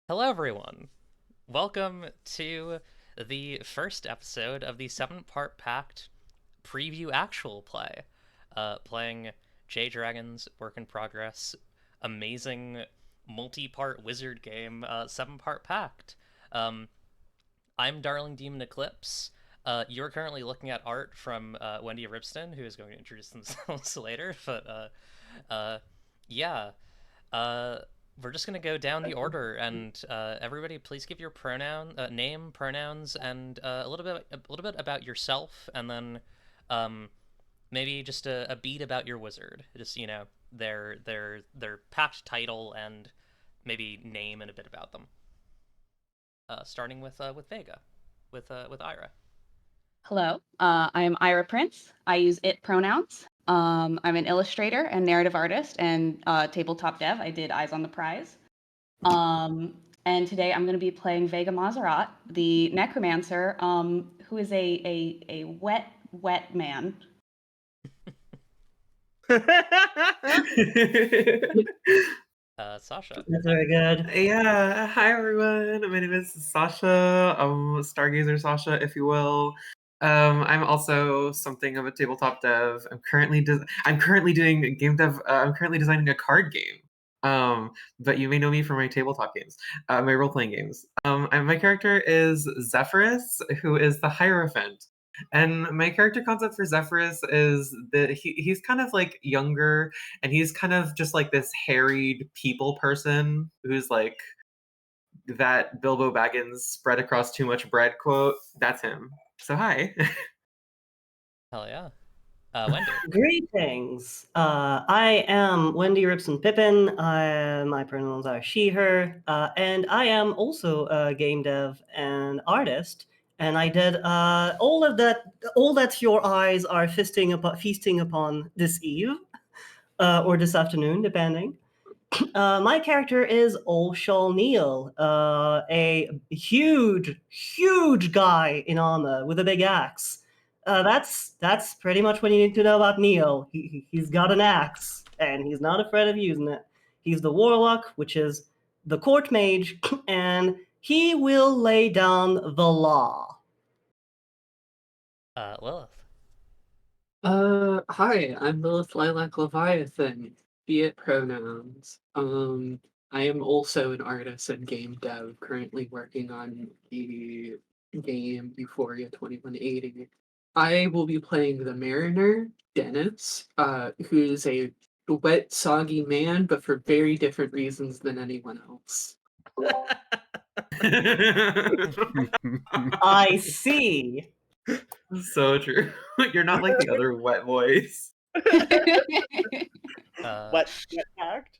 Hello, everyone. Welcome to the first episode of the seven-part Pact preview actual play. Playing J Dragon's Work in Progress, amazing multi-part wizard game, seven-part Pact. Um, I'm Darling Demon Eclipse. You're currently looking at art from Wendy Ripston, who is going to introduce themselves later. Uh, yeah, uh, we're just gonna go down the order, and everybody, please give your name, pronouns, and a little bit about yourself, and then maybe just a beat about your wizard. Just their pact title and maybe name and a bit about them. Starting with Vega, with Ira. Hello, I am Ira Prince. I use it pronouns. I'm an illustrator and narrative artist and tabletop dev. I did Eyes on the Prize. And today I'm going to be playing Vega Mazerat, the necromancer, who is a wet man. Sasha. That's very good. Yeah, hi everyone. My name is Sasha, Stargazer Sasha, if you will. I'm also something of a tabletop dev. I'm currently doing a game dev. I'm currently designing a card game. But you may know me from my tabletop games, my role-playing games. And my character is Zephyrus, who is the Hierophant. And my character concept for Zephyrus is that he's kind of like younger, and he's kind of just like this harried people person who's like that Bilbo Baggins spread across too much bread quote. That's him. So hi. Hell yeah. Wendy. Greetings. I am Wendy Ripson Pippin. My pronouns are she, her, and I am also a game dev and artist. And I did all that your eyes are feasting upon this eve, or this afternoon, depending. My character is Olshol Neal, a huge guy in armor with a big axe. That's pretty much what you need to know about Neil. He's got an axe, and he's not afraid of using it. He's the warlock, which is the court mage, and he will lay down the law. Lilith. Hi, I'm Lilith Lilac Leviathan, be it pronouns. I am also an artist and game dev, currently working on the game Euphoria 2180. I will be playing the Mariner, Dennis, who is a wet, soggy man, but for very different reasons than anyone else. I see. So true. You're not like the other wet boys. What act?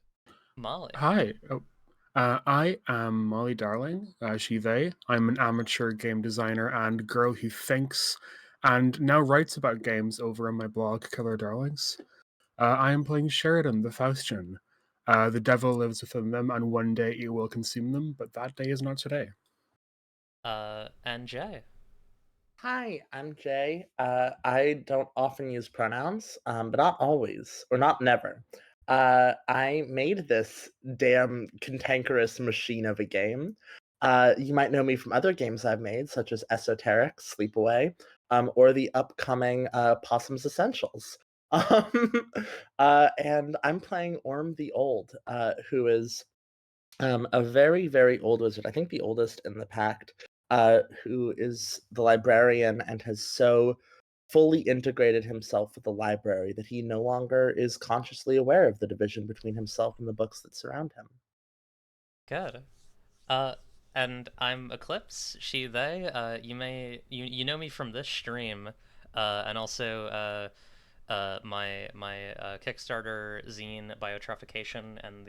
Molly. Hi. I am Molly Darling, she, they. I'm an amateur game designer and girl who thinks and now writes about games over on my blog, Killer Darlings. I am playing Sheridan, the Faustian. The devil lives within them, and one day it will consume them, but that day is not today. And Jay. Hi, I'm Jay. I don't often use pronouns, but not always, or not never. I made this damn cantankerous machine of a game. You might know me from other games I've made, such as Esoteric, Sleepaway, or the upcoming Possum's Essentials. And I'm playing Orm the Old, who is a very, very old wizard. I think the oldest in the Pact, who is the librarian and has so fully integrated himself with the library that he no longer is consciously aware of the division between himself and the books that surround him. Good. And I'm Eclipse, she, they. You know me from this stream, and also my Kickstarter zine Biotraffication and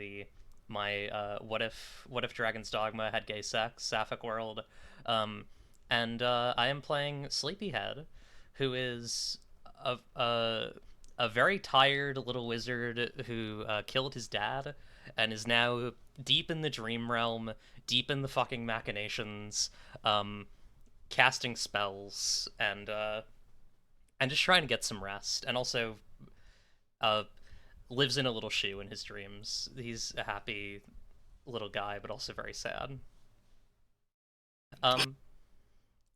my what if Dragon's Dogma had gay sex, Sapphic World, and I am playing Sleepyhead, who is a very tired little wizard who killed his dad and is now deep in the dream realm, deep in the fucking machinations, casting spells and just trying to get some rest, and also uh, lives in a little shoe in his dreams. He's a happy, little guy, but also very sad.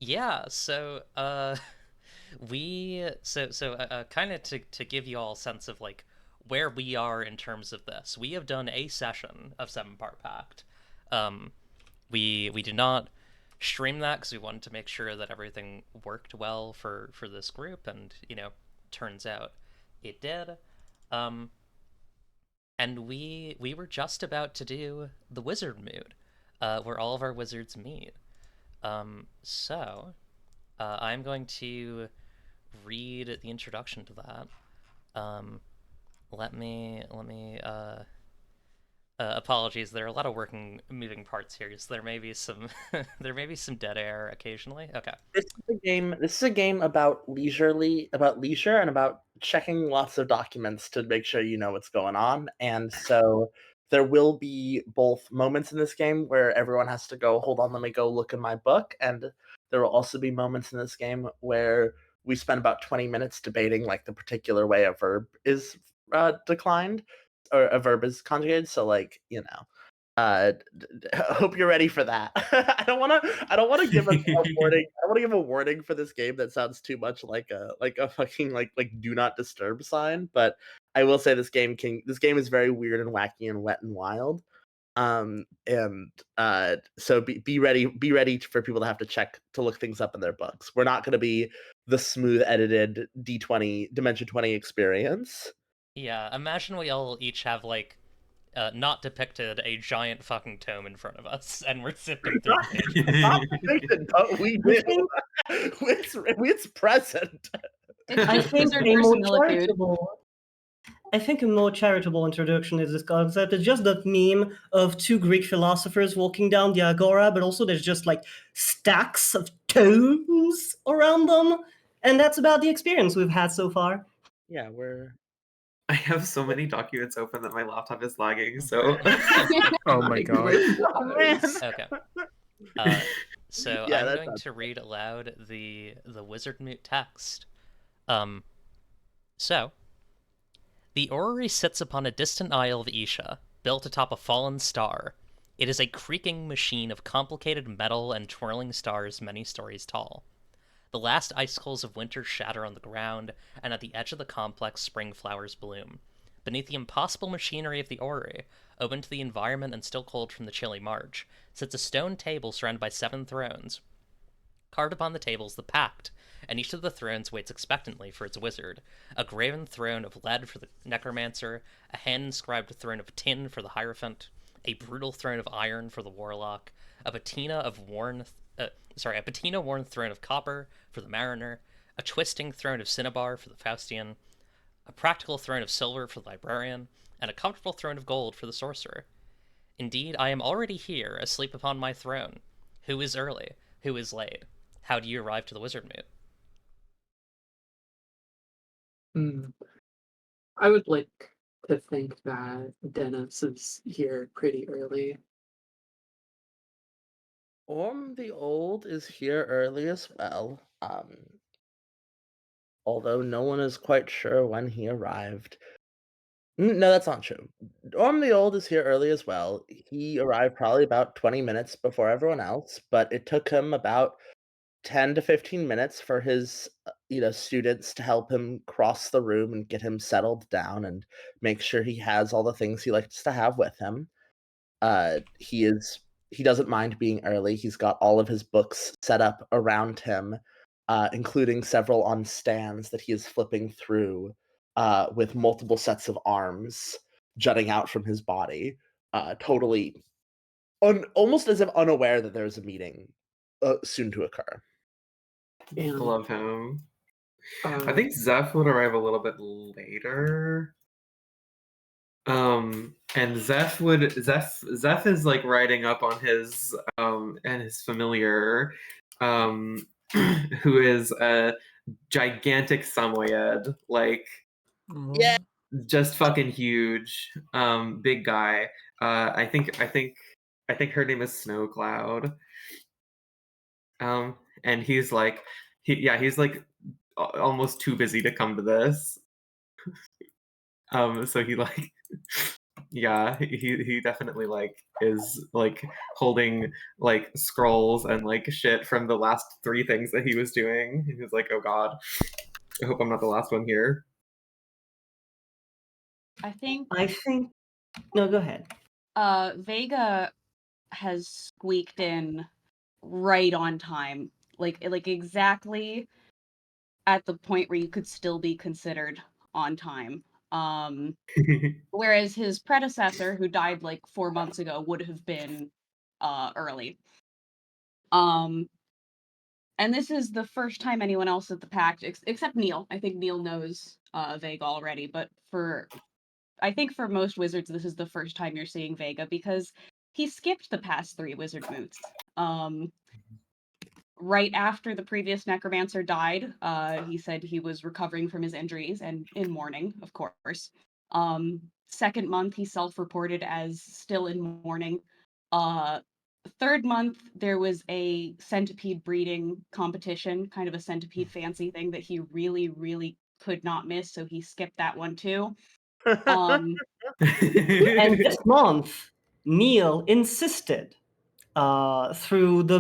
Yeah, so kind of to give you all a sense of like where we are in terms of this. We have done a session of 7-part Pact. We did not stream that because we wanted to make sure that everything worked well for this group, and turns out it did. And we were just about to do the wizard mood, where all of our wizards meet. So I'm going to read the introduction to that. Let me apologies, there are a lot of moving parts here, so there may be some there may be some dead air occasionally. Okay. This is a game about leisure and about checking lots of documents to make sure you know what's going on. And so there will be both moments in this game where everyone has to go, hold on, let me go look in my book, and there will also be moments in this game where we spend about 20 minutes debating like the particular way a verb is declined or a verb is conjugated. So like, hope you're ready for that. I don't want to give a warning. I don't want to give a warning for this game that sounds too much like a fucking like do not disturb sign. But I will say this game is very weird and wacky and wet and wild. So be ready for people to have to look things up in their books. We're not going to be the smooth edited D20 Dimension 20 experience. Yeah, imagine we all each have like not depicted a giant fucking tome in front of us, and we're sifting through the pages. Not depicted, but we do. It's present. I think Wizard a more verisimilitude. charitable. I think a more charitable introduction is this concept. It's just that meme of two Greek philosophers walking down the agora, but also there's just like stacks of tomes around them, and that's about the experience we've had so far. Yeah, I have so many documents open that my laptop is lagging, so Oh my god. Okay. So Yeah, I'm that going sounds to read aloud the wizard moot text. So the orrery sits upon a distant isle of Isha, built atop a fallen star. It is a creaking machine of complicated metal and twirling stars many stories tall. The last icicles of winter shatter on the ground, and at the edge of the complex spring flowers bloom. Beneath the impossible machinery of the orrery, open to the environment and still cold from the chilly March, sits a stone table surrounded by 7 thrones. Carved upon the table is the Pact, and each of the thrones waits expectantly for its wizard. A graven throne of lead for the necromancer, a hand-inscribed throne of tin for the hierophant, a brutal throne of iron for the warlock, a patina-worn throne of copper for the mariner, a twisting throne of cinnabar for the Faustian, a practical throne of silver for the librarian, and a comfortable throne of gold for the sorcerer. Indeed, I am already here, asleep upon my throne. Who is early? Who is late? How do you arrive to the wizard moot? I would like to think that Dennis is here pretty early. Orm the Old is here early as well. Although no one is quite sure when he arrived. No, that's not true. Orm the Old is here early as well. He arrived probably about 20 minutes before everyone else, but it took him about 10 to 15 minutes for his students to help him cross the room and get him settled down and make sure he has all the things he likes to have with him. He doesn't mind being early. He's got all of his books set up around him, including several on stands that he is flipping through, with multiple sets of arms jutting out from his body, totally almost as if unaware that there's a meeting soon to occur. And love him. I think Zeph would arrive a little bit later. And Zeph is like riding up on his and his familiar, who is a gigantic Samoyed, like Yeah. just fucking huge, big guy. I think her name is Snow Cloud. And he's like, he's like almost too busy to come to this. So he like yeah, he definitely like is like holding like scrolls and like shit from the last 3 things that he was doing. He was like, oh god, I hope I'm not the last one here. I think I think. No, go ahead. Vega has squeaked in right on time, like exactly at the point where you could still be considered on time. Whereas his predecessor, who died like 4 months ago, would have been early. And this is the first time anyone else at the Pact, except Neil. I think Neil knows Vega already, but I think for most wizards, this is the first time you're seeing Vega because he skipped the past 3 wizard moots. Right after the previous necromancer died, he said he was recovering from his injuries and in mourning, of course. Second month, he self-reported as still in mourning. Third month, there was a centipede breeding competition, kind of a centipede fancy thing that he really, really could not miss, so he skipped that one too. Um, And this month, Neil insisted through the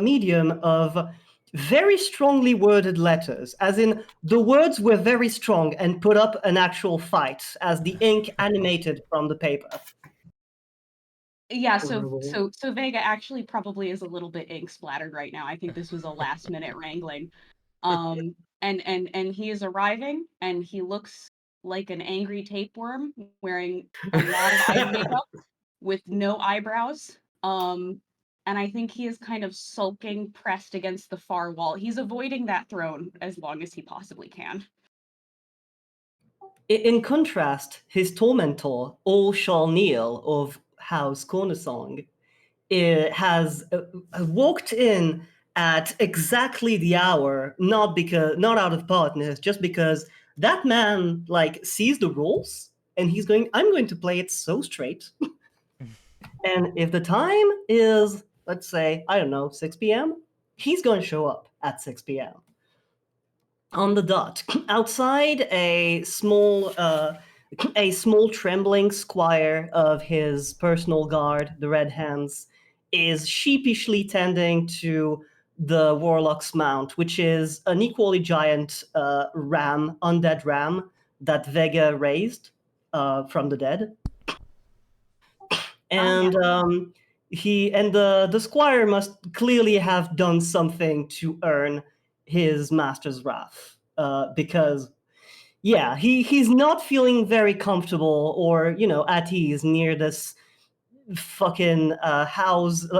medium of very strongly worded letters, as in the words were very strong and put up an actual fight as the ink animated from the paper. Yeah, Horrible. so Vega actually probably is a little bit ink splattered right now. I think this was a last minute wrangling. And he is arriving and he looks like an angry tapeworm wearing a lot of eye makeup with no eyebrows. And I think he is kind of sulking, pressed against the far wall. He's avoiding that throne as long as he possibly can. In contrast, his tormentor, All Shall Kneel of House Cornersong, has walked in at exactly the hour, not out of partners, just because that man like sees the rules and he's going, I'm going to play it so straight. And if the time is, let's say, I don't know, 6 p.m., he's going to show up at 6 p.m. on the dot. Outside, a small trembling squire of his personal guard, the Red Hands, is sheepishly tending to the Warlock's mount, which is an equally giant undead ram that Vega raised from the dead. And the squire must clearly have done something to earn his master's wrath, because yeah, he's not feeling very comfortable or at ease near this fucking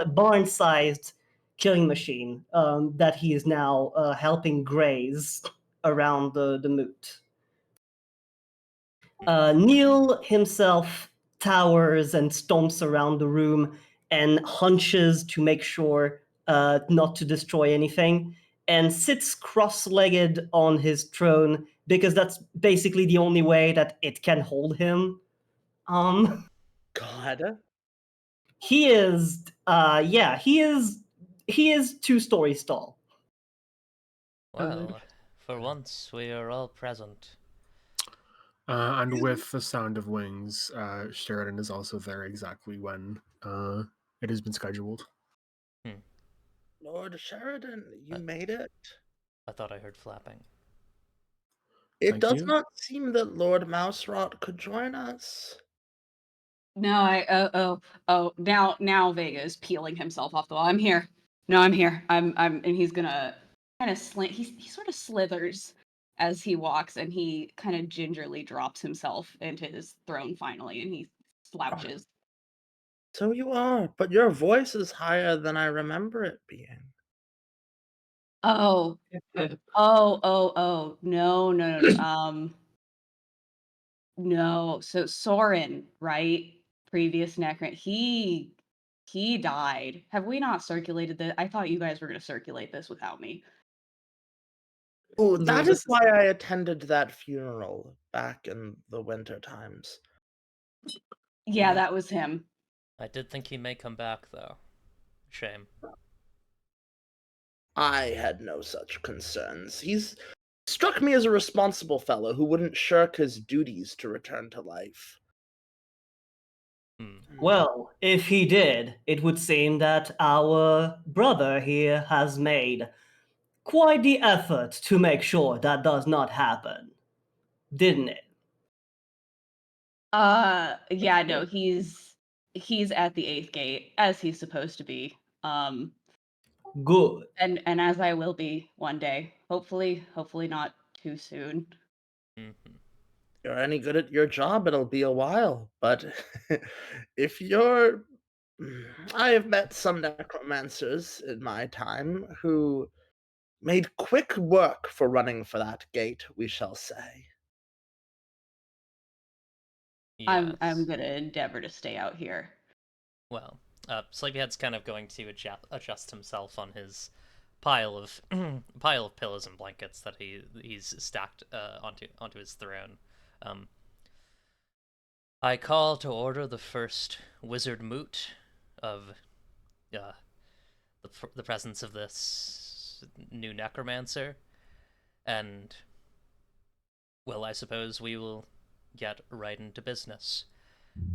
barn-sized killing machine that he is now helping graze around the moot. Neil himself towers and stomps around the room and hunches to make sure not to destroy anything, and sits cross-legged on his throne because that's basically the only way that it can hold him. God. He is, he is 2 stories tall. Well, for once we are all present. And with the sound of wings, Sheridan is also there exactly when it has been scheduled. Lord Sheridan, you Uh, made it. I thought I heard flapping. It Thank does you. not seem that Lord Mouserot could join us. No, now Vega is peeling himself off the wall. I'm here. No, I'm here. And he's gonna kind of he sort of slithers as he walks and he kind of gingerly drops himself into his throne finally and he slouches. So you are, but your voice is higher than I remember it being. Oh, no. No. So Soren, right? Previous Necron, he died. Have we not circulated this? I thought you guys were gonna circulate this without me. Oh, No, that is this is why I attended that funeral back in the winter times. Yeah, that was him. I did think he may come back, though. Shame. I had no such concerns. He's struck me as a responsible fellow who wouldn't shirk his duties to return to life. Hmm. Well, if he did, it would seem that our brother here has made quite the effort to make sure that does not happen, didn't it? Yeah, no, he's at the eighth gate as he's supposed to be. Good. And as I will be one day. Hopefully not too soon. Mm-hmm. You're any good at your job, it'll be a while. But if you're. I have met some necromancers in my time who made quick work for running for that gate, we shall say. I'm Yes. gonna endeavor to stay out here. Well, Sleepyhead's kind of going to adjust himself on his pile of pile of pillows and blankets that he's stacked onto his throne. Um, I call to order the first wizard moot of uh, the presence of this new necromancer, and well, I suppose we will get right into business.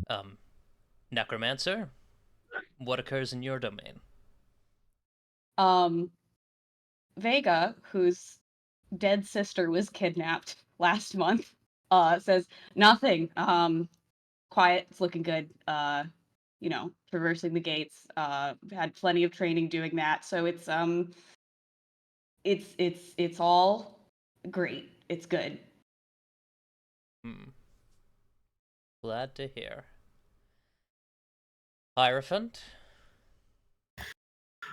Um, Necromancer, what occurs in your domain? Um, Vega, whose dead sister was kidnapped last month, says nothing. Quiet, it's looking good. Traversing the gates. Had plenty of training doing that, so it's all great. It's good. Hmm. Glad to hear. Hierophant?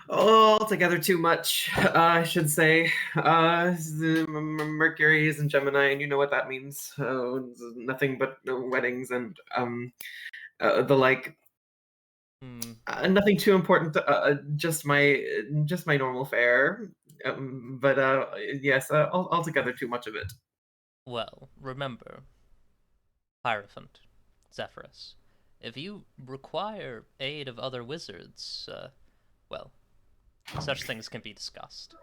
Altogether too much, I should say. Mercury is in Gemini, and you know what that means. Nothing but weddings and the like. Hmm. Nothing too important. Just my normal fare. But yes, altogether too much of it. Well, remember, Hierophant, Zephyrus, if you require aid of other wizards, well, such things can be discussed.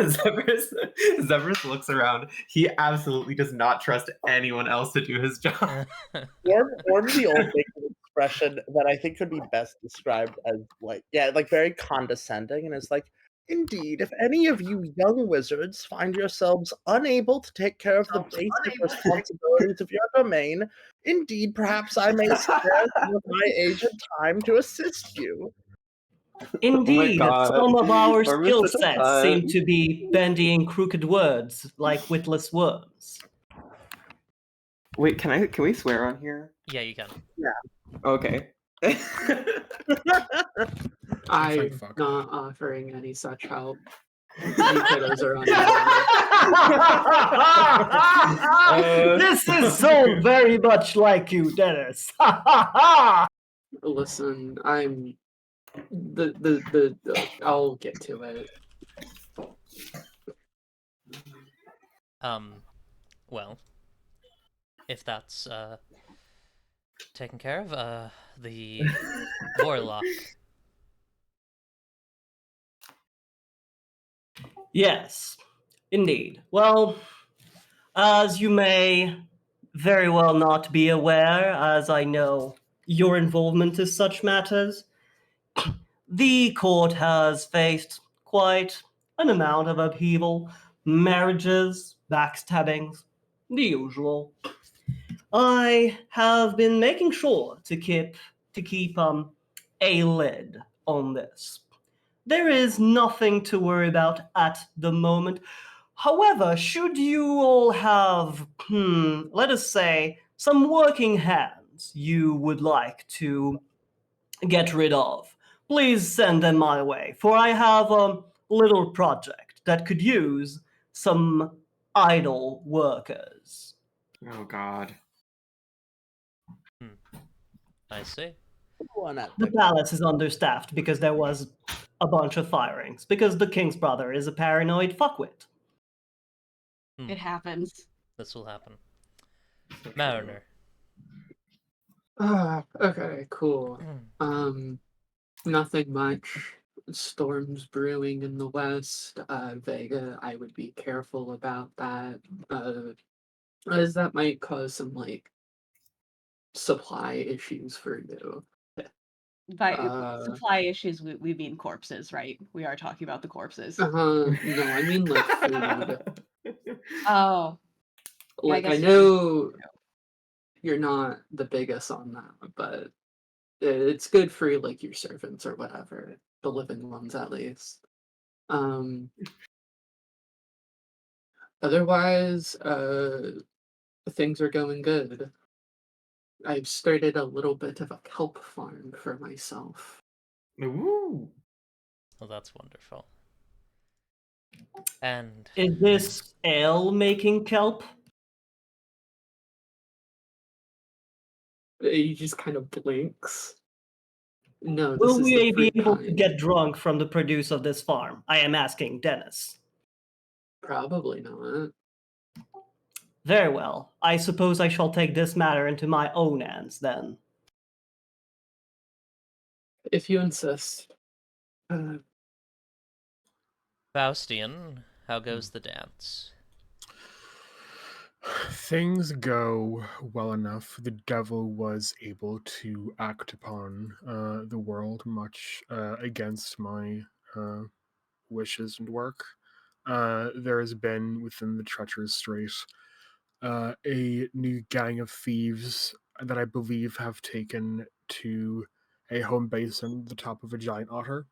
Zephyrus looks around. He absolutely does not trust anyone else to do his job. Form the old making expression that I think could be best described as like very condescending, and it's like, indeed, if any of you young wizards find yourselves unable to take care of the basic responsibilities of your domain, indeed, perhaps I may spare some of my age and time to assist you. Oh my Indeed, god. some of our Orm skill is such a sets seem cunt. to be bending crooked words like witless worms. Wait, can we swear on here? Yeah, you can. Okay. I'm fuck. not offering any such help. You kiddos are uninvited. This is so very much like you, Dennis. Listen, I'm I'll get to it. Well, if that's taken care of, the warlock. Yes, indeed. Well, as you may very well not be aware, as I know your involvement in such matters, the court has faced quite an amount of upheaval, marriages, backstabbings, the usual. I have been making sure to keep a lid on this. There is nothing to worry about at the moment. However, should you all have, let us say, some working hands you would like to get rid of, please send them my way, for I have a little project that could use some idle workers. Oh god. I see. One at The the palace is understaffed because there was a bunch of firings, because the king's brother is a paranoid fuckwit. It happens. This will happen. Mariner. Okay, cool. Nothing much. Storms brewing in the west. Vega, I would be careful about that. As that might cause some supply issues for you. By Uh, supply issues, we mean corpses, right? We are talking about the corpses. no, I mean like food. Oh, yeah, I Like I guess food is know you're not the biggest on that, but it's good for like your servants or whatever, the living ones at least. Um, Otherwise, things are going good. I've started a little bit of a kelp farm for myself. Ooh. Well, that's wonderful. And Is this ale making kelp? He just kind of blinks. No, this Will is the we be fruit able to kind. get drunk from the produce of this farm? I am asking Dennis. Probably not. Very well. I suppose I shall take this matter into my own hands then. If you insist. Faustian, how goes the dance? Things go well enough. The devil was able to act upon the world much against my wishes and work. There has been within the Treacherous Strait a new gang of thieves that I believe have taken to a home base on the top of a giant otter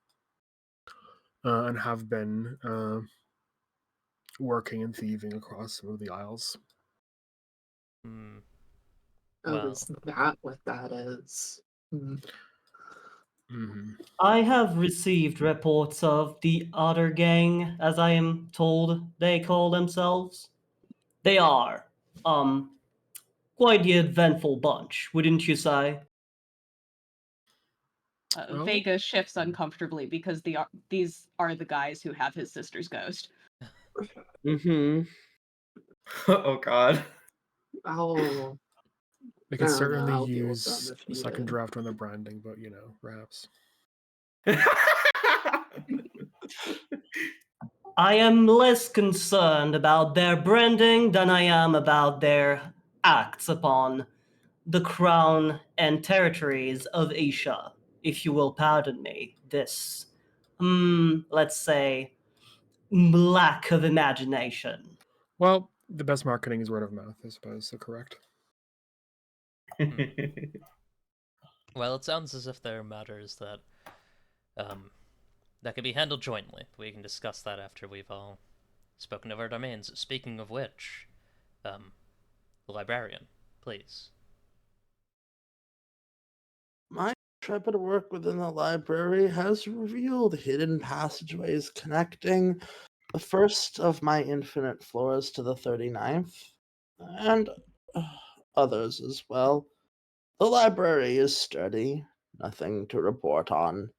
and have been working and thieving across some of the isles. Hmm. Oh, Well, is that what that is? Hmm. Mm-hmm. I have received reports of the Otter Gang, as I am told they call themselves. They are, quite the eventful bunch, wouldn't you say? Oh, Vega shifts uncomfortably because these are the guys who have his sister's ghost. Mm-hmm. Oh God. I'll, they I could don't know, certainly I'll deal with them use if a second needed. draft on the branding, but perhaps. I am less concerned about their branding than I am about their acts upon the crown and territories of Asia, if you will pardon me. This, let's say, lack of imagination. Well, the best marketing is word of mouth, I suppose, so correct. well, it sounds as if there are matters that that can be handled jointly. We can discuss that after we've all spoken of our domains. Speaking of which, the librarian, please. My intrepid work within the library has revealed hidden passageways connecting the first of my infinite floors to the 39th, and others as well. The library is sturdy, nothing to report on.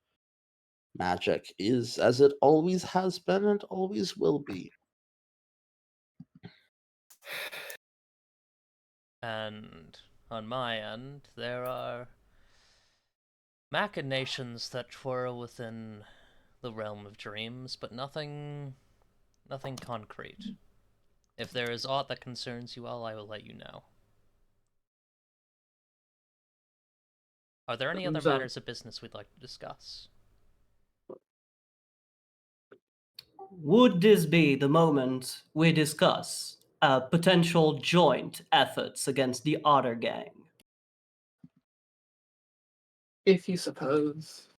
Magic is as it always has been and always will be. And on my end, there are machinations that twirl within the realm of dreams, but nothing concrete. If there is aught that concerns you all, I will let you know. Are there any other Thumbs up. matters of business we'd like to discuss? Would this be the moment we discuss potential joint efforts against the Otter Gang? If you suppose.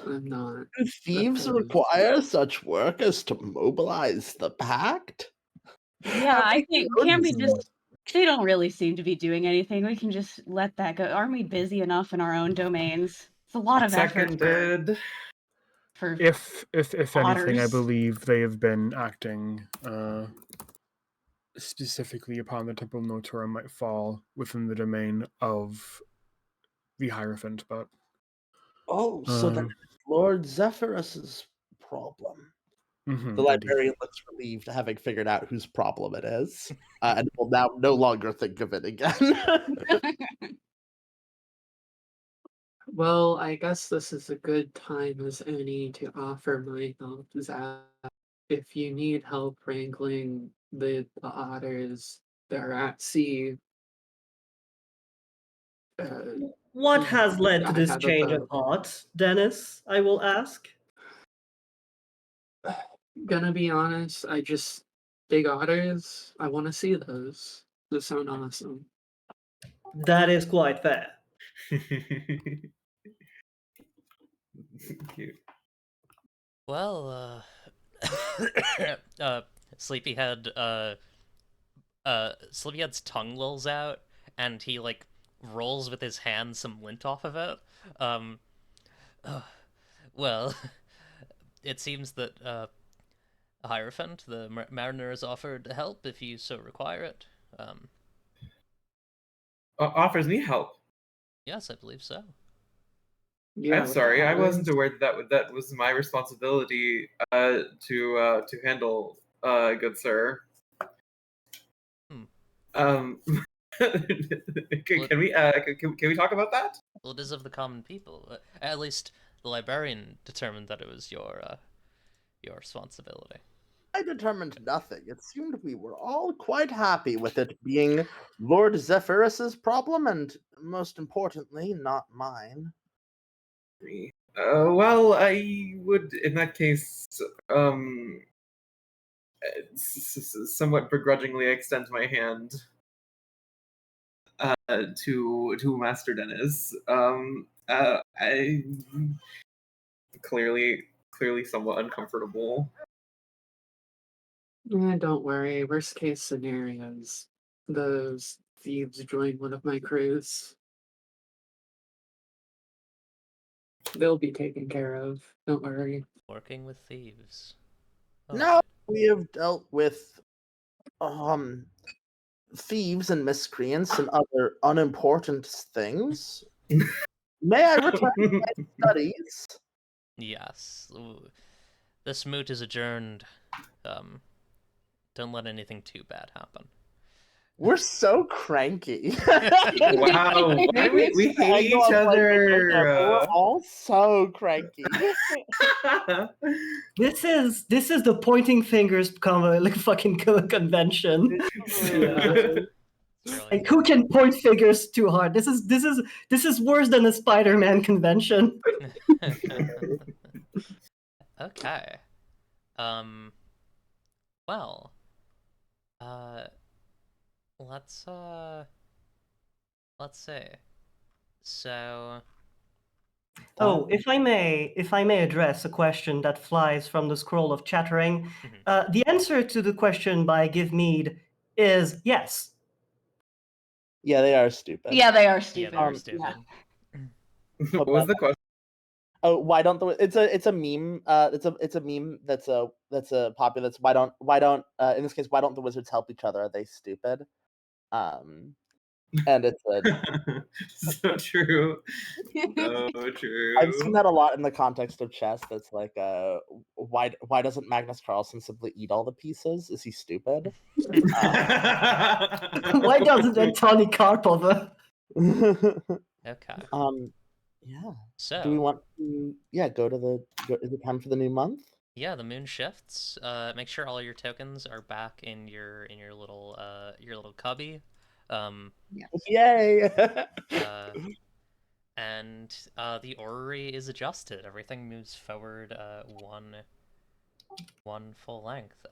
I'm not Do thieves opposed. require such work as to mobilize the Pact? Yeah, Have I they think can't we noticed just they don't really seem to be doing anything. We can just let that go. Aren't we busy enough in our own domains? It's a lot of effort Seconded. for If anything, I otters. believe they have been acting specifically upon the Temple Notora might fall within the domain of the Hierophant, but Oh, so then it's Lord Zephyrus's problem. The indeed. librarian looks relieved, having figured out whose problem it is, and will now no longer think of it again. Well, I guess this is a good time as any to offer my help, Zach. If you need help wrangling the otters that are at sea, What has led to I this had change of a heart, Dennis? I will ask. gonna be honest, I just big otters. I want to see those. Those sound awesome. That is quite fair. Cute. Well, Sleepyhead, Sleepyhead's tongue lolls out, and he like rolls with his hand some lint off of it. Um, well, it seems that Hierophant, the mariner, has offered help if you so require it. Offers me help. Yes, I believe so. Yeah, I'm with the sorry, I wasn't otters. aware that was my responsibility to handle, good sir. Hmm. Can we can we talk about that? Well, it is of the common people. At least the librarian determined that it was your responsibility. I determined nothing. It seemed we were all quite happy with it being Lord Zephyrus's problem, and most importantly, not mine. Well, I would, in that case, somewhat begrudgingly extend my hand to Master Dennis. I clearly somewhat uncomfortable. Don't worry. Worst case scenarios, those thieves join one of my crews. They'll be taken care of. Don't worry. Working with thieves. No, Alright. we have dealt with thieves and miscreants and other unimportant things. May I return to my studies? Yes. This moot is adjourned. Don't let anything too bad happen. We're so cranky. Wow, why we hate Angle each of, like, the other. show, we're all so cranky. This is the pointing fingers like fucking convention. It's really Like, who can point fingers too hard? This is worse than a Spider-Man convention. Okay. Well. Let's see. So. Oh, if I may address a question that flies from the scroll of chattering, the answer to the question by Give Mead is yes. Yeah, they are stupid. Yeah, they are Yeah, stupid. they're Um, stupid. What was the question? Oh, why don't the it's a meme it's a meme that's a popular that's why don't in this case why don't the wizards help each other, are they stupid? And it's a So true. So I've seen true. that a lot in the context of chess. That's like why doesn't Magnus Carlsen simply eat all the pieces? Is he stupid? Why doesn't Antoni Karpov? Okay. Yeah. So. Do we want to is it time for the new month? Yeah, the moon shifts. Make sure all your tokens are back in your little cubby. Yay! And the orrery is adjusted. Everything moves forward one full length.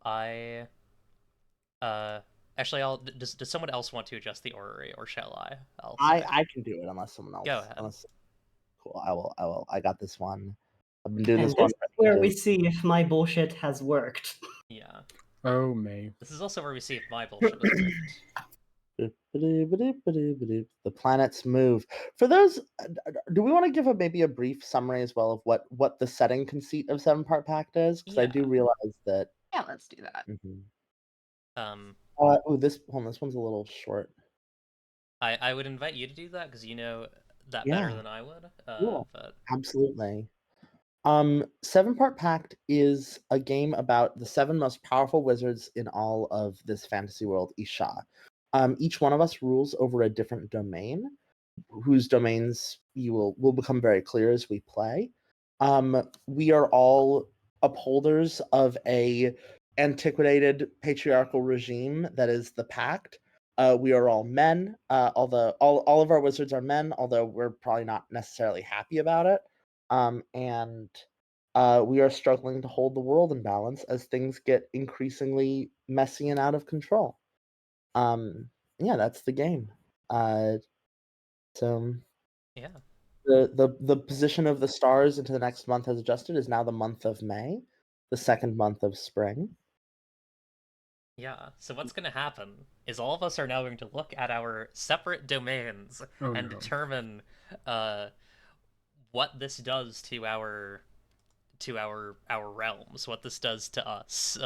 I actually does someone else want to adjust the orrery, or shall I? I can do it unless someone else. Go ahead. Cool. I will. I got this one. I've been doing And this one. this is where we see if my bullshit has worked. Yeah. Oh, me. This is also where we see if my bullshit has worked. The planets move. For those, do we want to give maybe a brief summary as well of what the setting conceit of 7-Part Pact is? Because I do Yeah. realize that. Yeah, let's do that. This one's a little short. I would invite you to do that because you know that Yeah. better than I would. Cool. But Absolutely. 7-Part Pact is a game about the 7 most powerful wizards in all of this fantasy world, Isha. Each one of us rules over a different domain, whose domains will become very clear as we play. We are all upholders of a antiquated patriarchal regime that is the Pact. We are all men. Although all of our wizards are men, although we're probably not necessarily happy about it. And we are struggling to hold the world in balance as things get increasingly messy and out of control. Yeah, that's the game. So Yeah. the position of the stars into the next month has adjusted. Is now the month of May, the second month of spring. Yeah, so what's going to happen is all of us are now going to look at our separate domains Oh, and no. determine what this does to our realms, what this does to us.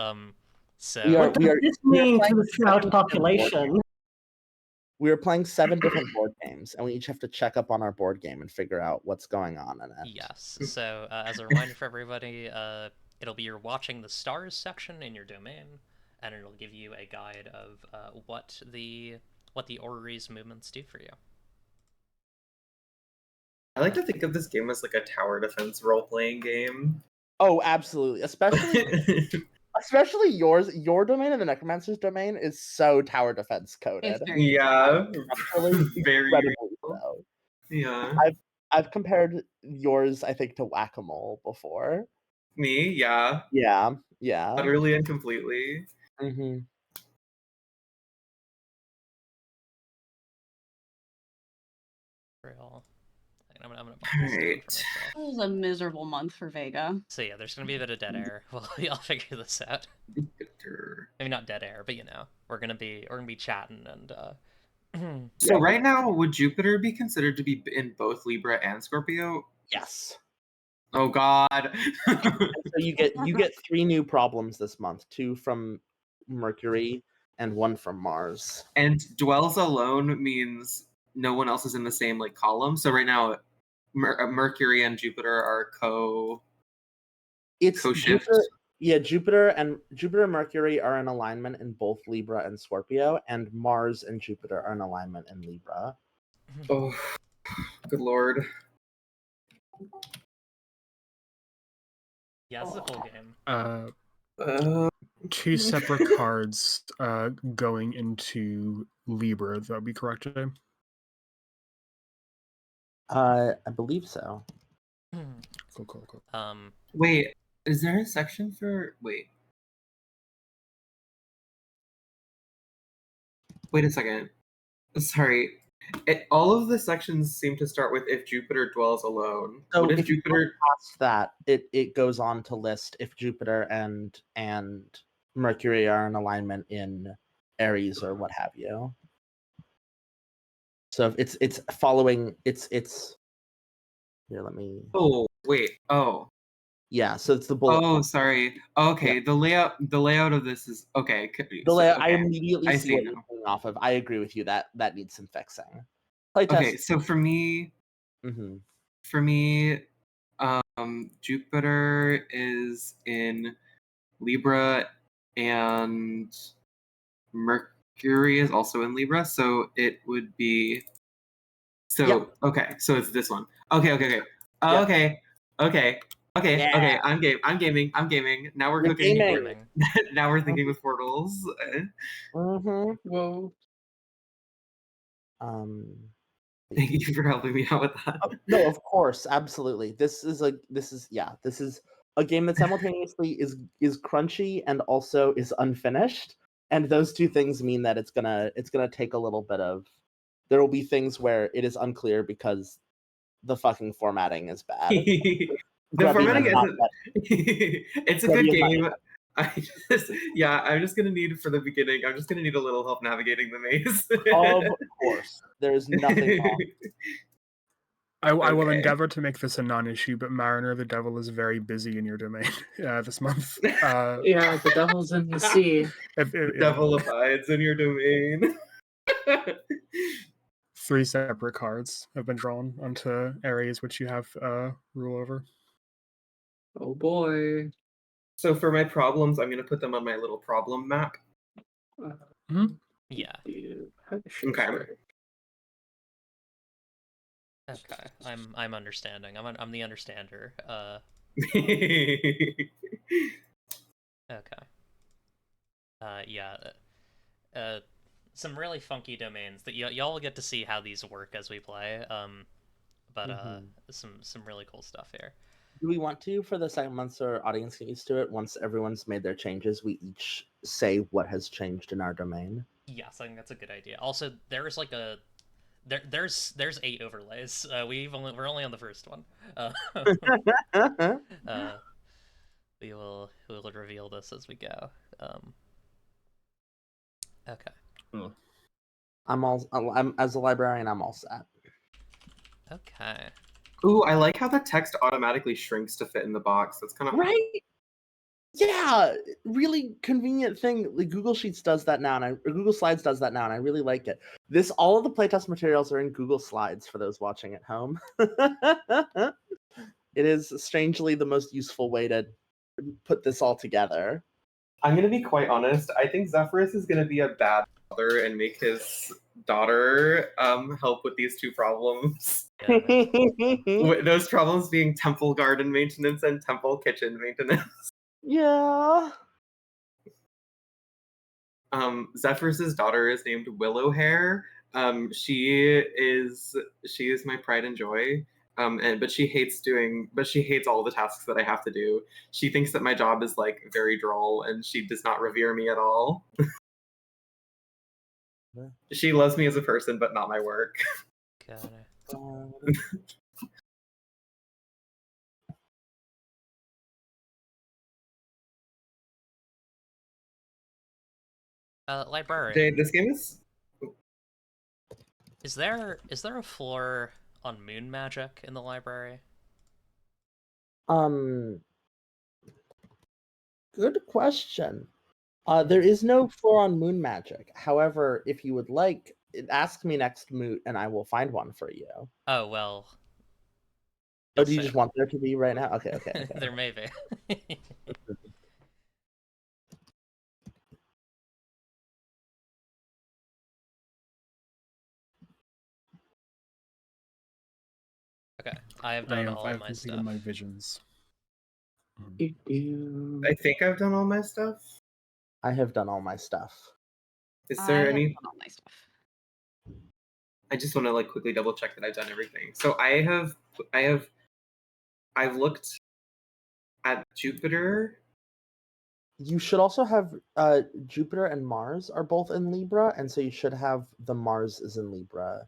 So What does this mean to the Shroud playing population? We are playing 7 different board games, and we each have to check up on our board game and figure out what's going on in it. yes, so as a reminder for everybody, it'll be your watching the stars section in your domain, and it'll give you a guide of what the orrery's movements do for you. I like to think of this game as like a tower defense role-playing game. Oh, absolutely. Especially yours. Your domain and the Necromancer's domain is so tower defense coded. It's very Yeah, Really very incredibly real. so. Yeah. I've compared yours, I think, to Whack-A-Mole before. Me, yeah, Yeah. utterly and completely. Mm-hmm. Real. I'm gonna mark All this down for right. myself. This was a miserable month for Vega. So yeah, there's gonna be a bit of dead air. Well, I'll figure this out. Maybe not dead air, but we're gonna be chatting and So right now, would Jupiter be considered to be in both Libra and Scorpio? Yes. Oh God. So you get 3 new problems this month: 2 from Mercury and 1 from Mars. And dwells alone means no one else is in the same like column. So right now, Mercury and Jupiter are It's co-shift. Jupiter and Mercury are in alignment in both Libra and Scorpio, and Mars and Jupiter are in alignment in Libra. Oh, good lord. yeah, this is a full game. 2 separate cards going into Libra. That would be correct, Jay? I believe so. Cool. Wait, is there a section for wait a second. Sorry. All of the sections seem to start with if Jupiter dwells alone. So what if if you Jupiter go past that, it goes on to list if Jupiter and Mercury are in alignment in Aries or what have you. So if it's following it's here, let me Oh, wait. Oh. Yeah, so it's the bullet. Oh, sorry. Okay, Yeah. the layout of this is okay. The layout, okay. I immediately I see see what now. you're going off of. I agree with you that needs some fixing. Okay, Playtest. so for me, Mm-hmm. Jupiter is in Libra and Mercury is also in Libra, so it would be Yep. okay, so it's this one. Okay. Yep. Okay. Yeah. I'm gaming. Now we're You're cooking. gaming. Now we're thinking with portals. Mm-hmm. Whoa. Thank you for helping me out with that. No, of course, absolutely. This is a game that simultaneously is crunchy and also is unfinished, and those two things mean that it's gonna take a little bit of. There will be things where it is unclear because the fucking formatting is bad. The Grubby formatting has not isn't. met- It's a Grubby good has not game. met- I'm just gonna need for the beginning. I'm just gonna need a little help navigating the maze. Of course, there is nothing wrong. I will Okay. endeavor to make this a non-issue, but Mariner the Devil is very busy in your domain this month. Yeah, the devil's in the sea. The devil abides in your domain. 3 separate cards have been drawn onto areas which you have rule over. Oh boy. So for my problems, I'm gonna put them on my little problem map. yeah. Okay. Okay, I'm understanding. I'm the understander. Okay. Yeah. some really funky domains that y'all will get to see how these work as we play. But some really cool stuff here. Do we want to, for the second month, so our audience get used to it? Once everyone's made their changes, we each say what has changed in our domain. Yes, I think that's a good idea. Also, there's like there's 8 overlays. We're only on the first one. We'll reveal this as we go. Okay. I'm as a librarian, I'm all set. Okay. Ooh, I like how the text automatically shrinks to fit in the box. That's kind of Right? Yeah, really convenient thing. Like Google Sheets does that now, or Google Slides does that now, and I really like it. All of the playtest materials are in Google Slides for those watching at home. It is strangely the most useful way to put this all together. I'm gonna be quite honest. I think Zephyrus is gonna be a bad father and make his daughter help with these 2 problems. Those problems being temple garden maintenance and temple kitchen maintenance. Yeah. Zephyrus's daughter is named Willowhair. She is my pride and joy. But she hates all the tasks that I have to do. She thinks that my job is like very droll, and she does not revere me at all. She loves me as a person, but not my work. Got it. Librarian. Jade, this game is. Is there a floor on moon magic in the library? Good question. There is no floor on moon magic. However, if you would like, ask me next moot, and I will find one for you. Oh well. Oh, do you just want there to be right now? Okay. There may be. Okay, I have done all my stuff. My visions. I think I've done all my stuff. I have done all my stuff. Is there any? Done all my stuff. I just want to like quickly double check that I've done everything. So I've looked at Jupiter. You should also have Jupiter and Mars are both in Libra, and so you should have the Mars is in Libra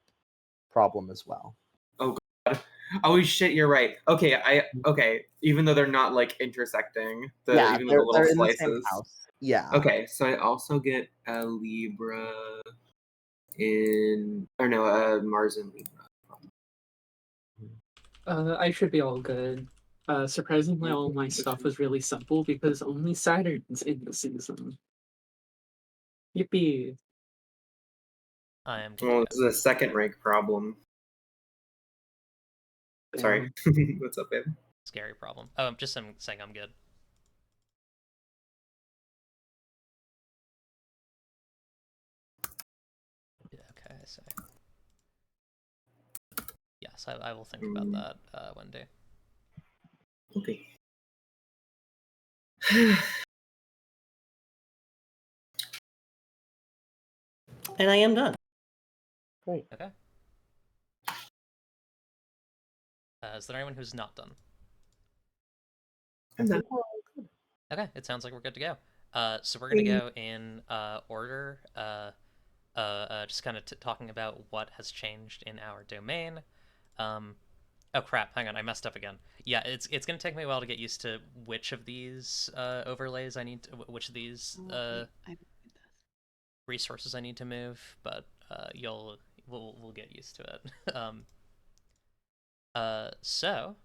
problem as well. Oh god. Oh shit, you're right. Okay, even though they're not like intersecting, even though the little they're slices. in the same house. Yeah. Okay, so I also get a Libra Mars in Libra. I should be all good. Surprisingly, all my stuff was really simple because only Saturn's in the season. Yippee! I am. Well, this is a second rank problem. Sorry. What's up, babe? Scary problem. Oh, I'm just saying I'm good. Okay, so yes, I will think about that one day. Okay. And I am done. Great. Okay. Is there anyone who's not done? I'm done. Okay, it sounds like we're good to go. So we're gonna go in order. Just kind of talking about what has changed in our domain. Oh crap! Hang on, I messed up again. Yeah, it's gonna take me a while to get used to which of these overlays I need, which of these resources I need to move, but we'll get used to it. So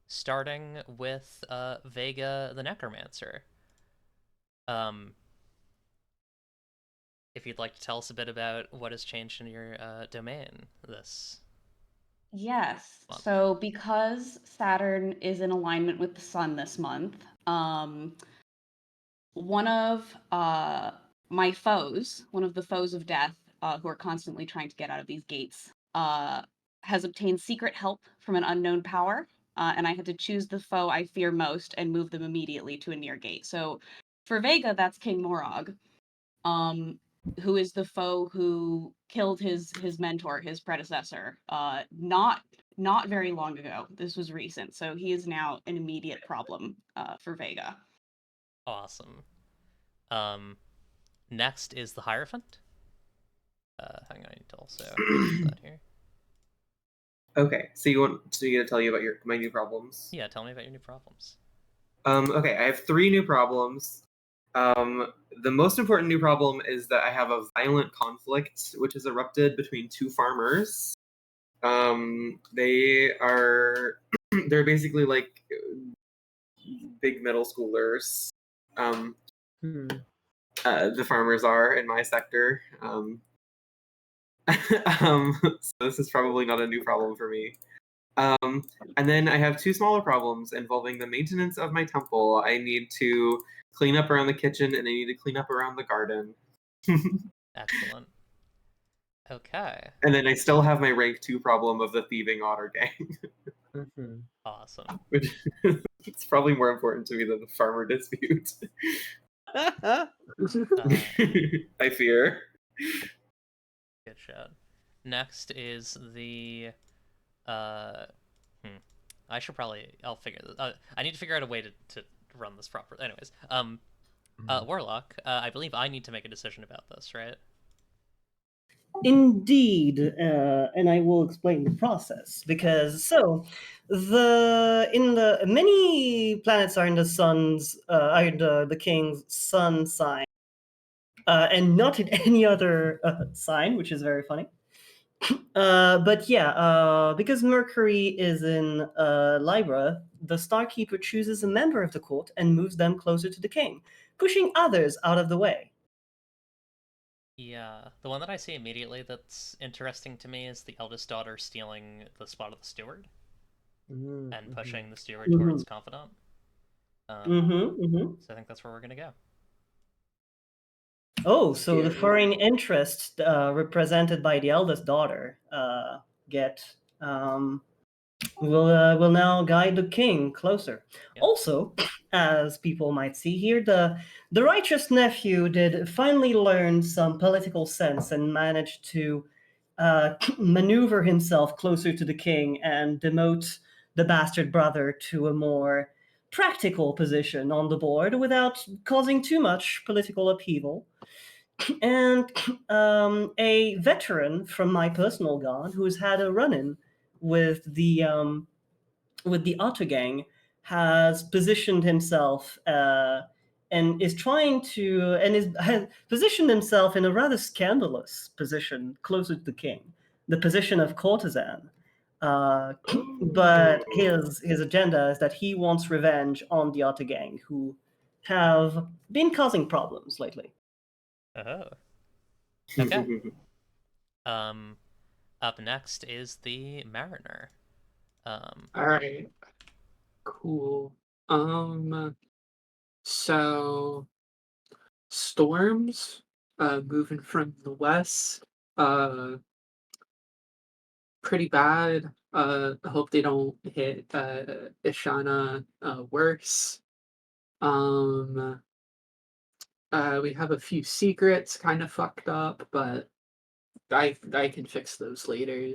starting with Vega the Necromancer. If you'd like to tell us a bit about what has changed in your domain this. Yes. So because Saturn is in alignment with the sun this month, one of my foes, one of the foes of death, who are constantly trying to get out of these gates, has obtained secret help from an unknown power, and I had to choose the foe I fear most and move them immediately to a near gate. So for Vega, that's King Morog. who is the foe who killed his mentor, his predecessor, not very long ago. This was recent, so he is now an immediate problem for Vega. Awesome. Next is the Hierophant. Hang on, I need to also put that here. Okay, so you want me to tell you about my new problems? Yeah, tell me about your new problems. Okay, I have 3 new problems. The most important new problem is that I have a violent conflict which has erupted between 2 farmers. They are they're basically like big middle schoolers. The farmers are in my sector. So this is probably not a new problem for me. And then I have 2 smaller problems involving the maintenance of my temple. I need to clean up around the kitchen and I need to clean up around the garden. Excellent. Okay. And then I still have my rank 2 problem of the thieving otter gang. Awesome. Which it's probably more important to me than the farmer dispute. I fear. Good shot. Next is the I'll figure this. I need to figure out a way to run this properly. Anyways, Warlock, I believe I need to make a decision about this, right? Indeed, and I will explain the process because the many planets are in the sun's are in the king's sun sign, and not in any other sign, which is very funny. But yeah, because Mercury is in Libra, the Starkeeper chooses a member of the court and moves them closer to the king, pushing others out of the way. Yeah, the one that I see immediately that's interesting to me is the eldest daughter stealing the spot of the steward and pushing the steward towards confidant. So I think that's where we're gonna go. Oh, so the foreign interest represented by the eldest daughter will now guide the king closer. Yep. Also, as people might see here, the righteous nephew did finally learn some political sense and managed to maneuver himself closer to the king and demote the bastard brother to a more practical position on the board without causing too much political upheaval. And a veteran from my personal guard who's had a run-in with the Otter Gang has positioned himself and is trying to has positioned himself in a rather scandalous position closer to the king, the position of courtesan. But his agenda is that he wants revenge on the Otter Gang, who have been causing problems lately. Oh. Okay. Up next is the Mariner. All right. Cool. So storms moving from the west pretty bad. I hope they don't hit Ishana worse. We have a few secrets kind of fucked up, but I can fix those later.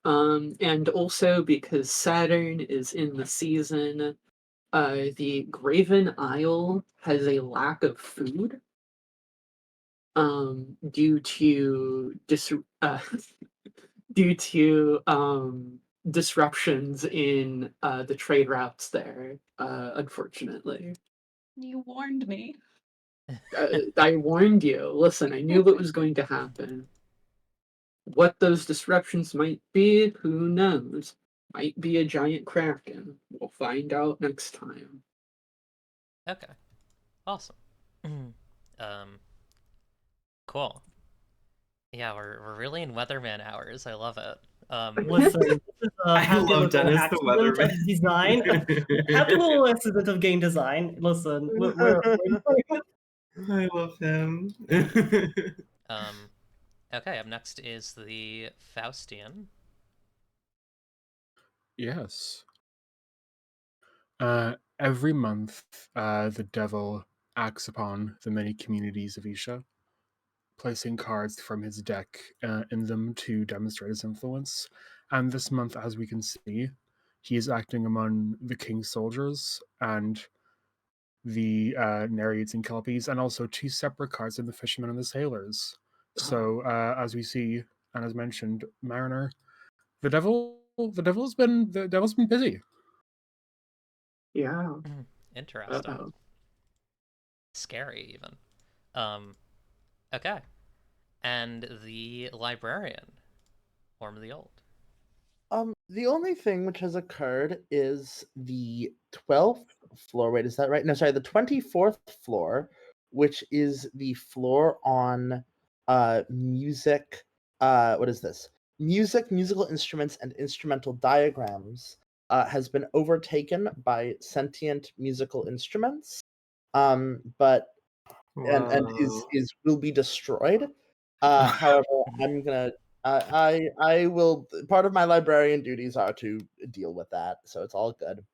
And also because Saturn is in the season, the Graven Isle has a lack of food. Due to due to disruptions in the trade routes there, unfortunately. You warned me. I warned you. Listen, I knew what was going to happen. What those disruptions might be, who knows? Might be a giant kraken. We'll find out next time. Okay. Awesome. Cool. Yeah, we're really in Weatherman hours. I love it. Listen, I love Dennis the Weatherman. Of design, happy little accident of game design. Listen, we're I love him. Okay, up next is the Faustian. Yes. Every month, the devil acts upon the many communities of Isha. placing cards from his deck in them to demonstrate his influence. And this month, as we can see, he is acting among the King's soldiers and the Nereids and Kelpies, and also 2 separate cards in the Fishermen and the Sailors. So, as we see, and as mentioned, Mariner, the devil's been busy. Yeah. Interesting. Uh-oh. Scary, even. Okay. And the librarian, Orm the Old. The only thing which has occurred is the 12th floor. Wait, is that right? No, sorry, the 24th floor, which is the floor on music. What is this? Music, musical instruments, and instrumental diagrams has been overtaken by sentient musical instruments. But and Whoa. is will be destroyed. However, I'm gonna I will. Part of my librarian duties are to deal with that, so it's all good.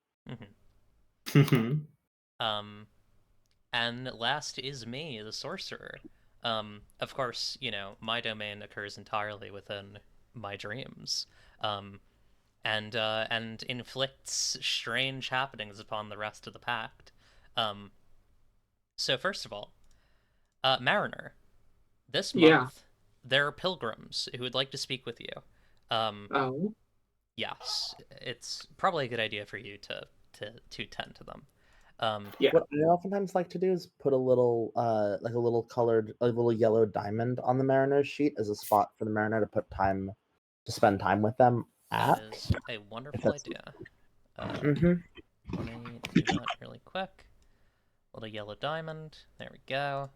And last is me, the sorcerer. Of course, my domain occurs entirely within my dreams, and inflicts strange happenings upon the rest of the pact. So first of all, Mariner, this Yeah. month there are pilgrims who would like to speak with you. Oh. Yes, it's probably a good idea for you to tend to them. Yeah. What I oftentimes like to do is put a little like a little colored, a little yellow diamond on the mariner sheet as a spot for the mariner to spend time with them That at. is a wonderful idea. Mhm. Let me do that really quick. Little yellow diamond. There we go.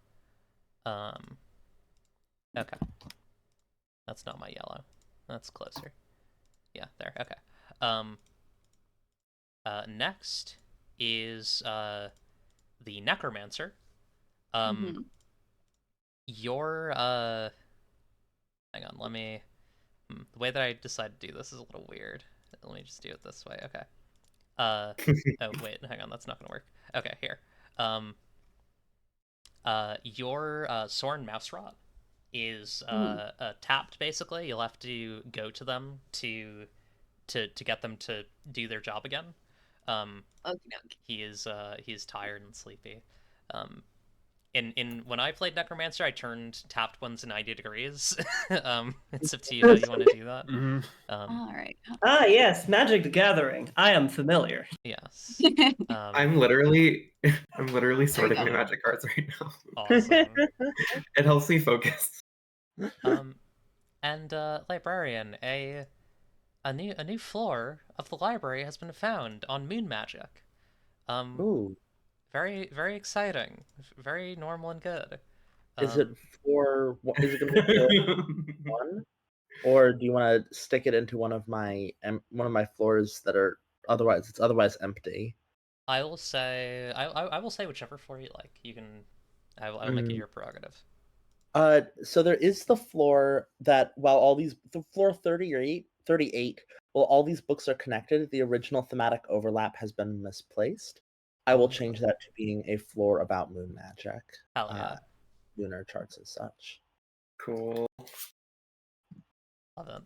Okay. That's not my yellow. That's closer. Yeah, there. Okay. Next is the necromancer. Mhm. Your hang on, let me the way that I decided to do this is a little weird. Let me just do it this way. Okay. Oh wait, hang on, that's not gonna work. Okay, here. Your Soren Mouse Rod is tapped basically. You'll have to go to them to get them to do their job again. Okey-doke. He is tired and sleepy. In when I played Necromancer, I turned tapped ones 90 degrees. It's up to you how you want to do that. Mhm. All right. Ah, yes, Magic the Gathering. I am familiar. Yes. I'm literally sorting my magic cards right now. Awesome. It helps me focus. And librarian, a new floor of the library has been found on Moon Magic. Ooh, Very very exciting. Very normal and good. is it for? Is it going to be for one, or do you want to stick it into one of my floors that are otherwise empty? I will say I will say whichever floor you like. You can I will make it your prerogative. So there is the floor that while all these the floor 38, while all these books are connected, the original thematic overlap has been misplaced. I will change that to being a floor about moon magic, Hell yeah. lunar charts and such. Cool. Love it.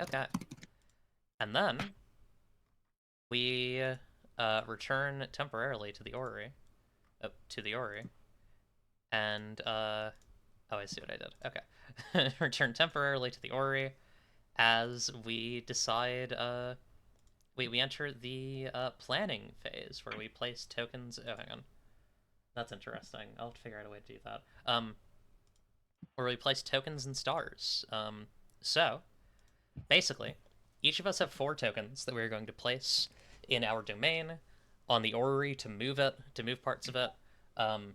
Okay. And then we return temporarily to the orrery. And oh, I see what I did. Okay. Return temporarily to the orrery as we decide we enter the planning phase where we place tokens. Oh, hang on. That's interesting. I'll have to figure out a way to do that. Where we place tokens and stars. So basically, each of us have 4 tokens that we're going to place in our domain, on the orrery to move parts of it, on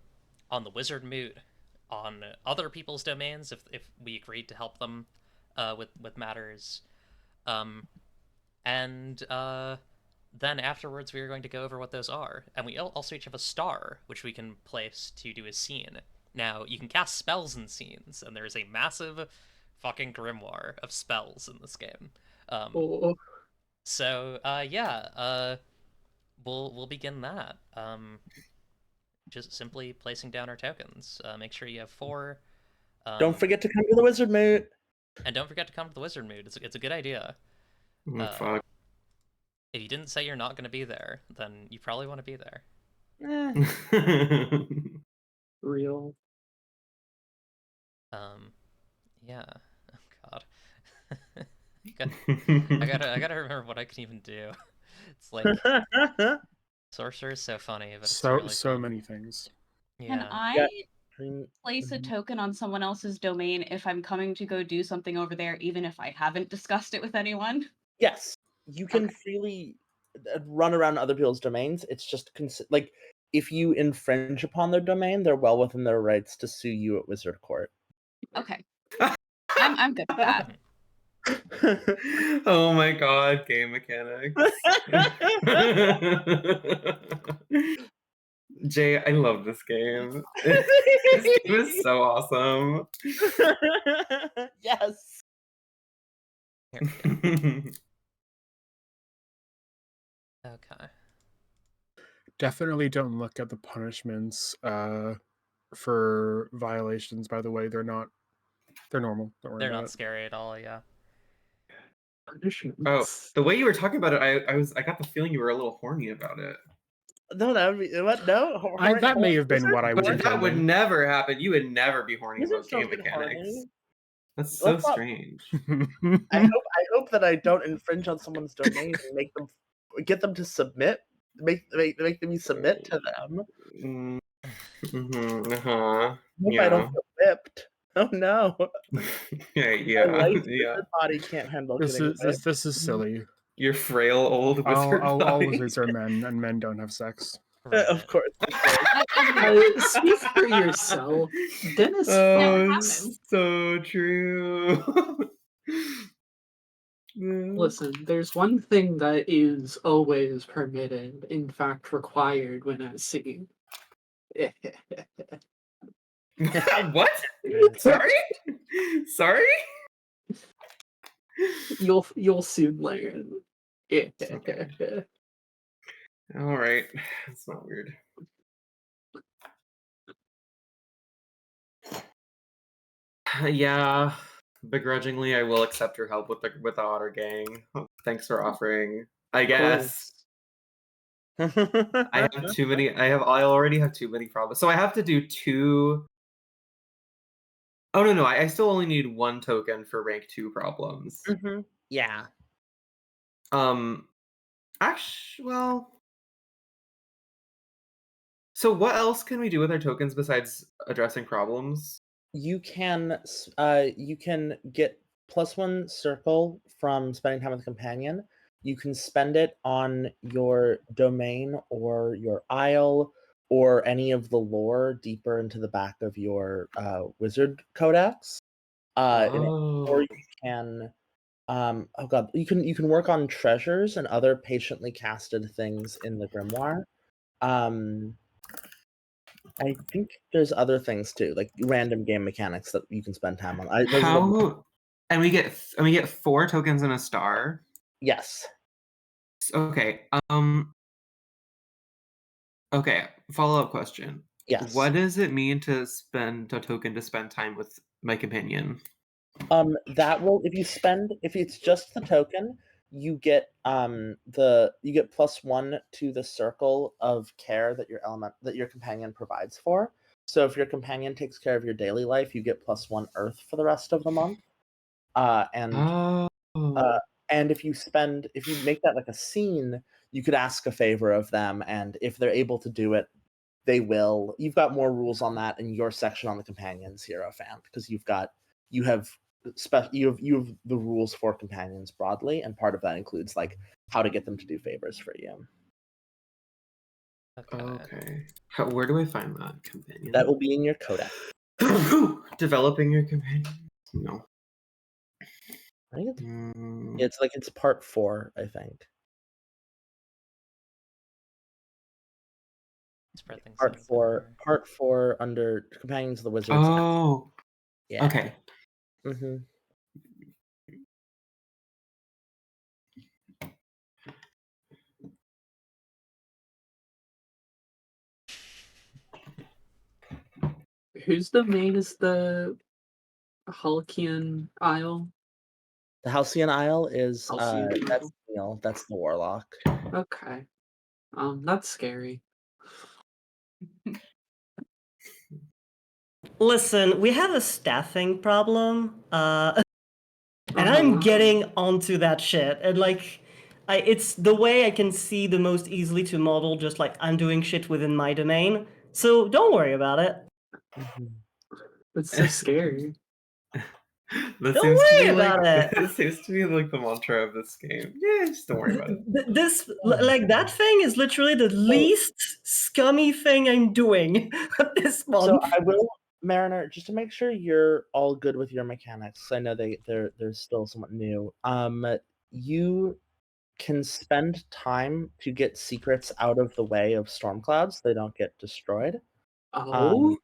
the wizard moot, on other people's domains if we agreed to help them with matters, and then afterwards we are going to go over what those are, and we also each have a star which we can place to do a scene. Now you can cast spells in scenes, and there is a massive fucking grimoire of spells in this game. Oh. So yeah, we'll begin that. just simply placing down our tokens. Make sure you have 4. Don't forget to come to the wizard moot. And don't forget to come to the wizard mood. It's a good idea. Fuck. If you didn't say you're not going to be there, then you probably want to be there. Real. Yeah. Oh God. I gotta remember what I can even do. It's like sorcerer is so funny, but it's really so fun. many things. Can Yeah. I mean, place a mhm. token on someone else's domain if I'm coming to go do something over there, even if I haven't discussed it with anyone? Yes, you can Okay. freely run around other people's domains. It's just like if you infringe upon their domain, they're well within their rights to sue you at Wizard Court. Okay. I'm good with that. Oh my god, game mechanics. Jay, I love this game. This game is so awesome. Yes. Here we go. Okay. Definitely don't look at the punishments for violations. By the way, they're normal. Don't worry They're about not it. scary at all. Yeah. Oh, the way you were talking about it, I got the feeling you were a little horny about it. No, that would be what? No, That may have been what I was But that would intending. never happen. You would never be horny Wizards about don't game get mechanics. horny. That's so Let's not- strange. I hope that I don't infringe on someone's domain and make them get them to submit. Make them submit to them. Uh-huh. If I don't get whipped. Oh no. Yeah. My light wizard body can't handle This getting whipped. is silly. Your frail old wizard body. All wizards are men, and men don't have sex. Right. Of course. Speak for yourself. Dennis Oh, happens. so true. Listen, there's one thing that is always permitted, in fact required when at sea. What? Sorry? Sorry? You'll soon learn. Okay. All right. That's not weird. Yeah. Begrudgingly, I will accept your help with the otter gang. Thanks for offering. I guess. I have too many. I already have too many problems. So I have to do 2. Oh no, I still only need 1 token for rank 2 problems. Yeah. Actually, well. So what else can we do with our tokens besides addressing problems? You can get +1 circle from spending time with a companion. You can spend it on your domain or your isle or any of the lore deeper into the back of your wizard codex. Or you can oh god, you can work on treasures and other patiently casted things in the grimoire. I think there's other things too, like random game mechanics that you can spend time on. And we get 4 tokens and a star. Yes. Okay. Okay. Follow-up question. Yes. What does it mean to spend a token to spend time with my companion? That will if it's just the token, you get +1 to the circle of care that your companion provides for. So if your companion takes care of your daily life, you get +1 earth for the rest of the month. And if you make that like a scene, you could ask a favor of them, and if they're able to do it, they will. You've got more rules on that in your section on the companions, Hierophant, because you have the rules for companions broadly, and part of that includes like how to get them to do favors for you. Okay. Where do I find that companion? That will be in your codex. Developing your companion? No. I think it's part 4, I think. Spread things Part out 4, better. part 4 under Companions of the Wizards. Oh. Yeah. Okay. who's the main is the Halcyon Isle? The Halcyon Isle is Halcyon that's Isle. Neil. That's the warlock. Okay. That's scary. Listen, we have a staffing problem, and I'm Uh-huh. getting onto that shit. And like, it's the way I can see the most easily to model. Just like I'm doing shit within my domain, so don't worry about it. Mhm. It's so scary. That Don't seems to worry be like about it. it seems to be like the mantra of this game. Yeah, just don't worry about it. This like that thing is literally the least scummy thing I'm doing this month. So I will, Mariner, just to make sure you're all good with your mechanics. I know they're still somewhat new. You can spend time to get secrets out of the way of storm clouds. They don't get destroyed. Oh?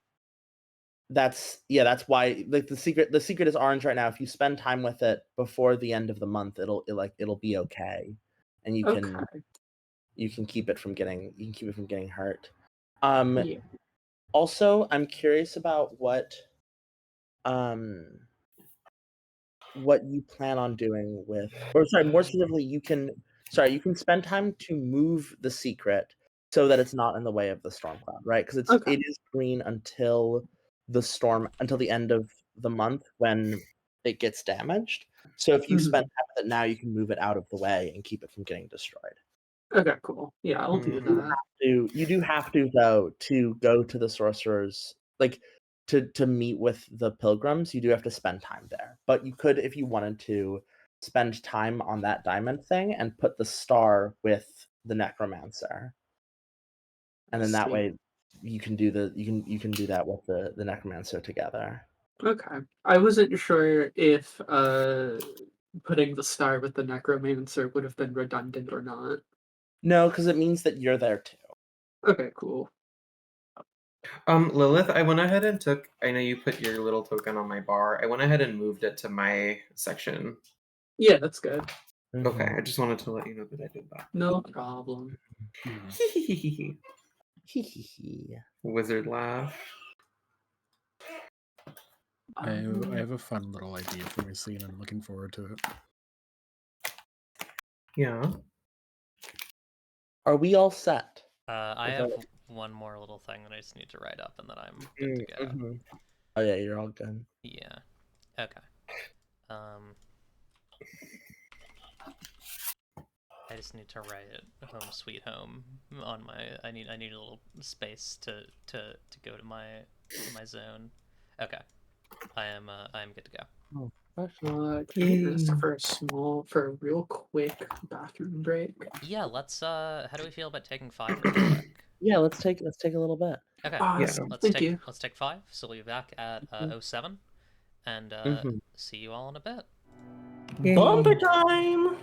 That's why like the secret is orange right now. If you spend time with it before the end of the month, it'll be okay, and you can keep it from getting hurt. Yeah. Also, I'm curious about what you plan on doing with, or sorry, more specifically, you can spend time to move the secret so that it's not in the way of the storm cloud, right? Because Okay. it is green until the end of the month when it gets damaged. So if you spend time with it now, you can move it out of the way and keep it from getting destroyed. Okay, cool. Yeah, I'll do that. You do have to though to go to the sorcerers, like to meet with the pilgrims. You do have to spend time there, but you could, if you wanted to, spend time on that diamond thing and put the star with the necromancer, and then that Sweet. way you can do that with the necromancer together. Okay. I wasn't sure if putting the star with the necromancer would have been redundant or not. No, because it means that you're there too. Okay, cool. Lilith, I went ahead and took. I know you put your little token on my bar. I went ahead and moved it to my section. Yeah, that's good. Okay, Mhm. I just wanted to let you know that I did that. No problem. Wizard laugh. I have a fun little idea for my scene. I'm looking forward to it. Yeah. Are we all set? I have one more little thing that I just need to write up, and then I'm good to go. Mhm. Oh yeah, you're all good. Yeah. Okay. I just need to write "Home Sweet Home" on my. I need a little space to go to my zone. Okay. I am good to go. Can I ask for a real quick bathroom break? Yeah. Let's. How do we feel about taking 5 real quick? Yeah, let's take a little bit. Okay. Yeah. Thank you. Let's take 5. So we'll be back at 07, and see you all in a bit. Bumper time.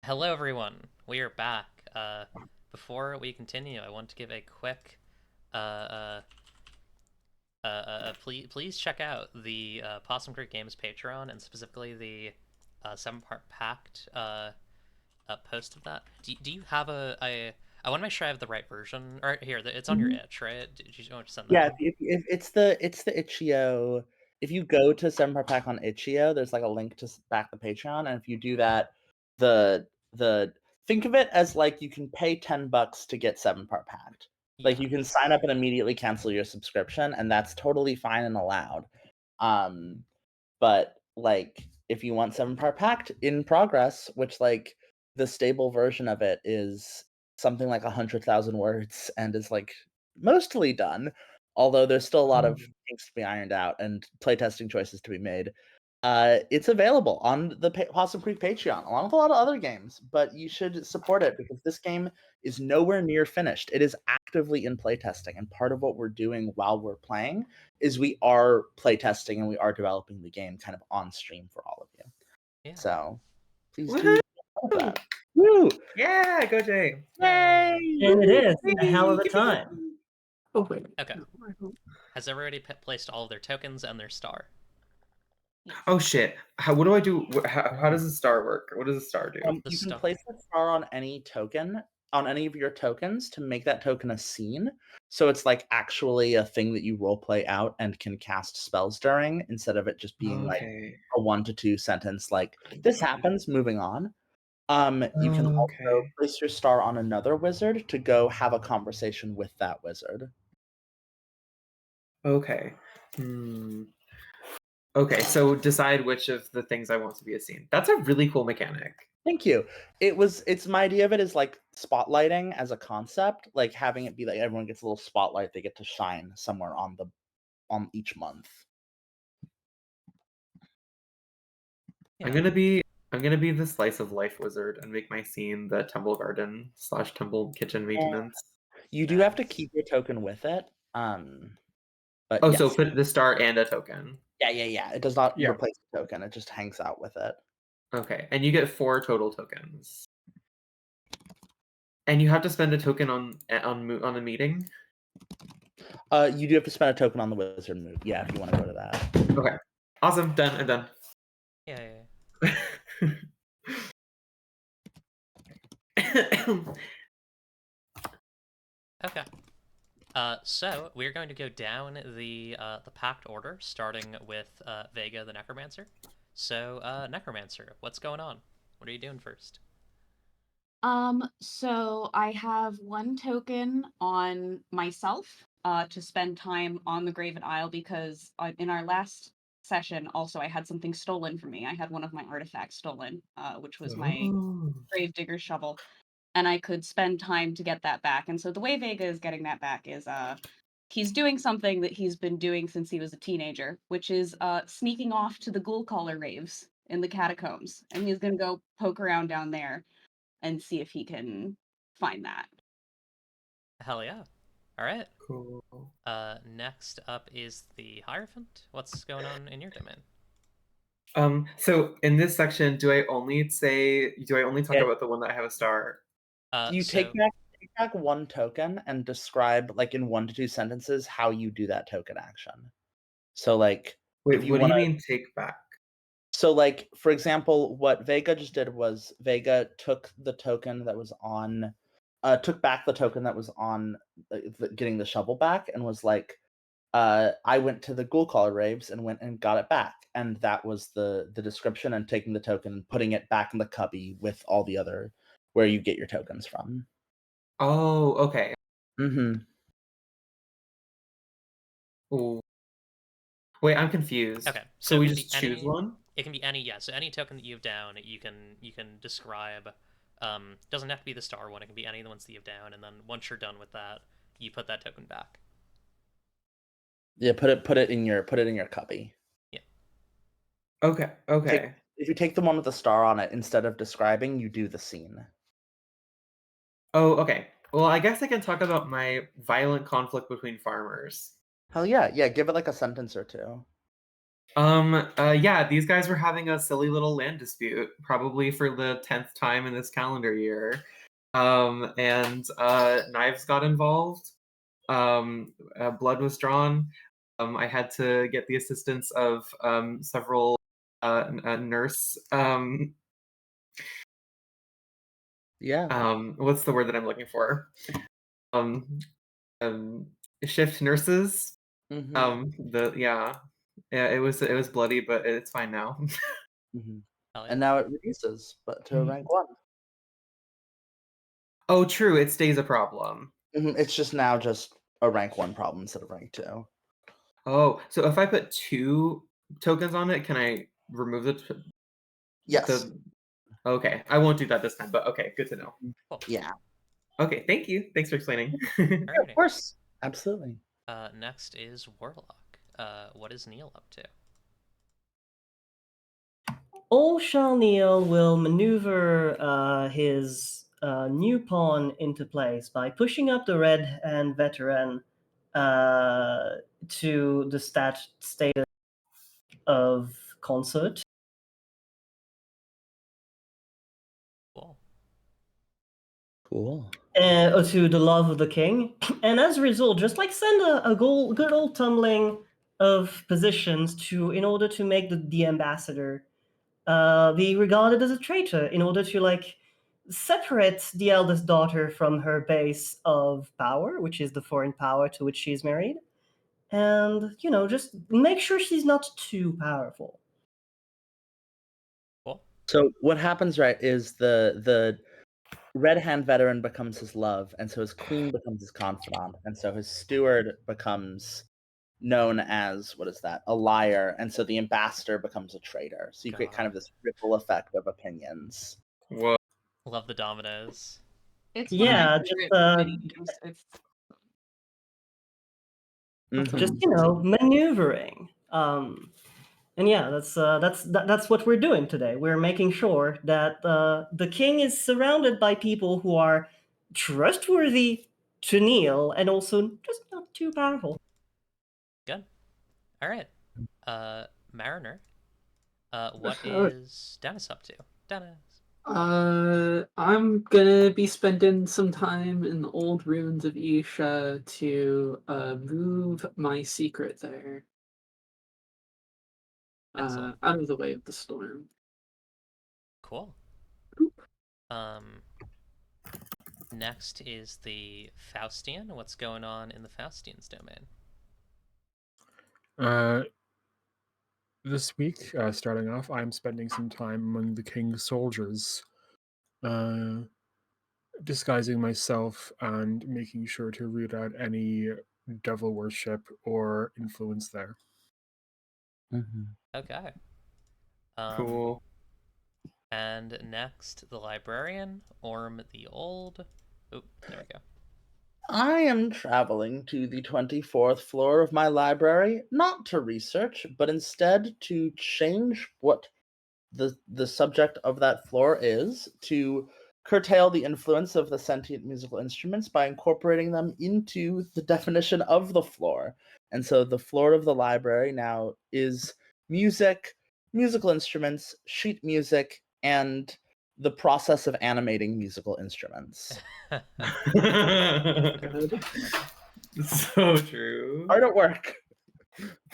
Hello, everyone. We are back. Before we continue, I want to give a quick, please check out the Possum Creek Games Patreon and specifically the 7-part Pact post of that. Do you have I want to make sure I have the right version. Or here, it's on your itch, right? Did you want to send that? Yeah, if it's the itch.io. If you go to 7-part Pack on itch.io, there's like a link to back the Patreon, and if you do that, the think of it as like you can pay $10 to get 7-part Pact. Like you can sign up and immediately cancel your subscription, and that's totally fine and allowed. But like if you want 7-part Pact in progress, which like the stable version of it is something like 100,000 words and is like mostly done, although there's still a lot of things to be ironed out and playtesting choices to be made. It's available on the Possum Creek Patreon, along with a lot of other games, but you should support it because this game is nowhere near finished. It is actively in playtesting, and part of what we're doing while we're playing is we are playtesting and we are developing the game kind of on stream for all of you. Yeah. So please Woohoo! do all of that. Woo! Yeah, go Jay. Yay! And it is Woo! a hell of a time. Oh wait. Okay. No, I don't. Has everybody placed all of their tokens and their star? Oh shit. What do I do? How does the star work? What does the star do? You can place a star on any token, on any of your tokens, to make that token a scene. So it's like actually a thing that you role play out and can cast spells during, instead of it just being like a 1 to 2 sentence like this happens, moving on. You can also place your star on another wizard to go have a conversation with that wizard. Okay. Okay, so decide which of the things I want to be a scene. That's a really cool mechanic. Thank you. It's my idea of it is like spotlighting as a concept, like having it be like everyone gets a little spotlight, they get to shine somewhere on each month. Yeah. I'm gonna be the slice of life wizard and make my scene the temple garden / temple kitchen maintenance. You do have to keep your token with it. But Oh, yes. so put the star and a token. Yeah. It does not replace the token. It just hangs out with it. Okay, and you get 4 total tokens. And you have to spend a token on the meeting. You do have to spend a token on the wizard move. Yeah, if you want to go to that. Okay, awesome. Done. I'm done. Yeah. Okay. So we're going to go down the Pact order, starting with Vega the Necromancer. So Necromancer, what's going on? What are you doing first? So I have 1 token on myself to spend time on the Graven Isle because in our last session also I had something stolen from me. I had one of my artifacts stolen, which was my Gravedigger shovel, and I could spend time to get that back. And so the way Vega is getting that back is he's doing something that he's been doing since he was a teenager, which is sneaking off to the ghoul caller raves in the catacombs, and he's gonna go poke around down there and see if he can find that. Hell yeah. All right. Cool. Next up is the Hierophant. What's going on in your domain? So in this section, do I only talk about the one that I have a star? You take back 1 token and describe, like in 1 to 2 sentences, how you do that token action. So like, wait, if you what wanna... do you mean take back? So like, for example, what Vega just did was Vega took the token that was on, took back the token that was on getting the shovel back, and was like, I went to the ghoul caller raves and went and got it back, and that was the description, and taking the token and putting it back in the cubby with all the other where you get your tokens from. Oh, okay. Mm-hmm. Ooh. Wait, I'm confused. Okay, so we just choose one? It can be any, yeah. So any token that you have down, you can describe. Doesn't have to be the star one. It can be any of the ones that you have down, and then once you're done with that, you put that token back. Yeah, put it in your cubby. Yeah. Okay. If you take the one with the star on it, instead of describing, you do the scene. Oh, okay. Well, I guess I can talk about my violent conflict between farmers. Hell yeah. Give it like a sentence or 2. Yeah, these guys were having a silly little land dispute, probably for the 10th time in this calendar year. And knives got involved. Blood was drawn. I had to get the assistance of several nurse. Yeah. What's the word that I'm looking for? Um, um, Shift nurses. Mm-hmm. Yeah, it was bloody, but it's fine now. Mm-hmm. Hell yeah. And now it raises, but to rank 1. Oh, true. It stays a problem. It's just now just a rank 1 problem instead of rank 2. Oh, so if I put 2 tokens on it, can I remove Yes. Okay, I won't do that this time, but okay, good to know. Cool. Yeah. Okay, thank you. Thanks for explaining. Yeah, Alrighty. of course. Absolutely. Next is Warlock. What is Neil up to? Old Neil will maneuver his new pawn into place by pushing up the red hand veteran to the status of consort. Cool. Cool. Or to the love of the king, and as a result, just like send a good old tumbling of positions in order to make the ambassador be regarded as a traitor, in order to like separate the eldest daughter from her base of power, which is the foreign power to which she is married, and just make sure she's not too powerful. Cool. So what happens, right, is the red hand veteran becomes his love, and so his queen becomes his confidant, and so his steward becomes known as, what is that, a liar, and so the ambassador becomes a traitor. So you create kind of this ripple effect of opinions. Whoa. Love the dominoes. It's one of my Yeah, favorite mini games. It's just Mhm. maneuvering. And yeah, that's what we're doing today. We're making sure that the king is surrounded by people who are trustworthy to Neil and also just not too powerful. Good. All right. Mariner. What is Dennis up to? Dennis. I'm gonna be spending some time in the old ruins of Isha to move my secret there. Excellent. Out of the way of the storm. Cool. Next is the Faustian. What's going on in the Faustian's domain? This week, starting off, I'm spending some time among the king's soldiers, disguising myself and making sure to root out any devil worship or influence there. Okay. Cool. And next, the librarian, Orm the Old. Oh, there we go. I am traveling to the 24th floor of my library, not to research, but instead to change what the subject of that floor is, to curtail the influence of the sentient musical instruments by incorporating them into the definition of the floor. And so the floor of the library now is music, musical instruments, sheet music, and the process of animating musical instruments. Good. So true. Hard at work.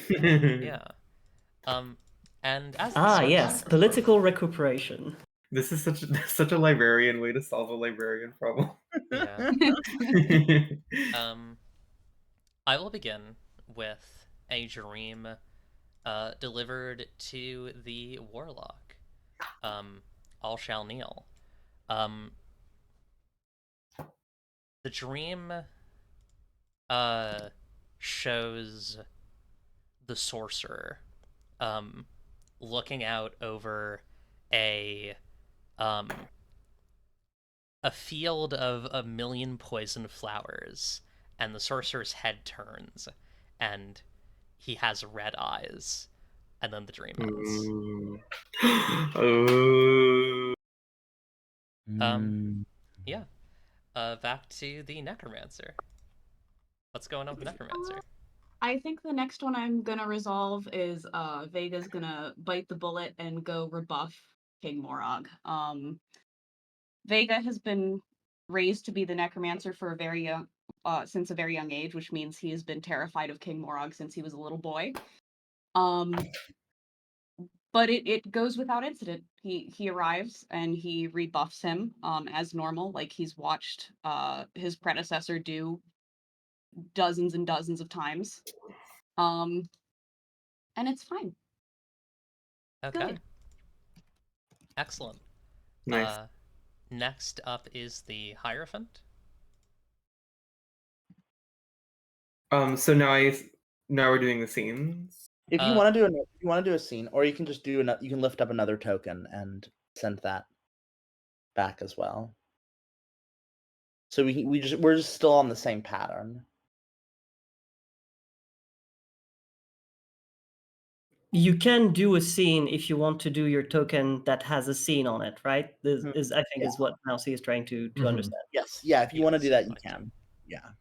Yeah. And as the Ah, yes, sorcerer, political recuperation. This is such a librarian way to solve a librarian problem. yeah. I will begin with a dream delivered to the warlock. All shall kneel. The dream shows the sorcerer looking out over a a field of a million poison flowers, and the sorcerer's head turns, and he has red eyes, and then the dream ends. Oh. Yeah. Back to the necromancer. What's going on with the necromancer? I think the next one I'm gonna resolve is Vega's gonna bite the bullet and go rebuff King Morog. Vega has been raised to be the necromancer for a very young since a very young age, which means he has been terrified of King Morog since he was a little boy. But it goes without incident. He arrives and he rebuffs him as normal, like he's watched his predecessor do dozens and dozens of times. And it's fine. Okay. Good. Excellent. Nice. Next up is the Hierophant. So now we're doing the scenes. If you want to do a scene, or you can just do you can lift up another token and send that back as well. So we're just still on the same pattern. You can do a scene if you want to do your token that has a scene on it, right? This is, I think, is what Mousy is trying to understand. Yes, yeah. If you want to do that, you Yes, can. Yeah.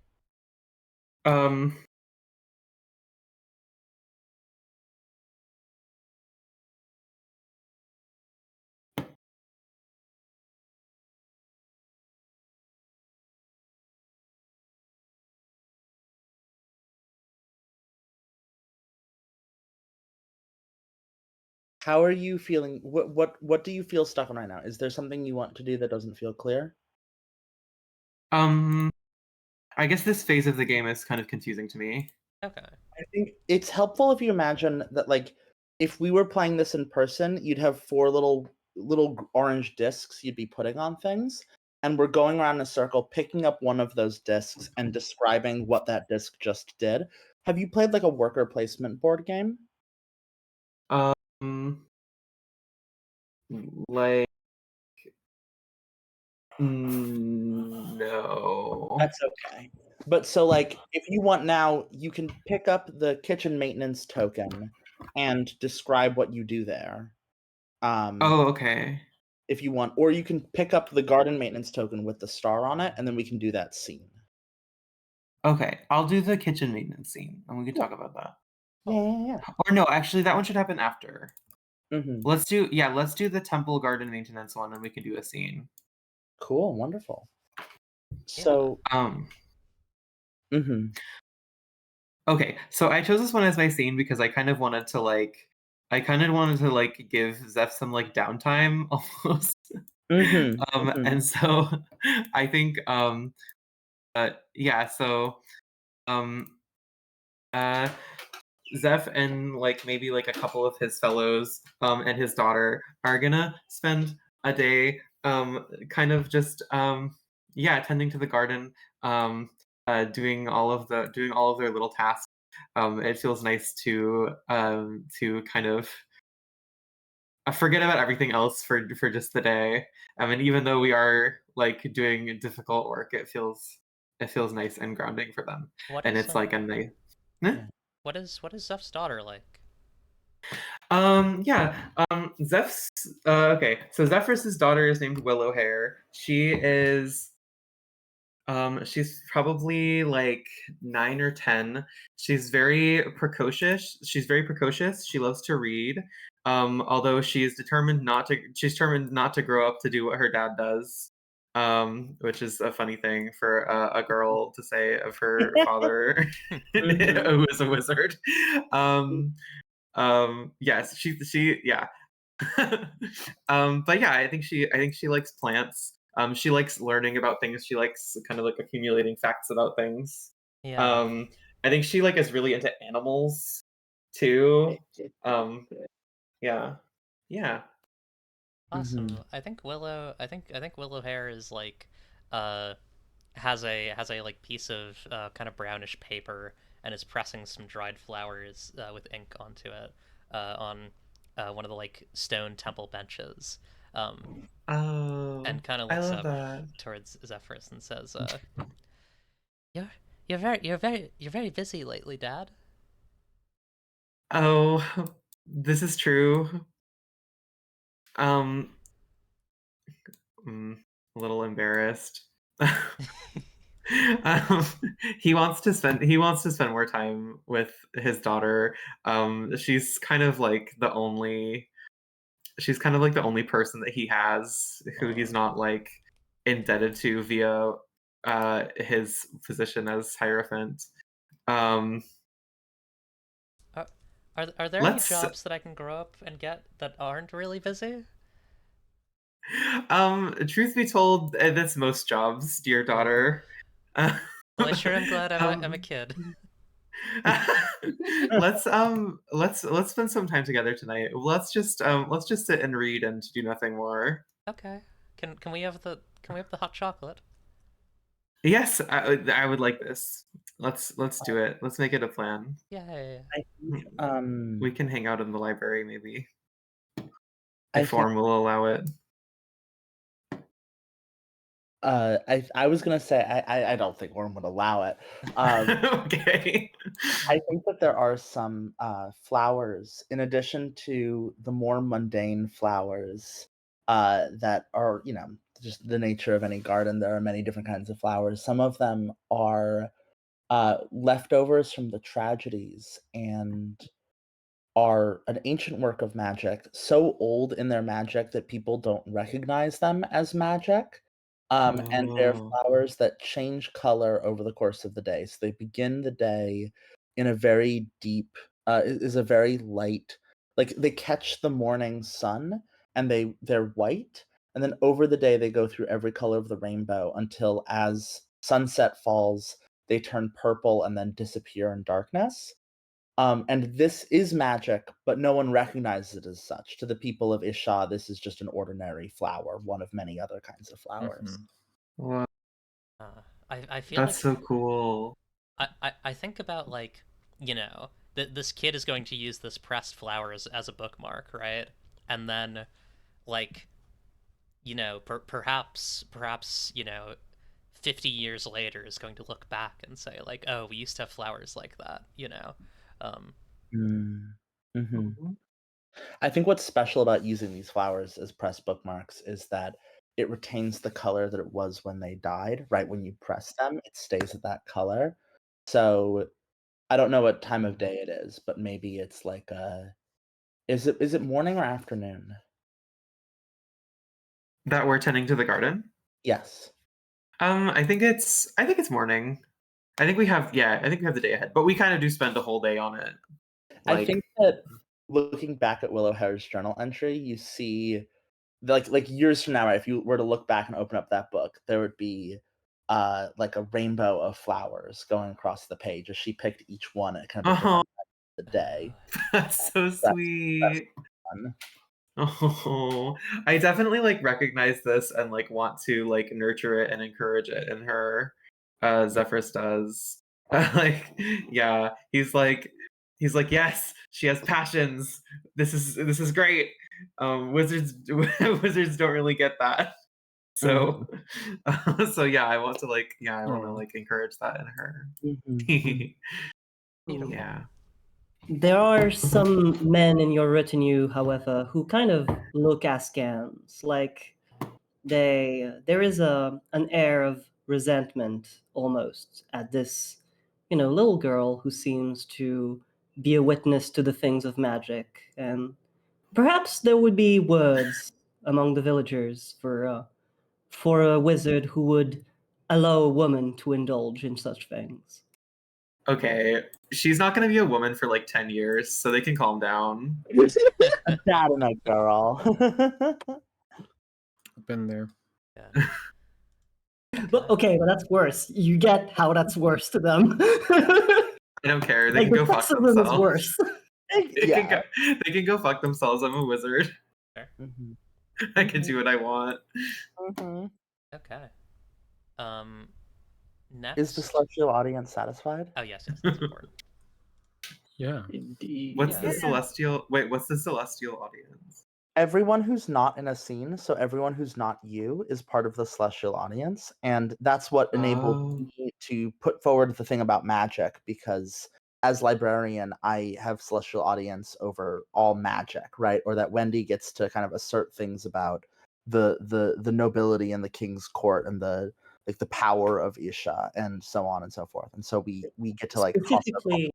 How are you feeling? What do you feel stuck on right now? Is there something you want to do that doesn't feel clear? I guess this phase of the game is kind of confusing to me. Okay. I think it's helpful if you imagine that, like, if we were playing this in person, you'd have 4 little orange discs you'd be putting on things, and we're going around in a circle, picking up one of those discs and describing what that disc just did. Have you played like a worker placement board game? Like, no. That's okay. But so, like, if you want now, you can pick up the kitchen maintenance token and describe what you do there. Oh, okay. If you want, or you can pick up the garden maintenance token with the star on it, and then we can do that scene. Okay, I'll do the kitchen maintenance scene, and we can talk about that. Yeah. Or no, actually, that one should happen after. Mm-hmm. Let's do the temple garden maintenance one, and we can do a scene. Cool, wonderful. So, Okay, so I chose this one as my scene because I kind of wanted to give Zeph some like downtime almost. And so I think Zeph and like maybe like a couple of his fellows and his daughter are gonna spend a day kind of just tending to the garden, doing all of their little tasks. It feels nice to kind of forget about everything else for just the day. And even though we are like doing difficult work, it feels nice and grounding for them. And it's like a nice. What is Zeph's daughter like? Zeph's okay. So Zephyrus's daughter is named Willow Hair. She's probably like 9 or 10. She's very precocious. She loves to read. Although she's determined not to grow up to do what her dad does. Which is a funny thing for a girl to say of her father, who is a wizard. Yes, yeah. But yeah, I think she likes plants. She likes learning about things. She likes kind of like accumulating facts about things. Yeah. I think she like is really into animals too. Yeah. Awesome. I think Willow Hair is like has a like piece of kind of brownish paper and is pressing some dried flowers with ink onto it on one of the like stone temple benches. And kind of looks up towards Zephyrus and says, "You're very busy lately, Dad." Oh, this is true. A little embarrassed. um, he wants to spend more time with his daughter. She's kind of like the only person that he has who he's not like indebted to via his position as Hierophant. Um, Are there any let's jobs that I can grow up and get that aren't really busy? truth be told, that's most jobs, dear daughter. Well, I sure am glad I'm a um, kid. let's spend some time together tonight. Let's just sit and read and do nothing more. Okay. Can we have the hot chocolate? Yes, I would like this. Let's do it. Let's make it a plan. Yay. I think We can hang out in the library maybe I if think form will allow it. I was gonna say I don't think Orm would allow it. Okay. I think that there are some flowers in addition to the more mundane flowers that are, just the nature of any garden. There are many different kinds of flowers. Some of them are leftovers from the tragedies and are an ancient work of magic, so old in their magic that people don't recognize them as magic. And they're Oh. flowers that change color over the course of the day. So they begin the day in a very deep, is a very light, like they catch the morning sun and they're white, and then over the day they go through every color of the rainbow until as sunset falls, they turn purple and then disappear in darkness. And this is magic, but no one recognizes it as such. To the people of Isha, this is just an ordinary flower, one of many other kinds of flowers. Wow, I feel that's like so cool. I think about like, that this kid is going to use this pressed flowers as a bookmark, right? And then like, perhaps 50 years later is going to look back and say like, oh, we used to have flowers like that. Um, Mm. Mhm. Mhm. I think what's special about using these flowers as press bookmarks is that it retains the color that it was when they died. Right when you press them, it stays at that color. So I don't know what time of day it is, but maybe it's like is it morning or afternoon? That we're tending to the garden. Yes. I think it's morning. I think we have the day ahead, but we kind of do spend a whole day on it. I Like, think that looking back at Willow Hare's journal entry, you see like years from now, right, if you were to look back and open up that book, there would be like a rainbow of flowers going across the page as she picked each one at kind of a oh, different time of the day. that's so That's sweet. fun. Oh, I definitely like recognize this and like want to like nurture it and encourage it in her. Zephyrus does. Like, yeah, he's like, yes, she has passions. This is great. Wizards wizards don't really get that. Mhm, So, so yeah, I want to Oh, like encourage that in her. mhm. Beautiful. Yeah. There are some men in your retinue, however, who kind of look askance, like there is an air of resentment almost at this, little girl who seems to be a witness to the things of magic, and perhaps there would be words among the villagers for a wizard who would allow a woman to indulge in such things. Okay, she's not going to be a woman for like 10 years, so they can calm down. A dad and a girl. I've been there. Yeah. But okay, but that's worse. You get how that's worse to them. I don't care. They Like can the go fuck sexism is themselves. worse. Yeah. They can go fuck themselves. I'm a wizard. Mhm, I can do what I want. mhm. Okay. Is the Next. celestial audience satisfied? Oh yes, that's important. Yeah. Indeed. What's the Yeah. celestial? Wait, what's the celestial audience? Everyone who's not in a scene, so everyone who's not you, is part of the celestial audience, and that's what enabled Oh, me to put forward the thing about magic, because as librarian, I have celestial audience over all magic, right? Or that Wendy gets to kind of assert things about the nobility and the king's court and the like the power of Isha and so on and so forth. And so we get to like toss up Specifically,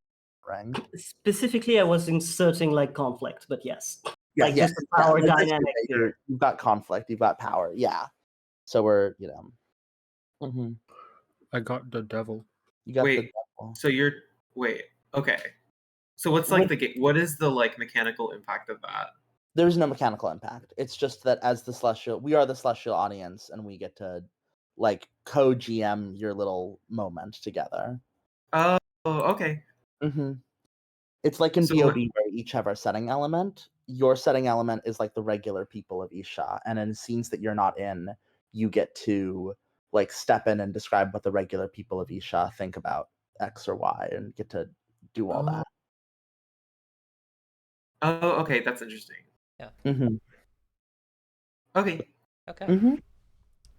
ring. specifically, I was inserting like conflict, but yes, Yeah, like yeah, just the power like this, dynamic here. you've got conflict, you've got power. Yeah. So we're, you know, I got the devil. you got the Wait, devil. so wait, okay. So what's like what is the like mechanical impact of that? There's no mechanical impact. It's just that as the celestial, we are the celestial audience, and we get to like co-GM your little moment together. Oh, okay. It's like in So BOB where we each have our setting element. Your setting element is like the regular people of Isha, and in scenes that you're not in, you get to like step in and describe what the regular people of Isha think about X or Y, and get to do all that. Oh, okay, that's interesting. Yeah. Okay. Okay.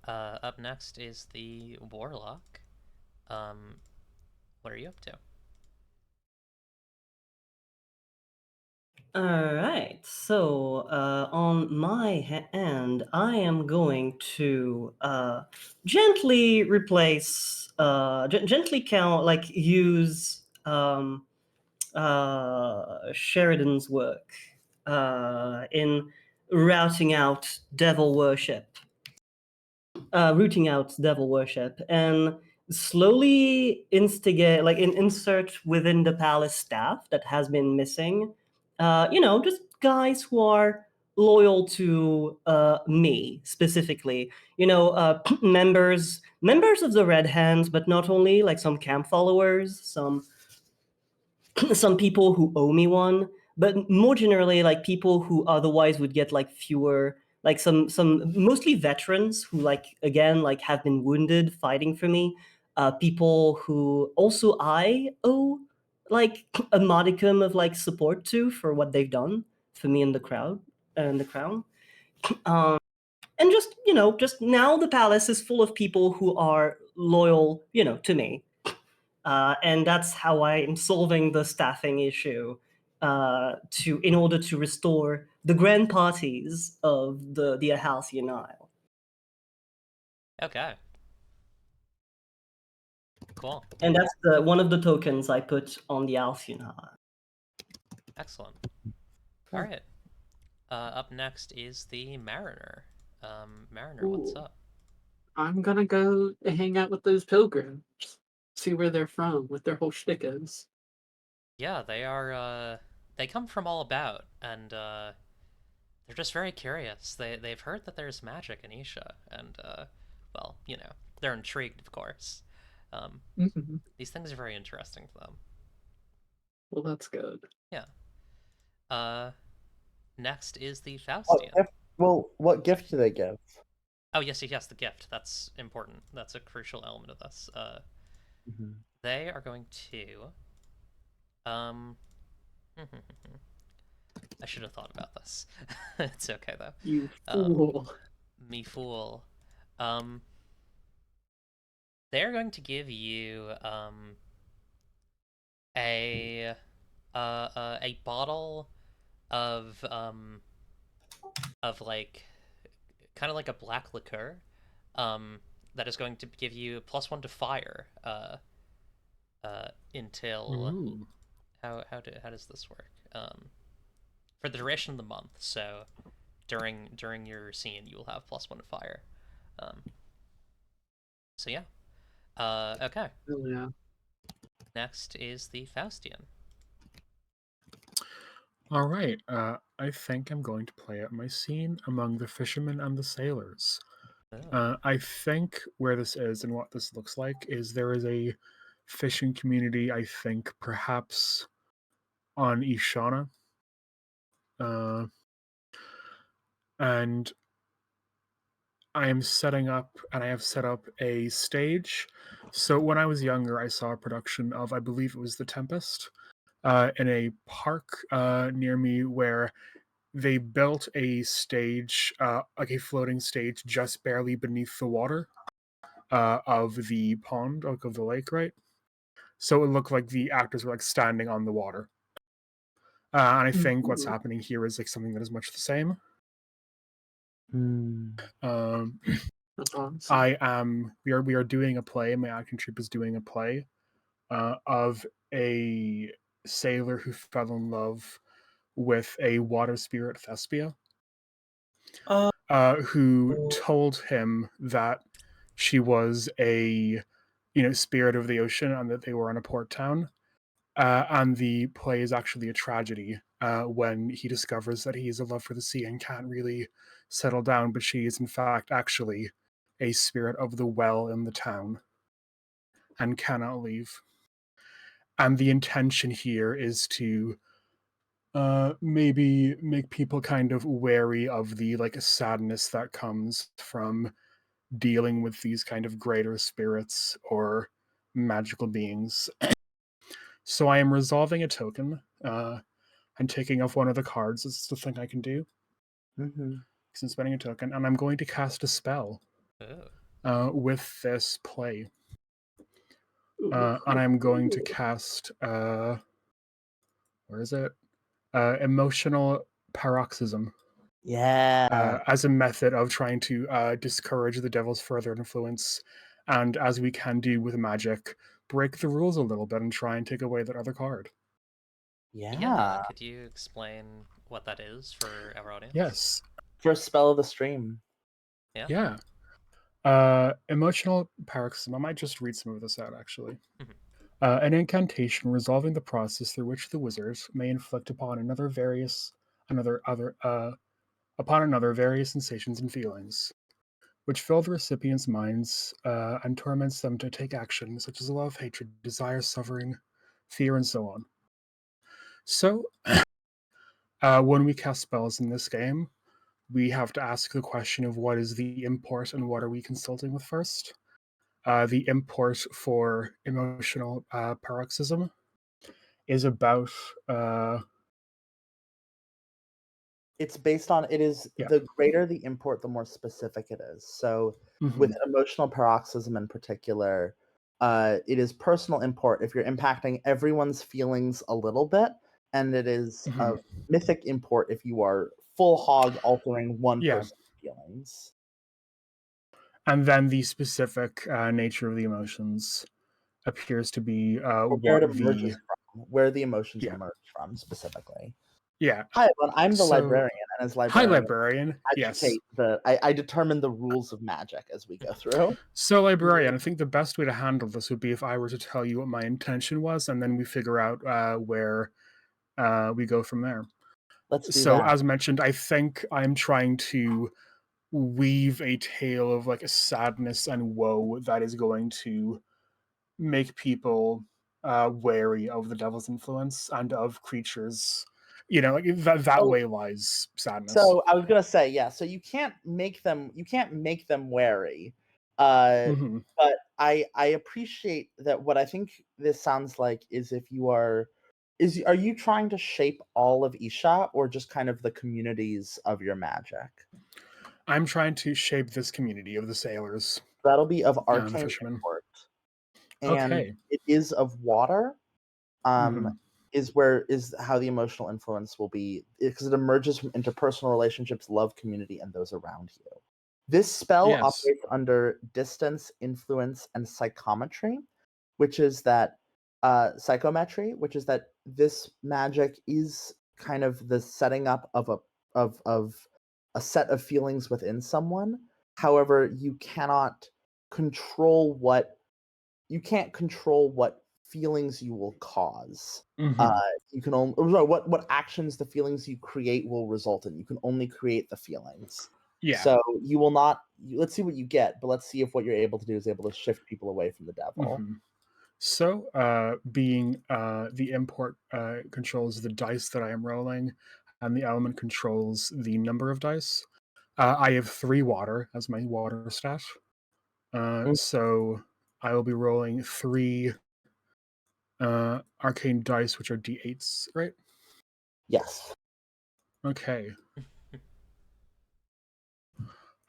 Up next is the warlock. What are you up to? All right. So on my end, I am going to gently replace, gently count, like use Sheridan's work in routing out devil worship, rooting out devil worship, and slowly instigate, like insert within the palace staff that has been missing. Just guys who are loyal to me specifically. Members of the Red Hands, but not only, like some camp followers, some people who owe me one, but more generally, like people who otherwise would get like fewer, like some mostly veterans who, like, again, like have been wounded fighting for me. People who also I owe like a modicum of like support to for what they've done for me in the crowd and the crown. And just now the palace is full of people who are loyal, to me. And that's how I am solving the staffing issue in order to restore the grand parties of the Halcyon Isle. Okay. Cool. And that's one of the tokens I put on the Halcyon Isle. Excellent. All right. Up next is the Mariner. Mariner, what's Ooh. up? I'm gonna go hang out with those pilgrims, see where they're from, what their whole shtick is. Yeah, they are. They come from all about, and they're just very curious. They've heard that there's magic in Isha, and well, they're intrigued, of course. These things are very interesting to them. Well, that's good. Yeah. Next is the Faustian. What gift do they give? Oh, yes, the gift. That's important. That's a crucial element of this. They are going to... I should have thought about this. It's okay, though. You fool. Me fool. They're going to give you, a bottle of like, kind of like a black liqueur, that is going to give you +1 to fire, until... Ooh. How does this work? For the duration of the month, so during your scene, you will have +1 to fire. So yeah. Okay. Oh, yeah. Next is the Faustian. All right. I think I'm going to play out my scene among the fishermen and the sailors. Oh. I think where this is and what this looks like is there is a fishing community, I think perhaps on Ishana. And I am setting up, and I have set up a stage. So when I was younger, I saw a production of, I believe it was The Tempest, in a park near me, where they built a stage, like a floating stage, just barely beneath the water of the pond, like of the lake, right? So it looked like the actors were like standing on the water. And I think what's happening here is like something that is much the same. That's awesome. we are doing a play. My acting troupe is doing a play of a sailor who fell in love with a water spirit Thespia, Uh, who told him that she was a spirit of the ocean and that they were on a port town. And the play is actually a tragedy when he discovers that he has a love for the sea and can't really settle down, but she is in fact actually a spirit of the well in the town and cannot leave. And the intention here is to maybe make people kind of wary of the like sadness that comes from dealing with these kind of greater spirits or magical beings. So I am resolving a token and taking off one of the cards. This is the thing I can do. Mm-hmm. Because I'm spending a token, and I'm going to cast a spell with this play. And I'm going to cast where is it? Emotional paroxysm. Yeah. As a method of trying to discourage the devil's further influence, and as we can do with magic, break the rules a little bit and try and take away that other card. Yeah. Could you explain what that is for our audience? Yes. First spell of the stream. Yeah. Emotional paroxysm. I might just read some of this out, actually. An incantation resolving the process through which the wizard may inflict upon another various sensations and feelings, which fill the recipient's minds and torments them to take action, such as love, hatred, desire, suffering, fear, and so on. So, when we cast spells in this game, we have to ask the question of what is the import and what are we consulting with first. The import for emotional paroxysm is about It's based on the greater the import, the more specific it is. So with emotional paroxysm in particular, it is personal import if you're impacting everyone's feelings a little bit, and it is of mythic import if you are full hog altering one person's feelings. And then the specific nature of the emotions appears to be where the emotions emerge from specifically. Yeah. Hi, everyone. I'm the librarian, and as librarian, hi, librarian. Yes. I determine the rules of magic as we go through. So, librarian, I think the best way to handle this would be if I were to tell you what my intention was, and then we figure out where we go from there. Let's do that. So, as mentioned, I think I'm trying to weave a tale of like a sadness and woe that is going to make people wary of the devil's influence and of creatures. Like that way lies sadness. So I was gonna say, yeah. So you can't make them wary. But I appreciate that. What I think this sounds like is are you trying to shape all of Isha or just kind of the communities of your magic? I'm trying to shape this community of the sailors. That'll be of arcane import. And it is of water. Is how the emotional influence will be, because it emerges from interpersonal relationships, love, community, and those around you. This spell operates under distance, influence, and psychometry, which is that psychometry, which is that this magic is kind of the setting up of a set of feelings within someone. However, you can't control what feelings you will cause. You can only what actions the feelings you create will result in. You can only create the feelings. Yeah. So you will not. Let's see what you get, but let's see if what you're able to do is able to shift people away from the devil. So, being the import controls the dice that I am rolling, and the element controls the number of dice. I have 3 water as my water stat. So I will be rolling 3 arcane dice, which are d8s, right? Yes. Okay.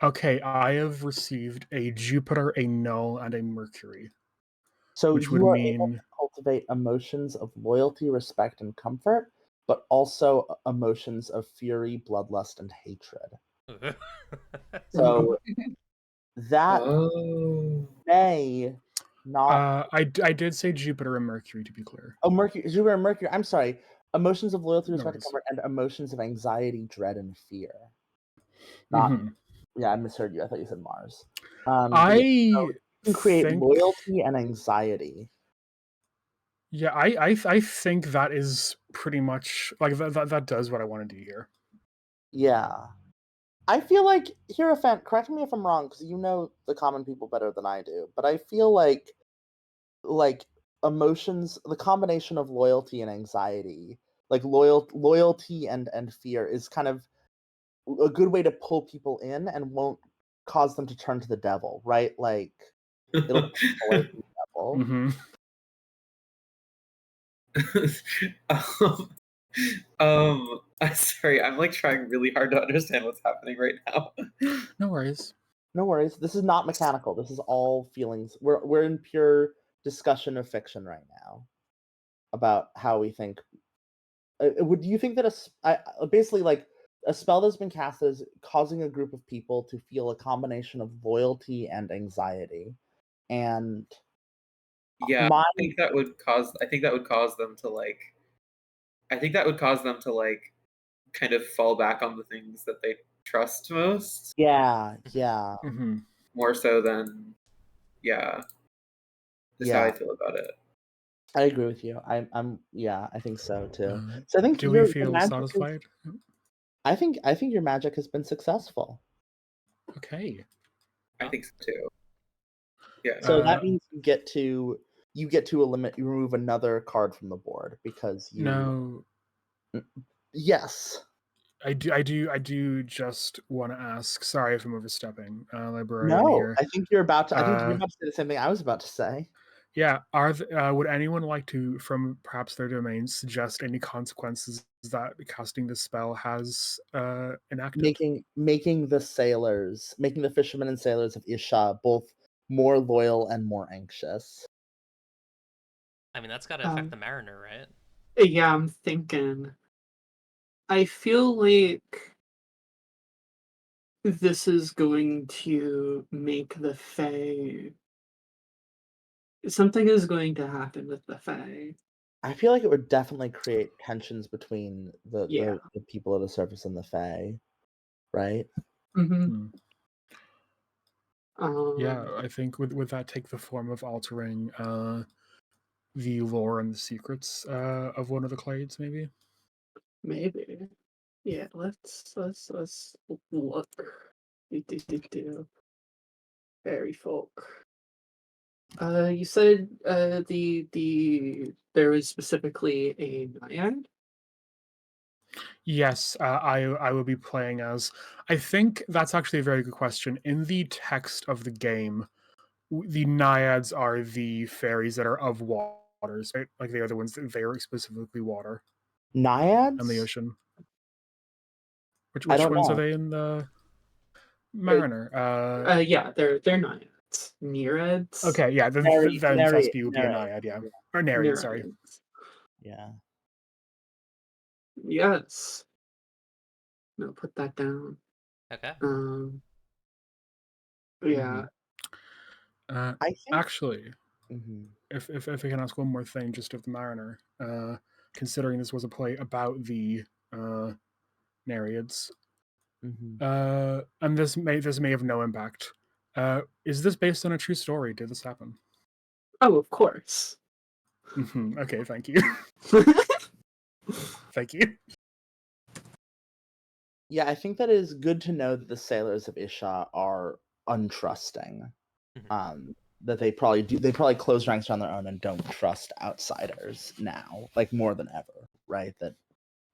Okay, I have received a Jupiter, a Null, and a Mercury. So which you would are mean able to cultivate emotions of loyalty, respect, and comfort, but also emotions of fury, bloodlust, and hatred. So That Oh. may not. I did say Jupiter and Mercury, to be clear. Oh, Mercury, Jupiter, and Mercury. I'm sorry. Emotions of loyalty, No respect, worries. comfort, and emotions of anxiety, dread, and fear. Not. Mhm. Yeah, I misheard you. I thought you said Mars. I You can create think loyalty and anxiety. yeah, I think that is pretty much like that does what I want to do here. Yeah. I feel like Hierophant, correct me if I'm wrong, because you know the common people better than I do, but I feel like emotions, the combination of loyalty and anxiety, like loyalty and fear is kind of a good way to pull people in and won't cause them to turn to the devil, right? Like it'll push them away from the devil. Hmm. um, I'm sorry, I'm like trying really hard to understand what's happening right now. No worries. No worries. This is not mechanical. This is all feelings. We're in pure discussion of fiction right now about how we think. Would you think that basically like a spell that's been cast is causing a group of people to feel a combination of loyalty and anxiety, and Yeah, my I think that would cause. I think that would cause them to like. I think that would cause them to like, kind of fall back on the things that they trust most, yeah Hmm. more so than, yeah. Is how yeah. I feel about it. I agree with you. I'm yeah. I think so too. Uh, So I think do we your feel magic is. satisfied? I think your magic has been successful. Okay. I think so too. Yeah. So that Uh, means you get to remove another card from the board because you. now Yes. I do just want to ask. Sorry if I'm overstepping, librarian No, here. I think you're about to. I think you're Uh, about to say the same thing I was about to say. yeah, would anyone like to, from perhaps their domain, suggest any consequences that casting the spell has enacted? Making the fishermen and sailors of Isha both more loyal and more anxious. I mean, that's got to affect the Mariner, right? Yeah, I'm thinking. I feel like this is going to make the Fae. Something is going to happen with the Fae. I feel like it would definitely create tensions between Yeah. the people of the surface and the Fae, right? Mm-hmm. Hmm. Yeah, I think would that take the form of altering the lore and the secrets of one of the clades, maybe? Maybe. Yeah, let's look. Do. Fairy folk. You said there was specifically a naiad? Yes, I will be playing as. I think that's actually a very good question. In the text of the game, the naiads are the fairies that are of waters, right? Like they are the ones that they are specifically water and the Naiads? ocean. I Which don't ones are know. they in the Mariner? Yeah, they're naiads. Nereids? Okay, yeah, then Thespie would be a naiad, yeah, or Nereid, sorry. Nereids. Yeah. Yes. No, put that down. Okay. Yeah. I think actually, mhm. if I can ask one more thing, just of the Mariner, considering this was a play about the Nereids, and this may have no impact. Is this based on a true story? Did this happen? Oh, of course. Okay, thank you. Thank you. Yeah, I think that it is good to know that the sailors of Isha are untrusting. That they probably close ranks on their own and don't trust outsiders now, like more than ever, right? That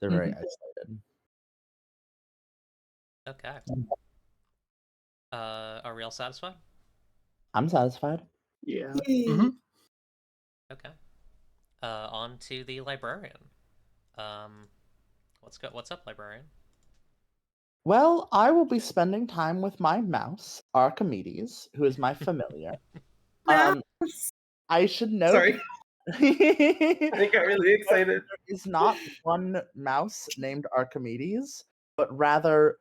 they're very isolated. Okay. Are we all satisfied? I'm satisfied. Yeah. Okay. On to the librarian. What's up, librarian? Well, I will be spending time with my mouse, Archimedes, who is my familiar. I should note. Sorry. I got really excited. There is not one mouse named Archimedes, but rather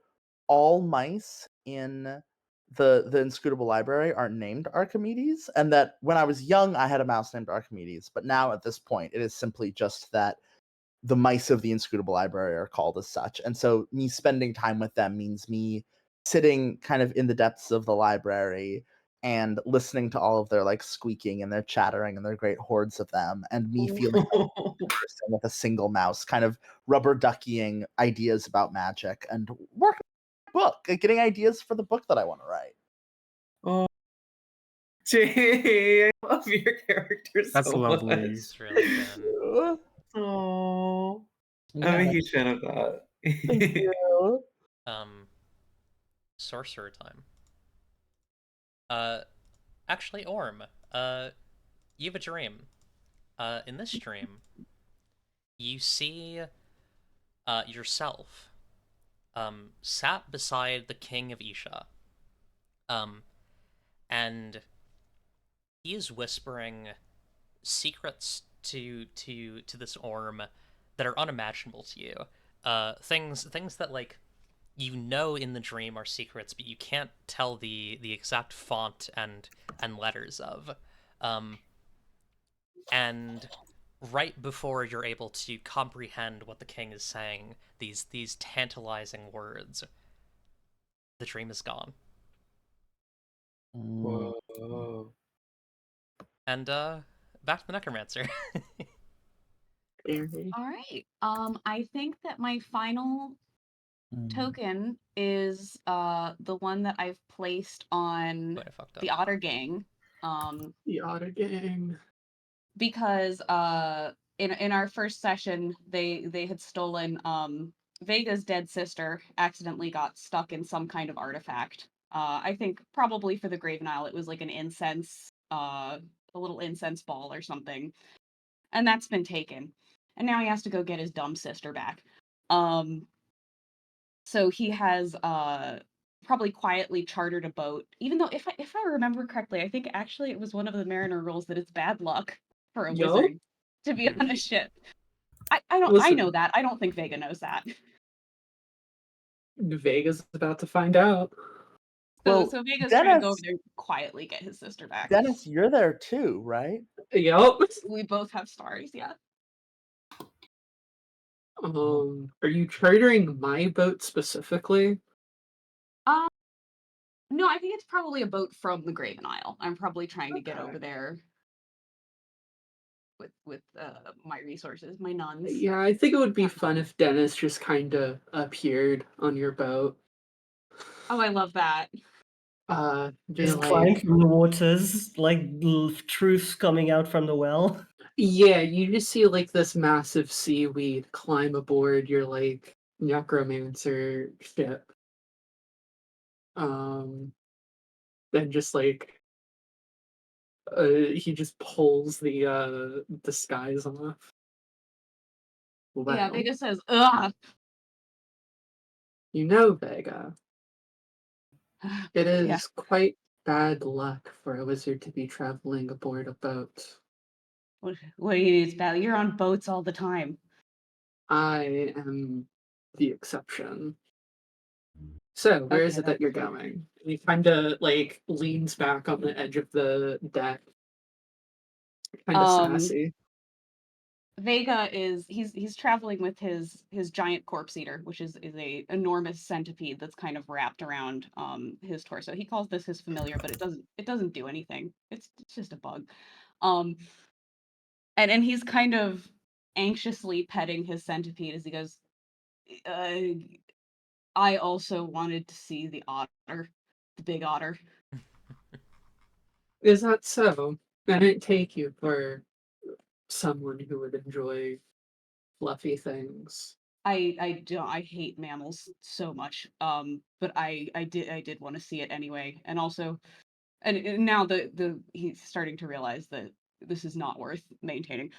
all mice in the Inscrutable Library aren't named Archimedes, and that when I was young, I had a mouse named Archimedes, but now at this point, it is simply just that the mice of the Inscrutable Library are called as such. And so me spending time with them means me sitting kind of in the depths of the library and listening to all of their like squeaking and their chattering and their great hordes of them, and me feeling like a person with a single mouse, kind of rubber duckying ideas about magic and working on a book, getting ideas for the book that I want to write. Oh, Jay, I love your character That's so lovely. much. It's really good. Oh, I'm a Yeah, huge fan of that. thank you. Sorcerer time. Actually, Orm, you have a dream. In this dream, you see, yourself, sat beside the king of Isha. And he is whispering secrets to this Orm that are unimaginable to you. Things that like you know in the dream are secrets, but you can't tell the exact font and letters of. And right before you're able to comprehend what the king is saying, these tantalizing words, the dream is gone. Whoa. And back to the necromancer. All right. I think that my final Mm. token is the one that I've placed on Wait, I fucked up. the Otter Gang. The Otter Gang. Because in our first session they had stolen Vega's dead sister accidentally got stuck in some kind of artifact. I think probably for the Graven Isle it was like an incense, a little incense ball or something. And that's been taken. And now he has to go get his dumb sister back. So he has probably quietly chartered a boat. Even though if I remember correctly, I think actually it was one of the mariner rules that it's bad luck for a Yup. wizard to be on a ship. I know Listen, that. I don't think Vega knows that. Vega's about to find out. Well, So Vega's trying to go over Dennis, there and quietly get his sister back. Dennis, you're there too, right? Yup. We both have stars, yeah. Are you chartering my boat specifically? No, I think it's probably a boat from the Graven Isle. I'm probably trying to get Okay. over there with my resources, my nuns. Yeah, I think it would be fun if Dennis just kind of appeared on your boat. Oh, I love that. Just Just climb like, through the waters, like truths coming out from the well. yeah, you just see like this massive seaweed climb aboard your like necromancer ship. Then just like he just pulls the disguise off. Yeah, Well, Vega says, ugh. you know, Vega, it Yeah. is quite bad luck for a wizard to be traveling aboard a boat. What do you need, Bal? You're on boats all the time. I am the exception. So, where is Okay, it that you're that's fair. going? And he kind of like leans back on the edge of the deck, kind of sassy. Vega is he's traveling with his giant corpse eater, which is a enormous centipede that's kind of wrapped around his torso. He calls this his familiar, but it doesn't do anything. It's just a bug. Um and he's kind of anxiously petting his centipede as he goes, uh, I also wanted to see the otter, the big otter. Is that so? I didn't take you for someone who would enjoy fluffy things. I hate mammals so much. But I did want to see it anyway. And also and now the he's starting to realize that this is not worth maintaining.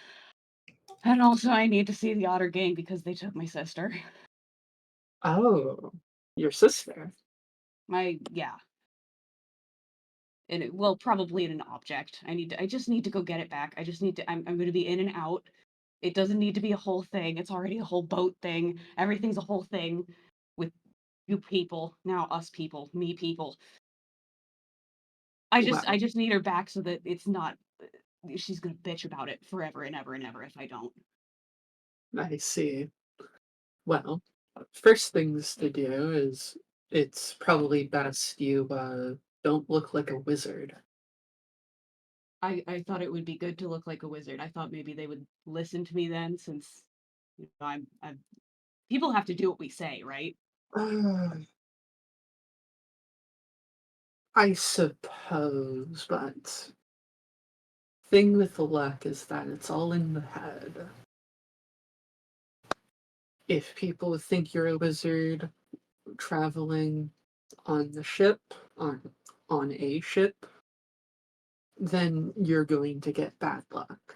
And also I need to see the otter gang because they took my sister. Oh, your sister. Yeah. And it well probably in an object. I just need to go get it back. I just need to I'm gonna be in and out. It doesn't need to be a whole thing. It's already a whole boat thing. Everything's a whole thing with you people. Now us people, me people. I just need her back so that it's not. She's gonna bitch about it forever and ever and ever if I don't. I see. Well, first things to do is it's probably best you don't look like a wizard. I thought it would be good to look like a wizard. I thought maybe they would listen to me then, since I'm people have to do what we say, right? I suppose, but thing with luck is that it's all in the head. If people think you're a wizard traveling on the ship, on a ship, then you're going to get bad luck.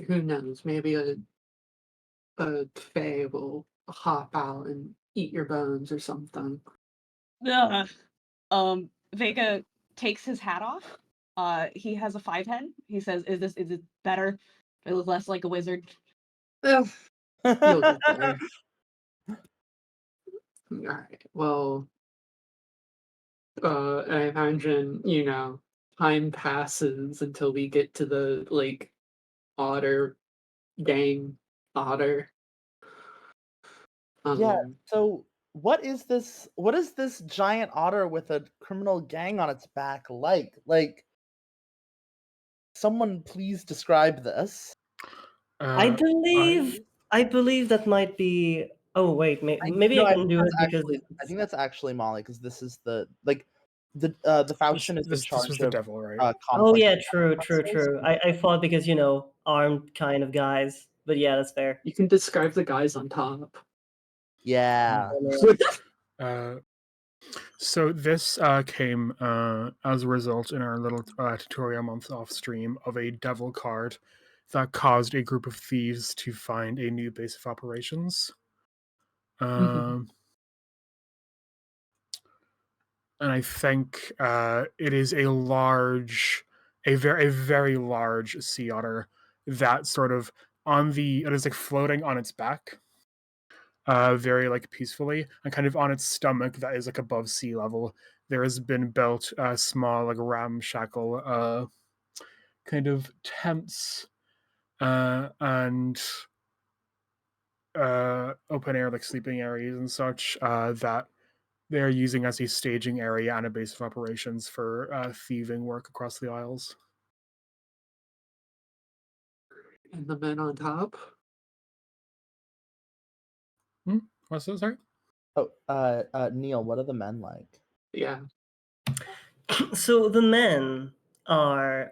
Who knows? Maybe a fae will hop out and eat your bones or something. Ugh. Vega takes his hat off. He has a 5 head. He says, is it better if it was less like a wizard?" Eh, you'll get there. Alright, well, I imagine, time passes until we get to the, like, otter gang otter. Yeah. Um, So what is this? What is this giant otter with a criminal gang on its back like? Like, someone please describe this. I Uh, believe I believe that might be. Oh wait, maybe No, I I can think do that's it because actually. I think that's actually Molly because this is the the this, Falchion is in this was charge the of devil, right? Oh complex yeah, true, true, monsters. true. I thought because armed kind of guys, but yeah, that's fair. you can describe the guys on top. Yeah. Uh, so this came as a result in our little tutorial month off stream of a devil card that caused a group of thieves to find a new base of operations. Um, and I think it is a very large sea otter that sort of it is like floating on its back, very like peacefully, and kind of on its stomach that is like above sea level. There has been built a small like ramshackle kind of tents and open air like sleeping areas and such that they are using as a staging area and a base of operations for thieving work across the Isles. And the men on top. What's that? Sorry. Oh, Neil, what are the men like? Yeah. So the men are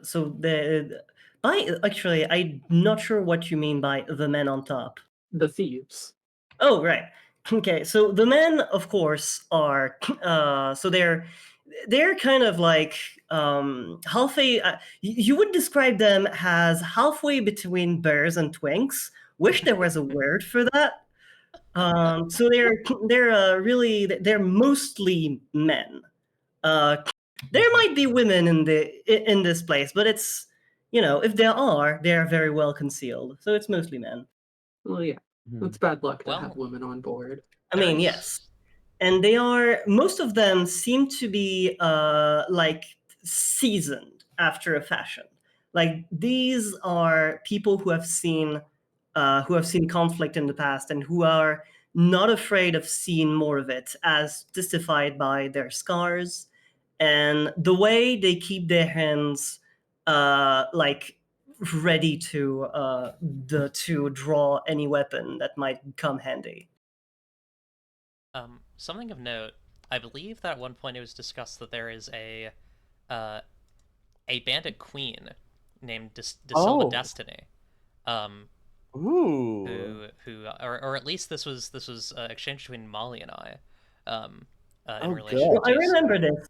so the by actually I'm not sure what you mean by the men on top. The thieves. Oh right. Okay, so the men of course are so they're kind of like halfway you would describe them as halfway between bears and twinks. Wish there was a word for that. So they're mostly men. Uh, there might be women in this place, but it's if there are, they are very well concealed. So it's mostly men. Well, yeah. Hmm. It's bad luck to have Well, women on board. I mean, yes, there's and they are most of them seem to be like seasoned after a fashion. Like these are people who have seen conflict in the past and who are not afraid of seeing more of it, as testified by their scars and the way they keep their hands like ready to draw any weapon that might come handy. something of note. I believe that at one point it was discussed that there is uh, a bandit queen named De Silva Oh. Destiny, um, Ooh. or at least this was exchanged between Molly and I, in Oh, relation good. Well, I to remember this.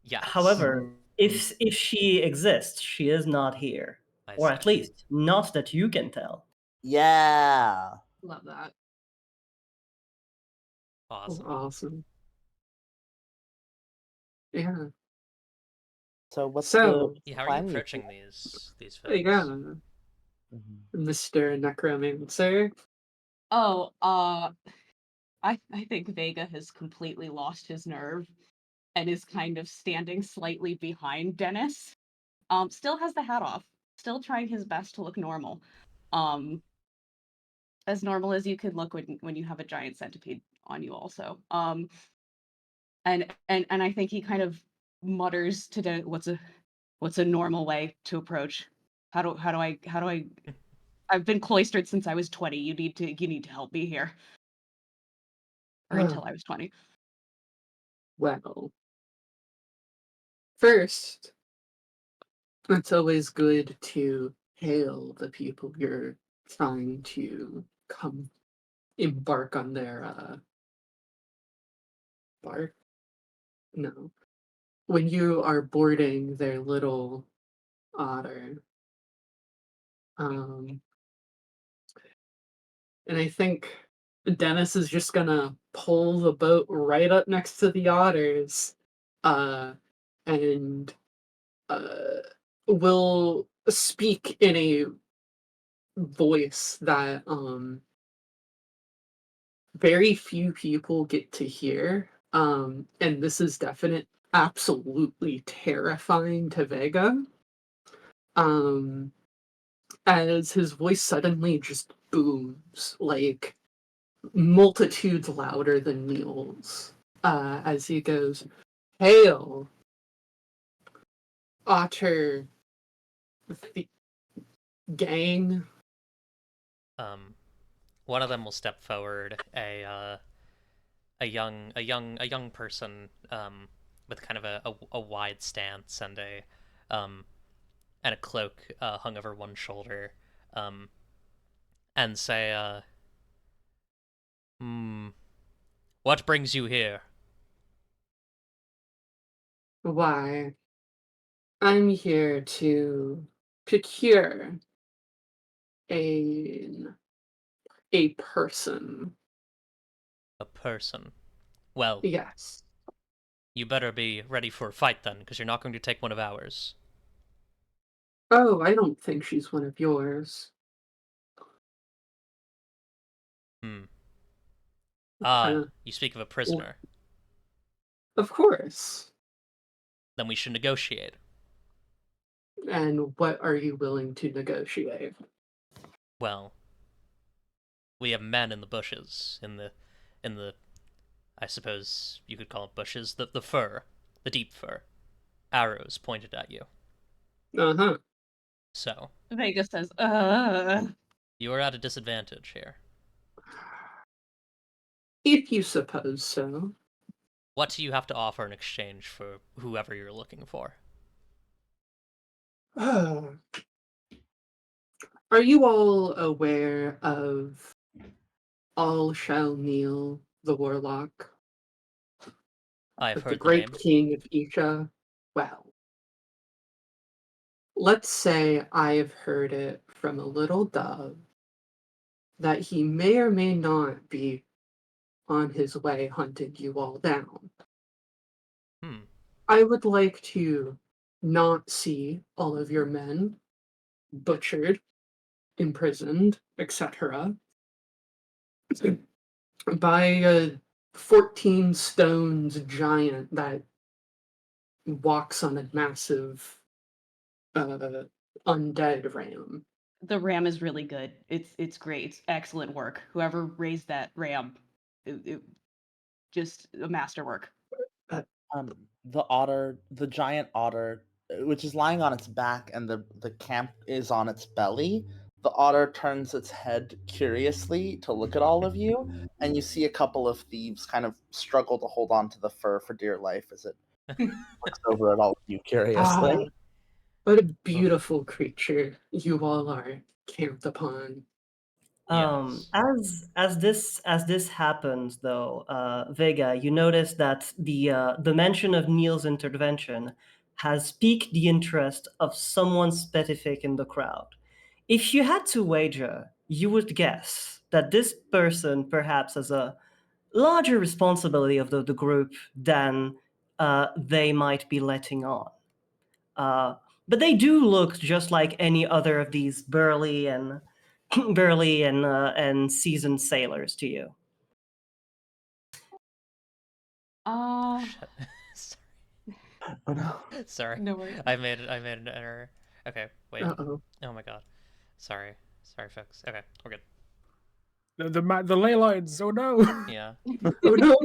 yes. However, Mhm. if she exists, she is not here, I or at see. least not that you can tell. Yeah. Love that. Awesome. Awesome. Yeah. So what's So, the Yeah, how are you plan? approaching these yeah, folks? Mhm. Mr. Necromancer. Oh, I think Vega has completely lost his nerve. and is kind of standing slightly behind Dennis. Still has the hat off, still trying his best to look normal. As normal as you could look when you have a giant centipede on you also. And I think he kind of mutters to Dennis, what's a normal way to approach? How do I I've been cloistered since I was 20. You need to help me here. Or until I was 20. Well, first, it's always good to hail the people you're trying to come embark on their bark. No, when you are boarding their little otter. And I think Dennis is just gonna pull the boat right up next to the otters, and uh, will speak in a voice that very few people get to hear. And this is absolutely terrifying to Vega. As his voice suddenly just booms like multitudes louder than Neil's, as he goes, "Hail, Otter the gang." One of them will step forward, a young person, with kind of a wide stance and a cloak hung over one shoulder, and say, what brings you here? Why, I'm here to procure a person. A person. Well, Yes. you better be ready for a fight then, because you're not going to take one of ours. Oh, I don't think she's one of yours. Ah, you speak of a prisoner. Of course. Then we should negotiate. And what are you willing to negotiate? Well, we have men in the bushes, in the I suppose you could call it bushes, the fur, the deep fur. Arrows pointed at you. Uh-huh. So, Vega says, you are at a disadvantage here. If you suppose so. What do you have to offer in exchange for whoever you're looking for? Are you all aware of All Shall Kneel, the Warlock? I've The heard the great name. king of Isha? Well, let's say I have heard it from a little dove that he may or may not be on his way hunting you all down. I would like to not see all of your men butchered, imprisoned, etc. by a 14 stones giant that walks on a massive undead ram. the ram is really good. It's great. It's excellent work. Whoever raised that ram, it just a masterwork. The giant otter, which is lying on its back, and the camp is on its belly. The otter turns its head curiously to look at all of you, and you see a couple of thieves kind of struggle to hold on to the fur for dear life as it looks over at all of you curiously. Ah, what a beautiful creature you all are camped upon. Yes. As this happens, though, Vega, you notice that the mention of Neil's intervention has piqued the interest of someone specific in the crowd. If you had to wager, you would guess that this person perhaps has a larger responsibility of the group than they might be letting on. But they do look just like any other of these burly and seasoned sailors to you. Uh, Oh no. Sorry. No worries. I made an error. Okay, wait. Uh-oh. Oh my god. Sorry. Sorry, folks. Okay, we're good. The ley lines. Oh no. Yeah. Oh no!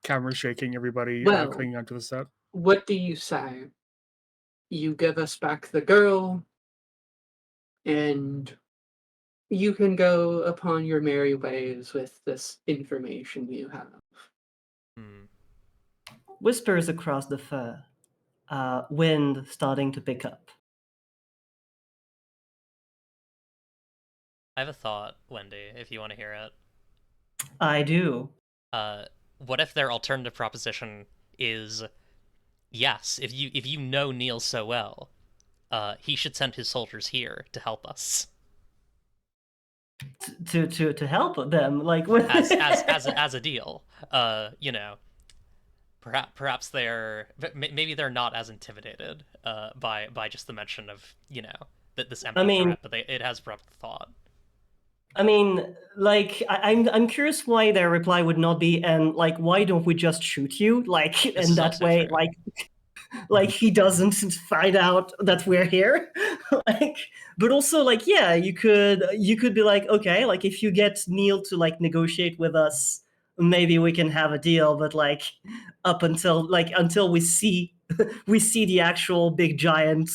Camera shaking. Everybody Well, clinging onto the set. what do you say? You give us back the girl, and you can go upon your merry ways with this information you have. Hmm. Whispers across the fur. Wind starting to pick up. I have a thought, Wendy, if you want to hear it. I do. What if their alternative proposition is yes, if you know Neil so well, he should send his soldiers here to help us. To help them, like what? As a deal. You know, perhaps maybe they're not as intimidated by just the mention of, you know, that this empty threat, but it has brought the thought. I mean, like, I'm curious why their reply would not be, and like, why don't we just shoot you? Like, This in is that also way, true. like he doesn't find out that we're here. Like, but also, like, yeah, you could be like, okay, like if you get Neil to like negotiate with us, maybe we can have a deal. But like, up until we see we see the actual big giant.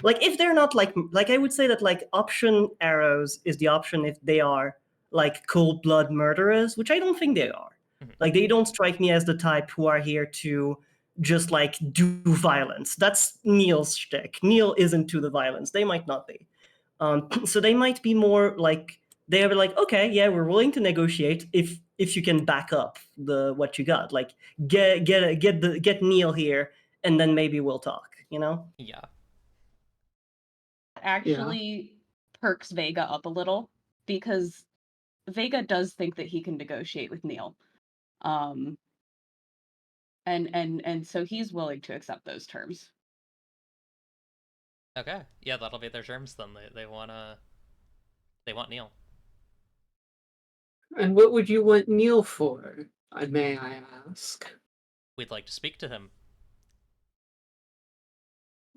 Like if they're not like I would say that like option arrows is the option if they are like cold blood murderers, which I don't think they are. Mhm. Like they don't strike me as the type who are here to just like do violence. That's Neil's shtick. Neil isn't to the violence. They might not be. So they might be more like they are like, okay, yeah, we're willing to negotiate if you can back up the what you got. Like get Neil here, and then maybe we'll talk. You know? Yeah. Actually perks Vega up a little because Vega does think that he can negotiate with Neil. And so he's willing to accept those terms. Okay. Yeah, that'll be their terms then. They want Neil. And what would you want Neil for, may I ask? We'd like to speak to him.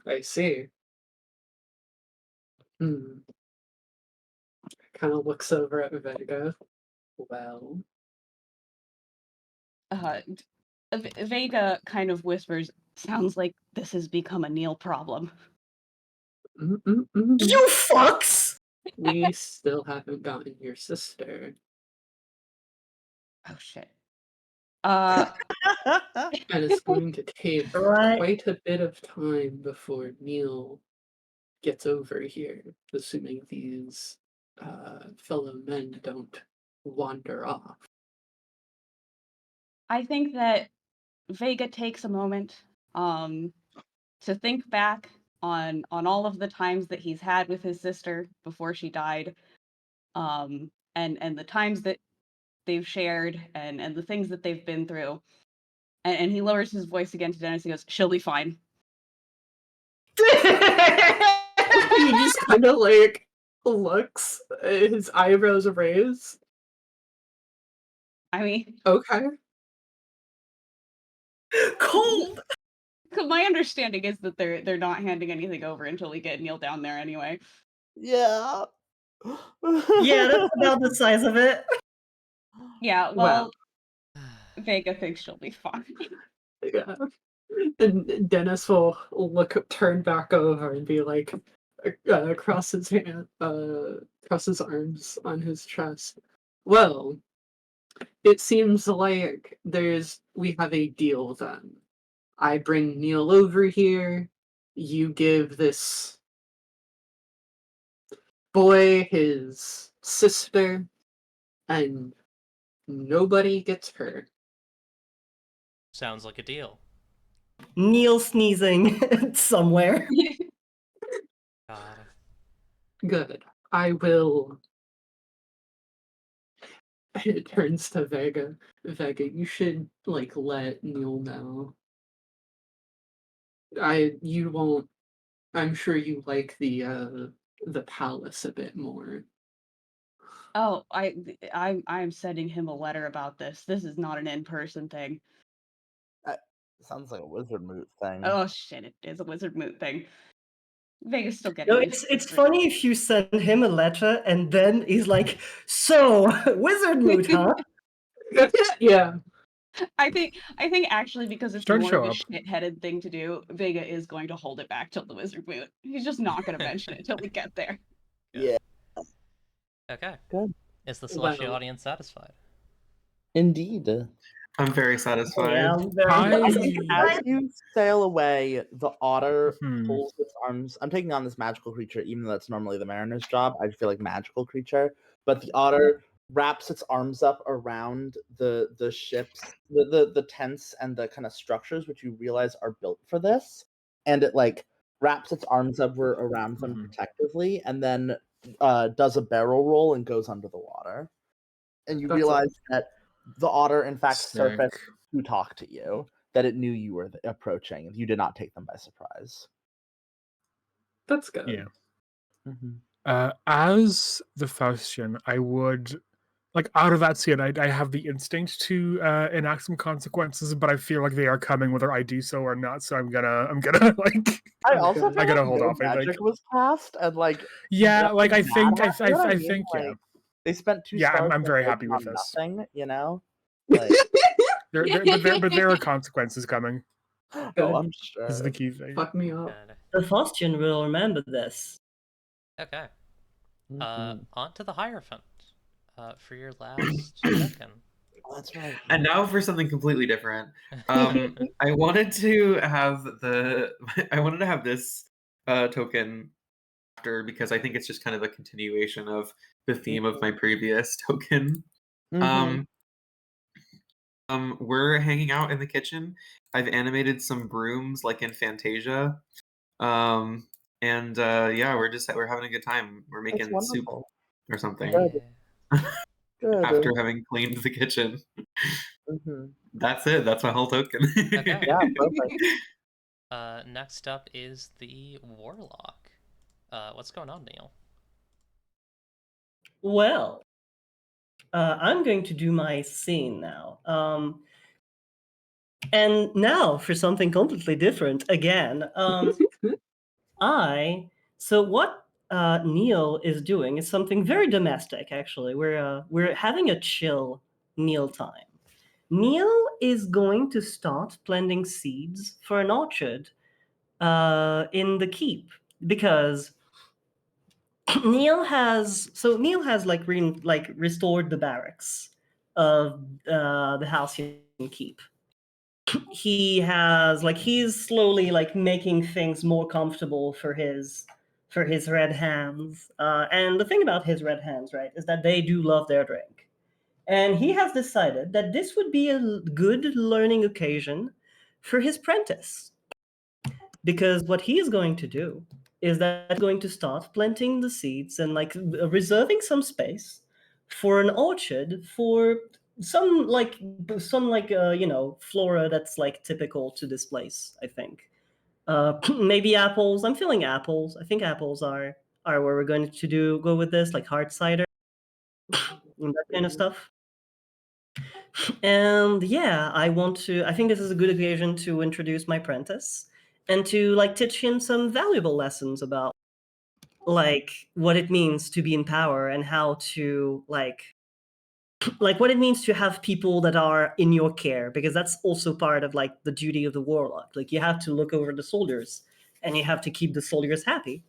I see. Kind of looks over at Vega. Well, Vega kind of whispers, sounds like this has become a Neil problem. You fucks! We still haven't gotten your sister. Oh shit. And it's going to take Right. quite a bit of time before Neil gets over here, assuming these fellow men don't wander off. I think that Vega takes a moment to think back on all of the times that he's had with his sister before she died, and the times that they've shared and the things that they've been through. And he lowers his voice again to Dennis. He goes, "She'll be fine." He just kind of like looks, his eyebrows raised. I mean, Okay. Cold. my understanding is that they're not handing anything over until we get Neil down there anyway. Yeah. Yeah, that's about the size of it. Yeah, well, Vega thinks she'll be fine. Yeah. And Dennis will turn back over and be like, cross his arms on his chest. Well, it seems like we have a deal then. I bring Neil over here, you give this boy his sister, and nobody gets hurt. Sounds like a deal. Neil sneezing somewhere. God. Good. I will. It turns to Vega. Vega, you should let Neil know. You won't. I'm sure you like the palace a bit more. Oh, I'm sending him a letter about this. This is not an in-person thing. Sounds like a wizard moot thing. Oh shit, it is a wizard moot thing. Vega's still getting No, used to it's it. funny if you send him a letter and then he's like, "So, wizard mood, huh?" Yeah. I think actually because it's Don't more show of a up. shit-headed thing to do, Vega is going to hold it back till the wizard moot. He's just not going to mention it till we get there. Yeah, Okay. good. Is the celestial Well. audience satisfied? Indeed. I'm very Yeah, satisfied. I'm very I- As you sail away, the otter Hmm. pulls its arms. I'm taking on this magical creature, even though that's normally the mariner's job. I feel like magical creature, but the otter wraps its arms up around the ships, the tents and the kind of structures which you realize are built for this, and it like wraps its arms up around them Mhm. protectively, and then does a barrel roll and goes under the water, and you That's realize that the otter in fact surfaced Sick. to talk to you, that it knew you were approaching. You did not take them by surprise. That's good. Yeah. Mhm. As the Faustian, I would like out of that scene. I have the instinct to enact some consequences, but I feel like they are coming whether I do so or not. So I'm gonna like. I also Okay. feel I gotta like hold no off, I think. magic was cast, and like Yeah, like I nothing think bad happened, you know what I mean? think yeah. Like, they spent 2 Yeah, stars I'm very happy working with on this. nothing, you know? Like, But there are consequences coming. oh, I'm This is the sure. key thing. Fuck me up. Good. The Faustian will remember this. Okay. Mhm. On to the Hierophant. For your last check-in. Oh, that's right. And now for something completely different. I wanted to have this token after, because I think it's just kind of a continuation of the theme of my previous token. Mhm. We're hanging out in the kitchen. I've animated some brooms like in Fantasia. And yeah, we're having a good time. We're That's making soup wonderful. or something Good. Good. after having cleaned the kitchen. Mhm. That's it. That's my whole token. Okay. Yeah, perfect. Next up is the Warlock. What's going on, Neil? Well, I'm going to do my scene now. And now for something completely different again. So what Neil is doing is something very domestic. Actually, we're having a chill Neil time. Neil is going to start planting seeds for an orchard in the keep because Neil has like restored the barracks of the Halcyon keep. He's slowly like making things more comfortable for his red hands. And the thing about his red hands, right, is that they do love their drink. And he has decided that this would be a good learning occasion for his prentice. Because what he is going to do is that he's going to start planting the seeds and like reserving some space for an orchard for some flora that's like typical to this place, I think. Maybe apples. I'm feeling apples. I think apples are where we're going to go with this, like hard cider and that kind of stuff. And yeah, I think this is a good occasion to introduce my apprentice and to like teach him some valuable lessons about like what it means to be in power and how to like what it means to have people that are in your care, because that's also part of like the duty of the warlock. Like you have to look over the soldiers and you have to keep the soldiers happy,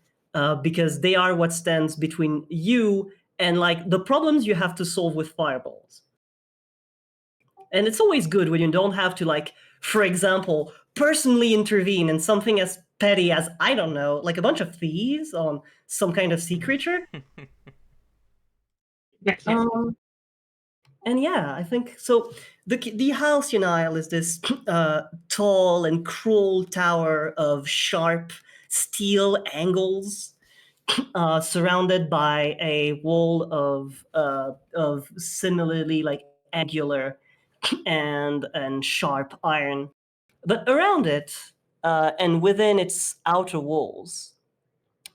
because they are what stands between you and like the problems you have to solve with fireballs. And it's always good when you don't have to like, for example, personally intervene in something as petty as, I don't know, like a bunch of thieves on some kind of sea creature. Um, and yeah, I think so. The Halcyon Isle is this tall and cruel tower of sharp steel angles, surrounded by a wall of similarly like angular and sharp iron. But around it, and within its outer walls,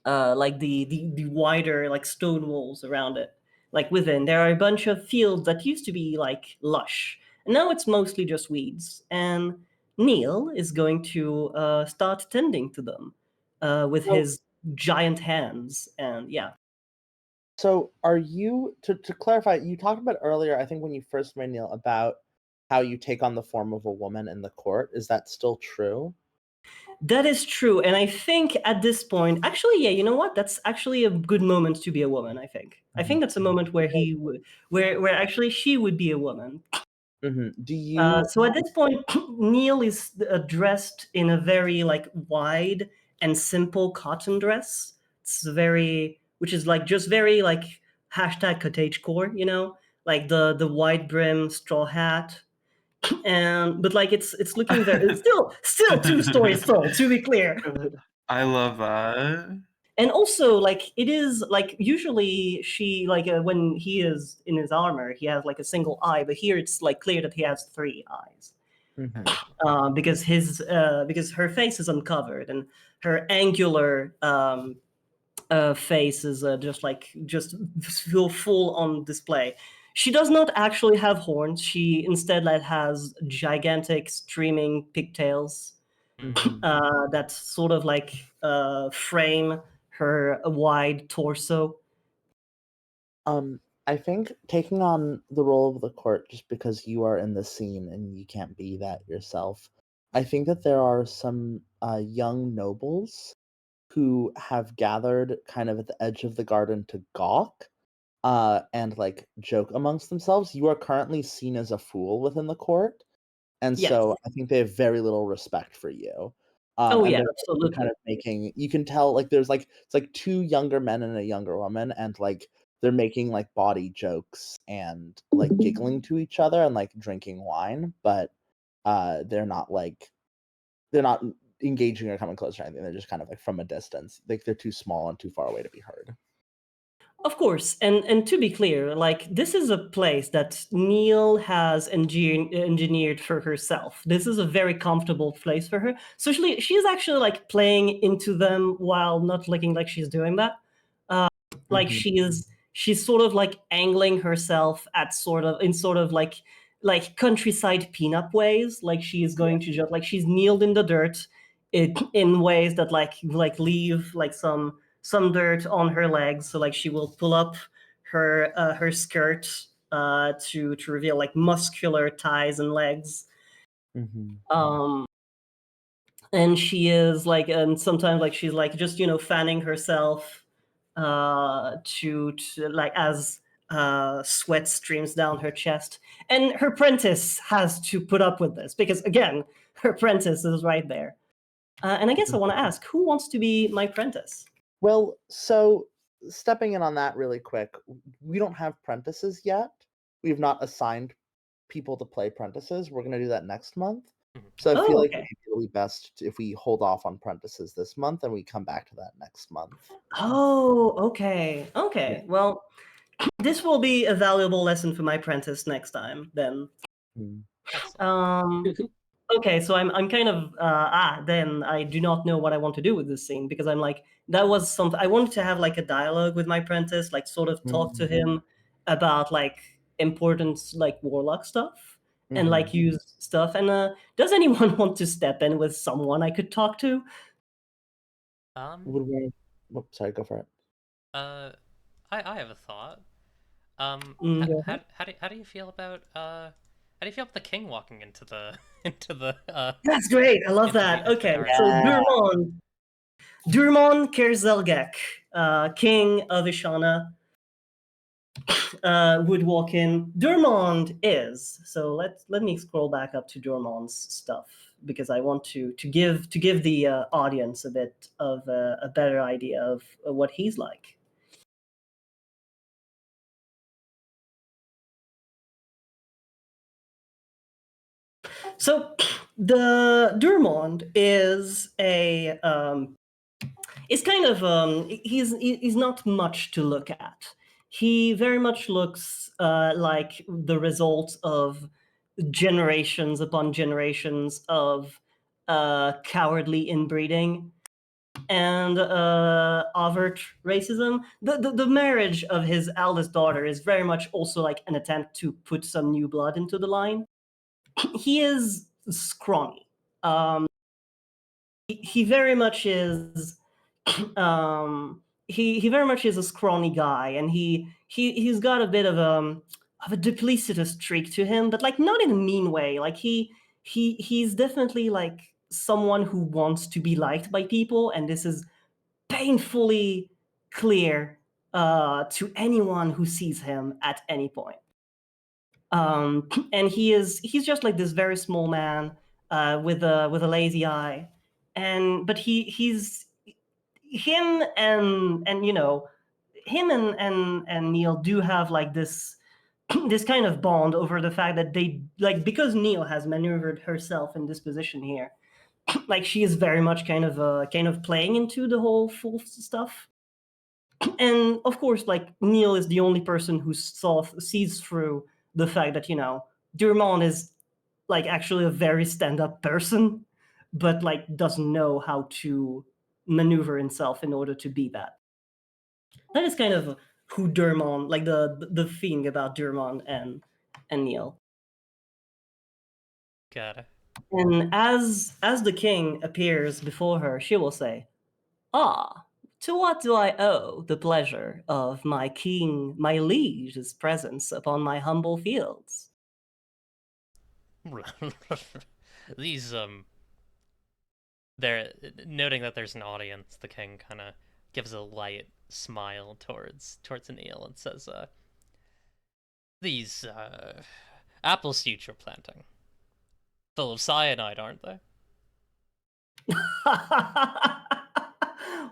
like the wider like stone walls around it, like within, there are a bunch of fields that used to be like lush, and now it's mostly just weeds. And Neil is going to start tending to them with So- his giant hands, and yeah. So are you to clarify, you talked about earlier, I think when you first met Neil, about how you take on the form of a woman in the court. Is that still true? That is true, and I think at this point, actually, yeah, you know what? That's actually a good moment to be a woman. I think that's a moment where where actually she would be a woman. Do you So at this point, Neil is dressed in a very like wide and simple cotton dress. It's very, which is like just very like hashtag cottagecore, you know, like the wide brim straw hat, and but like it's looking very, it's still 2 stories tall, to be clear. I love that. And also like it is like usually she like when he is in his armor he has like a single eye, but here it's like clear that he has 3 eyes because her face is uncovered and her angular face is just full on display. She does not actually have horns. She instead like has gigantic streaming pigtails that sort of like frame her wide torso. I think taking on the role of the court just because you are in the scene and you can't be that yourself. I think that there are some young nobles who have gathered kind of at the edge of the garden to gawk and like joke amongst themselves. You are currently seen as a fool within the court, and Yes. so I think they have very little respect for you. Oh And yeah, they're absolutely. kind of making, you can tell like there's like it's like 2 younger men and a younger woman, and like they're making like body jokes and like giggling to each other and like drinking wine, but they're not engaging or coming close or anything. They're just kind of like from a distance. Like they're too small and too far away to be heard. Of course, and to be clear, like this is a place that Neil has engineered for herself. This is a very comfortable place for her. So she's actually like playing into them while not looking like she's doing that. Like she's sort of like angling herself at sort of like countryside pinup ways. Like she is going to just like she's kneeled in the dirt, in ways that like leave like some dirt on her legs. So like she will pull up her skirt to reveal like muscular thighs and legs. And she is like, and sometimes like she's like just fanning herself to like as sweat streams down her chest, and her apprentice has to put up with this because again her apprentice is right there. And I guess I want to ask, who wants to be my apprentice? Well, so stepping in on that really quick, we don't have prentices yet. We've not assigned people to play prentices. We're going to do that next month. So I feel like Okay. it'd be really best if we hold off on prentices this month and we come back to that next month. Oh, okay. Well, this will be a valuable lesson for my apprentice next time then. Excellent. Okay, so I'm kind of then I do not know what I want to do with this scene because I'm like that was something I wanted to have like a dialogue with my apprentice, like sort of talk to him about like important like warlock stuff and like use stuff. And does anyone want to step in with someone I could talk to? Would we... sorry, go for it. I have a thought. How do you feel about how do you feel about the king walking into the into the That's great. I love into that. the Okay, garden? so Durmon Kerzelgek, king of Ishana, would walk in. Durmond is, so let me scroll back up to Durmond's stuff because I want to give the audience a bit of a better idea of what he's like. So the Durmond is a is kind of he's not much to look at. He very much looks like the result of generations upon generations of cowardly inbreeding. and overt racism. The marriage of his eldest daughter is very much also like an attempt to put some new blood into the line. He is scrawny. He very much is he very much is a scrawny guy, and he's got a bit of a duplicitous streak to him, but like not in a mean way. Like he's definitely like someone who wants to be liked by people, and this is painfully clear to anyone who sees him at any point. And he's just like this very small man with a lazy eye, but he's him and you know him and Neil do have like this this kind of bond over the fact that they like because Neil has maneuvered herself in this position here, like she is very much kind of playing into the whole full stuff. And of course, like Neil is the only person who sees through the fact that Durmont is like actually a very stand-up person, but like doesn't know how to maneuver himself in order to be that. That is kind of who Durmont, like the thing about Durmont and Neil. Got it. And as the king appears before her, she will say, "Ah, to what do I owe the pleasure of my king, my liege's presence upon my humble fields?" These they're noting that there's an audience. The king kind of gives a light smile towards Neil and says, "These apple seeds you're planting, full of cyanide, aren't they?"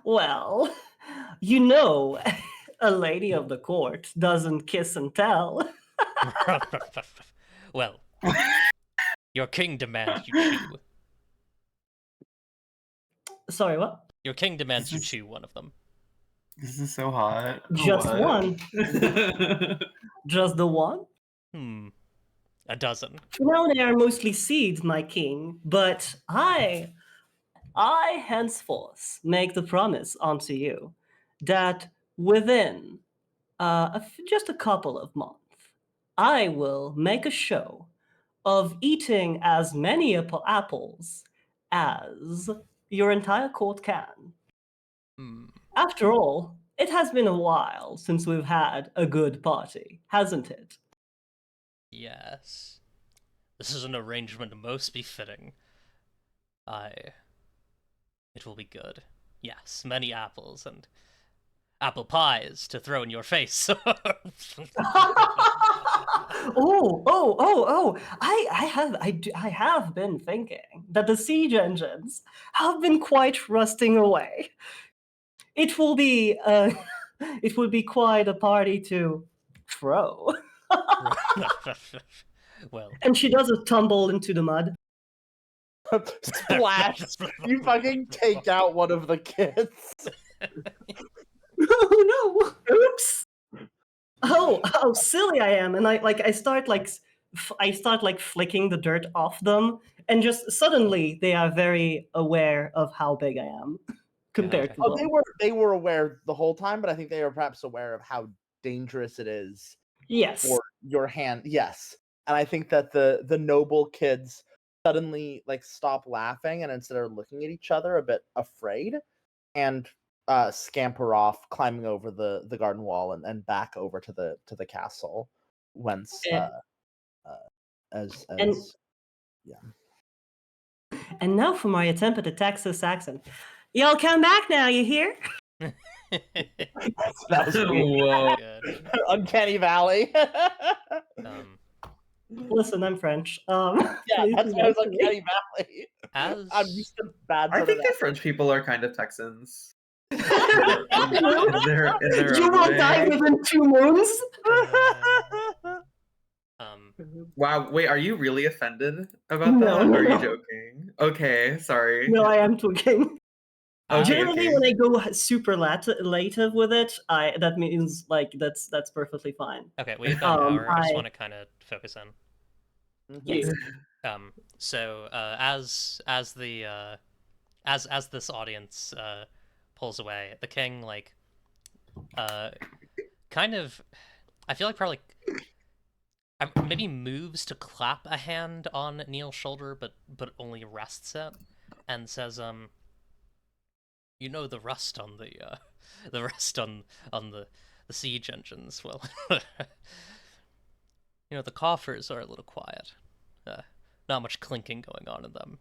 Well, a lady of the court doesn't kiss and tell. Well, your king demands you chew. Sorry, what? Your king demands you chew one of them. This is so hot. Just What? one. Just the one? A dozen. They are mostly seeds, my king, but I henceforth make the promise unto you that within just a couple of months, I will make a show of eating as many apples as your entire court can. After all, it has been a while since we've had a good party, hasn't it? Yes. This is an arrangement most befitting. It will be good. Yes, many apples and apple pies to throw in your face. I have been thinking that the siege engines have been quite rusting away. It will be quite a party to throw. Well, and she does a tumble into the mud. Splash! You fucking take out one of the kids. Oh no! Oops! Oh, silly I am, and I start flicking the dirt off them, and just suddenly they are very aware of how big I am compared to Oh, them. they were aware the whole time, but I think they are perhaps aware of how dangerous it is. Yes. For your hand, yes. And I think that the noble kids suddenly like stop laughing and instead are looking at each other a bit afraid and scamper off, climbing over the garden wall and back over to the castle. Whence And now for my attempt at a Texas accent. Y'all come back now, you hear? That was Whoa. good. Uncanny Valley. Listen, I'm French. Yeah, that's why I was Uncanny Valley. I'm used to bad. I think the French people are kind of Texans. in their You will die within 2 moons. Wow, wait, are you really offended about that? No. Or are you joking? Okay, sorry. No, I am joking. Generally, Okay. when I go super later with it, that means like that's perfectly fine. Okay, we've got an hour. I just want to kind of focus in. Yes. So as the as this audience pulls away, the king like kind of, I feel like probably maybe moves to clap a hand on Neil's shoulder, but only rests it, and says, you know, the rust on the rust on the siege engines. Well, you know, the coffers are a little quiet. Not much clinking going on in them.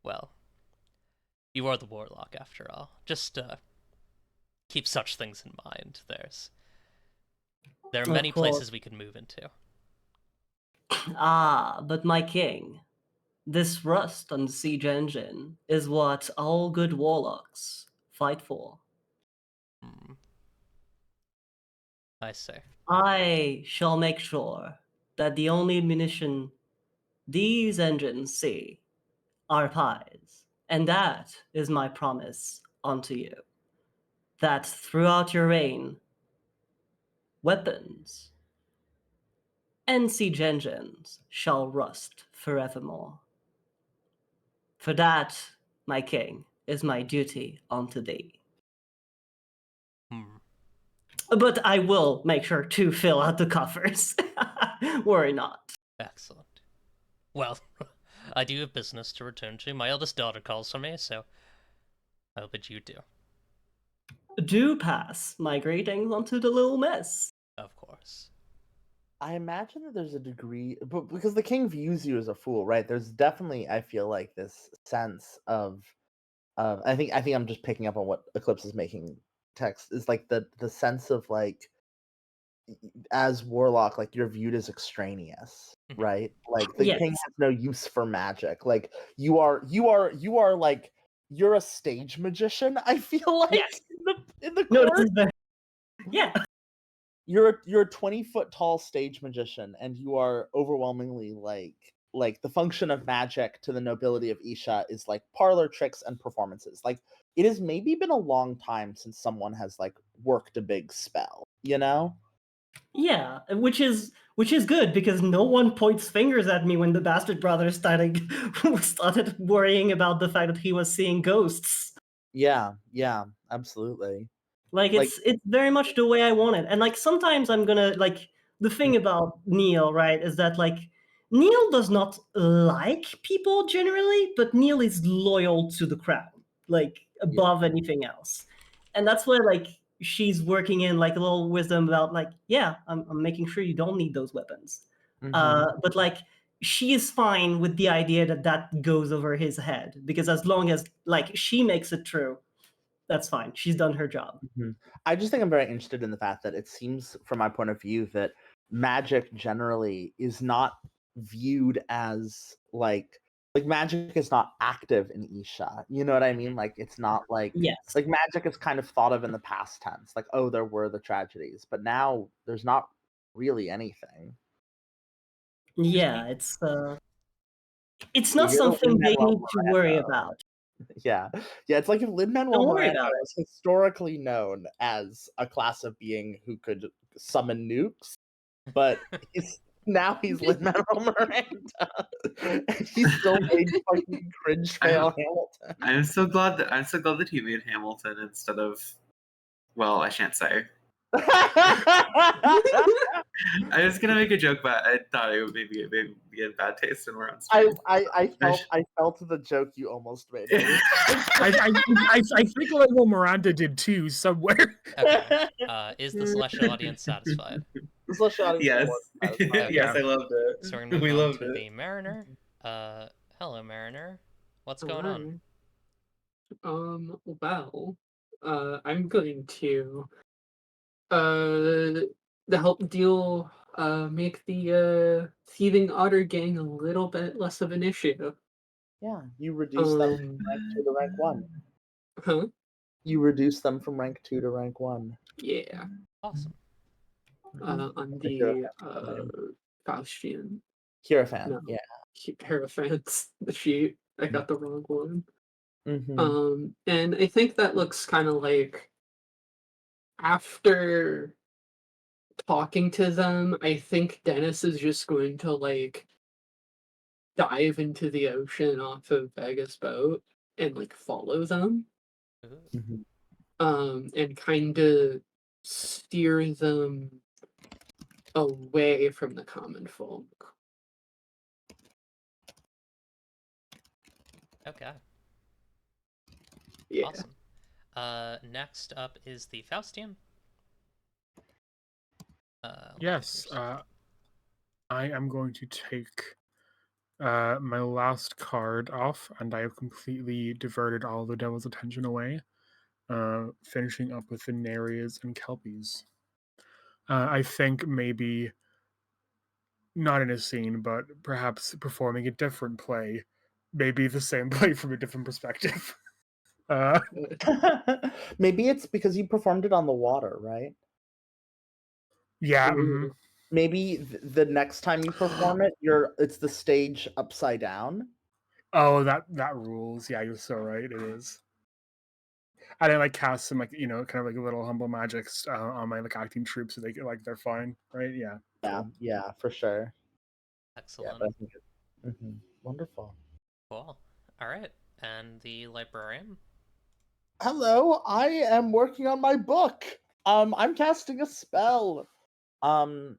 Well, you are the warlock after all. Just keep such things in mind. There are Of many course. places we can move into. Ah, but my king, this rust on the siege engine is what all good warlocks fight for. Hmm. I say. I shall make sure that the only munition these engines see are pies, and that is my promise unto you, that throughout your reign, weapons and siege engines shall rust forevermore. For that, my king, is my duty unto thee. Hmm. But I will make sure to fill out the coffers. Worry not. Excellent. Well, I do have business to return to. My eldest daughter calls for me, so I'll bid you do. Do pass my greetings unto the little miss. Of course. I imagine that there's a degree, but because the king views you as a fool, right? There's definitely, I feel like, this sense of, I think I'm just picking up on what Eclipse is making text is like the sense of like, as warlock, like you're viewed as extraneous, Mhm. right? Like the Yes. king has no use for magic. Like you are like you're a stage magician. I feel like Yes. in the No, court. this is very... Yeah. You're a 20-foot tall stage magician, and you are overwhelmingly like the function of magic to the nobility of Isha is like parlor tricks and performances. Like it has maybe been a long time since someone has like worked a big spell, you know? Yeah, which is good because no one points fingers at me when the bastard brother started worrying about the fact that he was seeing ghosts. Yeah, absolutely. Like Like it's very much the way I want it. And like sometimes I'm gonna like the thing about Neil, right, is that like Neil does not like people generally, but Neil is loyal to the crown, like above anything else. And that's why like she's working in like a little wisdom about like, yeah, I'm making sure you don't need those weapons. But like she is fine with the idea that that goes over his head because as long as like she makes it true, that's fine. She's done her job. I just think I'm very interested in the fact that it seems, from my point of view, that magic generally is not viewed as like magic is not active in Isha. You know what I mean? Like it's not Yes. like magic is kind of thought of in the past tense. Like, oh, there were the tragedies, but now there's not really anything. Yeah, it's not You're the something they Lin-Manuel need to worry Miranda. about. Yeah. It's like if Lin-Manuel Don't worry Miranda about it. was historically known as a class of being who could summon nukes, but now he's Lin-Manuel Miranda. And he's still made fucking cringe fail Hamilton. I'm so glad that he made Hamilton instead of, well, I shan't say. I was gonna make a joke, but I thought it would maybe be in bad taste and we're on stream. I felt the joke you almost made. I think Lin-Manuel Miranda did too somewhere. Okay. Is the celestial audience satisfied? The celestial audience Yes. was satisfied. Yes, I loved it. So we're gonna move We on loved to it. the Mariner. Hello, Mariner. What's going on? Well, I'm going to to help deal make the thieving otter gang a little bit less of an issue. Yeah, you reduce them from rank 2 to rank 1. Huh? You reduce them from rank 2 to rank 1. Yeah. Awesome. On The the Faustian. Hierophant, No. yeah. Hierophant's the sheet. I got the wrong one. Mm-hmm. And I think that looks kind of like after talking to them, I think Dennis is just going to like dive into the ocean off of Vega's boat and like follow them, Ooh. and kind of steer them away from the common folk. Okay. Yeah. Awesome. Next up is the Faustian. Yes, I am going to take my last card off, and I have completely diverted all the devil's attention away, finishing up with the Nereids and Kelpies. I think maybe not in a scene, but perhaps performing a different play, maybe the same play from a different perspective. Uh, Maybe it's because you performed it on the water, right? yeah, Ooh. Maybe the next time you perform it, it's the stage upside down. oh, that rules. Yeah, you're so right. It is. And I like cast some like kind of like little humble magics on my like acting troupe, so they're fine, right? Yeah, Yeah, cool. yeah, for sure. Yeah, Excellent. but I think wonderful. Cool. All right. And the librarian. Hello, I am working on my book. I'm casting a spell. I'm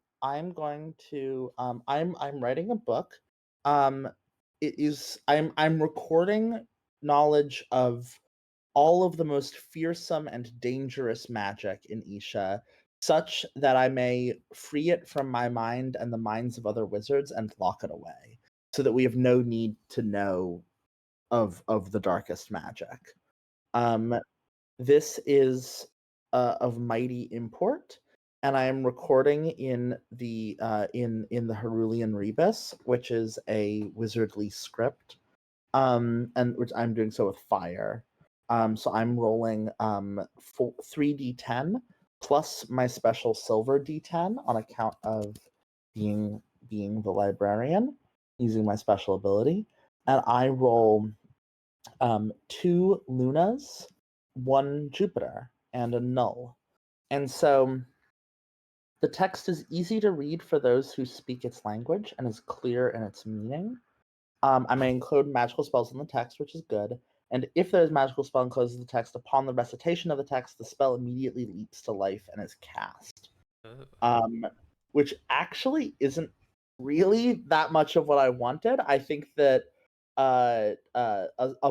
going to I'm writing a book. It is I'm recording knowledge of all of the most fearsome and dangerous magic in Isha, such that I may free it from my mind and the minds of other wizards and lock it away, so that we have no need to know of the darkest magic. Um, this is of mighty import, and I am recording in the in the Herulian Rebus, which is a wizardly script, and which I'm doing so with fire. So I'm rolling 3d10 plus my special silver d10 on account of being the librarian, using my special ability, and I roll 2 lunas, 1 Jupiter, and a null. And so the text is easy to read for those who speak its language and is clear in its meaning. I may include magical spells in the text, which is good. And if there is magical spell enclosed in the text, upon the recitation of the text, the spell immediately leaps to life and is cast. Ooh. Which actually isn't really that much of what I wanted. I think that a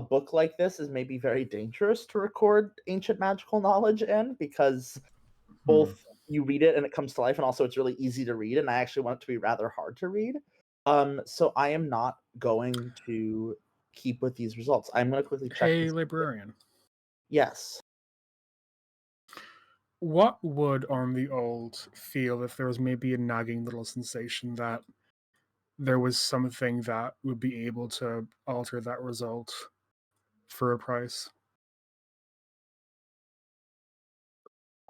book like this is maybe very dangerous to record ancient magical knowledge in, because both you read it and it comes to life, and also it's really easy to read, and I actually want it to be rather hard to read. So I am not going to keep with these results. I'm going to quickly check. Hey, librarian. Yes. What would on the old feel if there was maybe a nagging little sensation that there was something that would be able to alter that result for a price?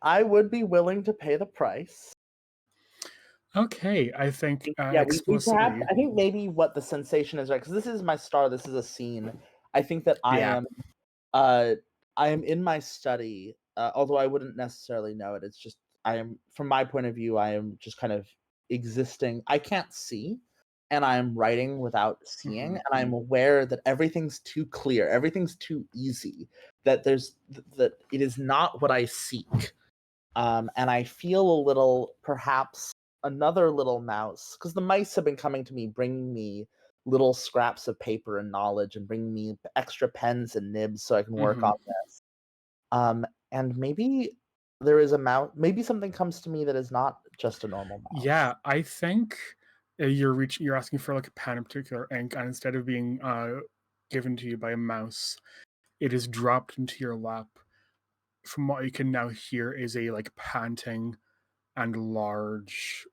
I would be willing to pay the price. Okay, I think Yeah, we perhaps, explicitly. I think maybe what the sensation is, right? Because this is my star, this is a scene. I think that Yeah. I am in my study, although I wouldn't necessarily know it. It's just I am, from my point of view, I am just kind of existing. I can't see, and I am writing without seeing, and I'm aware that everything's too clear, everything's too easy, that that it is not what I seek. And I feel a little, perhaps another little mouse, because the mice have been coming to me, bringing me little scraps of paper and knowledge, and bringing me extra pens and nibs so I can work on this. And maybe there is a mouse. Maybe something comes to me that is not just a normal mouse. Yeah, I think you're asking for like a pen in particular ink, and instead of being given to you by a mouse, it is dropped into your lap. From what you can now hear is a like panting and large,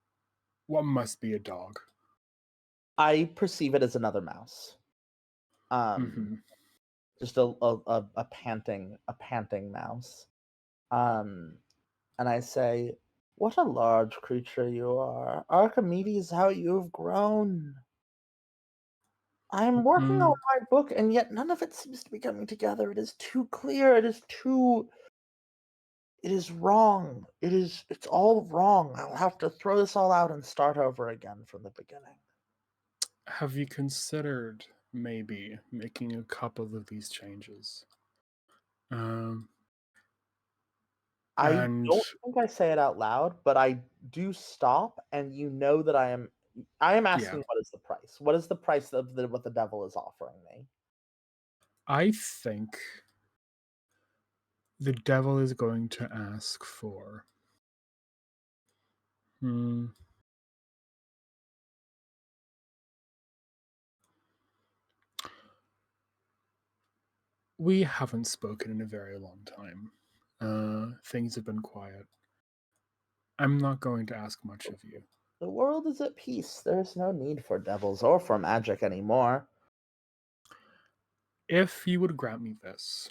what must be a dog. I perceive it as another mouse. Just a panting mouse. And I say, "What a large creature you are. Archimedes, how you've grown. I'm working on my book, and yet none of it seems to be coming together. It is too clear. It is wrong. It's all wrong. I'll have to throw this all out and start over again from the beginning." Have you considered maybe making a couple of these changes. I And don't think I say it out loud, but I do stop, and you know that I am asking what is the price? What is the price of what the devil is offering me? I think the devil is going to ask for. We haven't spoken in a very long time. Things have been quiet. I'm not going to ask much of you. The world is at peace. There's no need for devils or for magic anymore. If you would grant me this,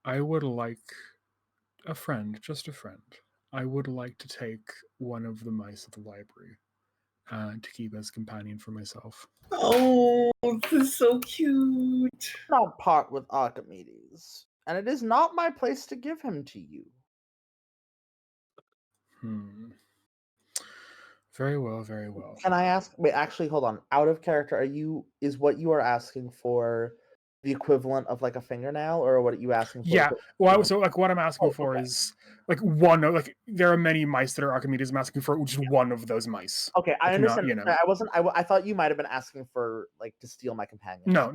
I would like a friend, just a friend. I would like to take one of the mice at the library to keep as companion for myself. Oh, this is so cute. Not part with Archimedes, and it is not my place to give him to you. Very well, very well. Can I ask? Wait, actually, hold on. Out of character, is what you are asking for the equivalent of like a fingernail, or what are you asking for? Yeah. Well, so like what I'm asking Oh, for okay. is like one of like there are many mice that are Archimedes. I'm asking for just one of those mice. Okay, I Like, understand. not, you know. Sorry, I wasn't. I thought you might have been asking for like to steal my companion. No.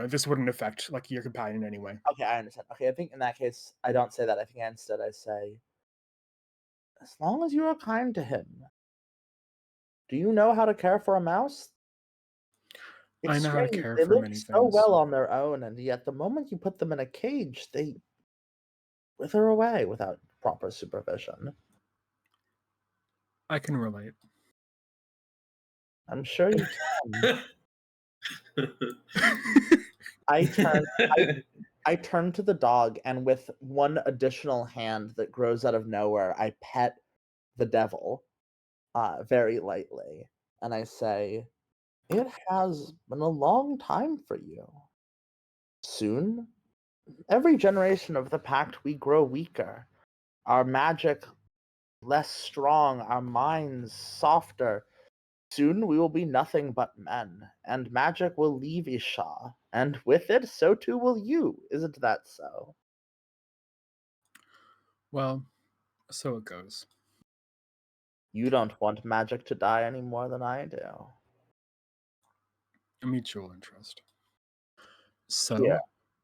This wouldn't affect like your companion anyway. Okay, I understand. Okay, I think in that case, I don't say that. I think instead I say, as long as you are kind to him. Do you know how to care for a mouse? It's I know how to strange. care They for live many so things. well on their own, and yet the moment you put them in a cage, they wither away without proper supervision. I can relate. I'm sure you can. I turn to the dog, and with one additional hand that grows out of nowhere, I pet the devil very lightly, and I say, "It has been a long time for you. Soon, every generation of the Pact, we grow weaker. Our magic less strong, our minds softer. Soon we will be nothing but men, and magic will leave Isha, and with it, so too will you. Isn't that so?" Well, so it goes. You don't want magic to die any more than I do. A mutual interest. So, Here,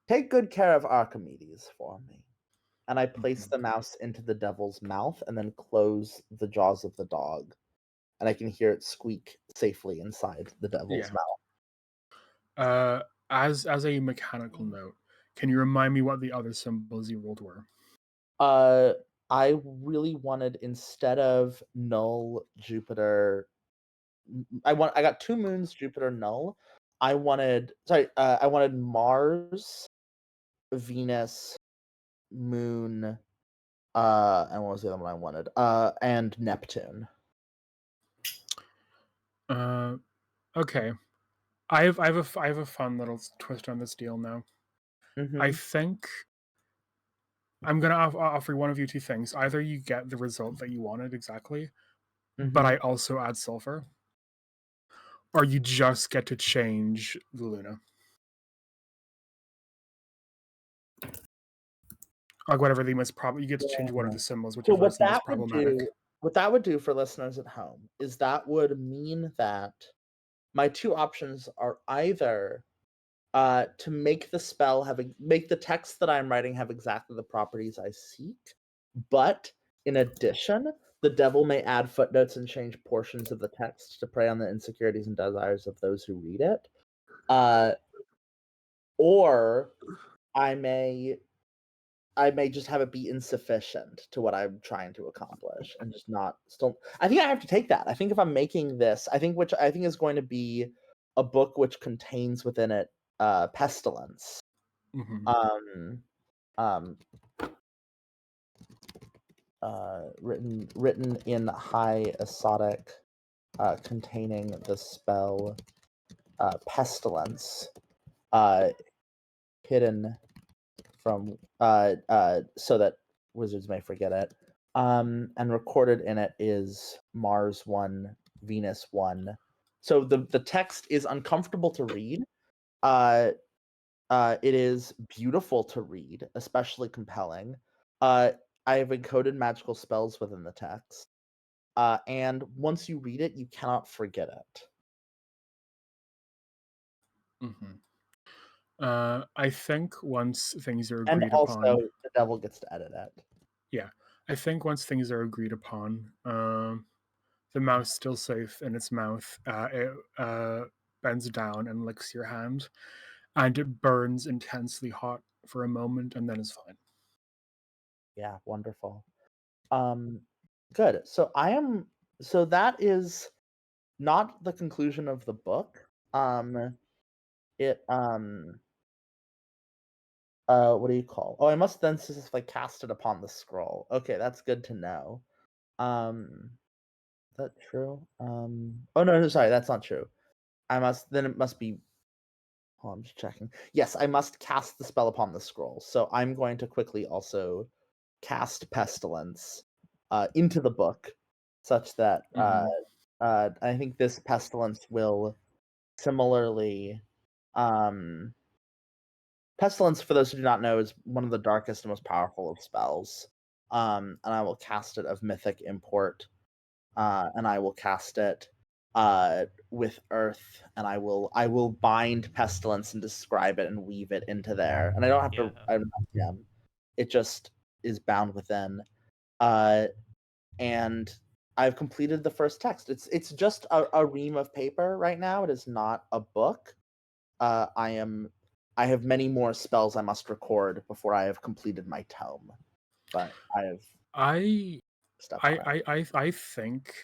take good care of Archimedes for me. And I place the mouse into the devil's mouth and then close the jaws of the dog. And I can hear it squeak safely inside the devil's mouth. As a mechanical note, can you remind me what the other symbols you rolled were? I really wanted, instead of null, Jupiter, I got 2 moons, Jupiter, null. I wanted Mars, Venus, Moon, and what was the other one I wanted? And Neptune. Okay. I have a fun little twist on this deal now. I think I'm gonna offer one of you 2 things. Either you get the result that you wanted exactly, but I also add sulfur, or you just get to change the Luna. Like whatever the most you get to change one of the symbols, So whichever is the most problematic. what that would do for listeners at home is that would mean that my 2 options are either to make make the text that I'm writing have exactly the properties I seek, but in addition, the devil may add footnotes and change portions of the text to prey on the insecurities and desires of those who read it. Or I may just have it be insufficient to what I'm trying to accomplish and just not still. I think I have to take that. I think if I'm making this, which I think is going to be a book which contains within it pestilence. Written in high Asotic, containing the spell pestilence, hidden from so that wizards may forget it. And recorded in it is Mars 1, Venus 1, So the text is uncomfortable to read. It is beautiful to read, especially compelling. I have encoded magical spells within the text. And once you read it, you cannot forget it. I think once things are And agreed also, upon, the devil gets to edit it. yeah, I think once things are agreed upon, the mouse still safe in its mouth. It bends down and licks your hand, and it burns intensely hot for a moment, and then is fine. Yeah, wonderful. Good. So that is not the conclusion of the book. It what do you call? Oh, I must then specifically cast it upon the scroll. Okay, that's good to know. Is that true? Oh no, sorry, that's not true. It must be. Oh, I'm just checking. Yes, I must cast the spell upon the scroll. So I'm going to quickly also cast pestilence into the book, such that I think this pestilence will similarly. Pestilence, for those who do not know, is one of the darkest and most powerful of spells. And I will cast it of mythic import, and I will cast it with earth, and I will bind pestilence and describe it and weave it into there. And I don't have to. It just is bound within. And I've completed the first text. It's just a ream of paper right now. It is not a book. I have many more spells I must record before I have completed my tome, but I have I stuff on it. I think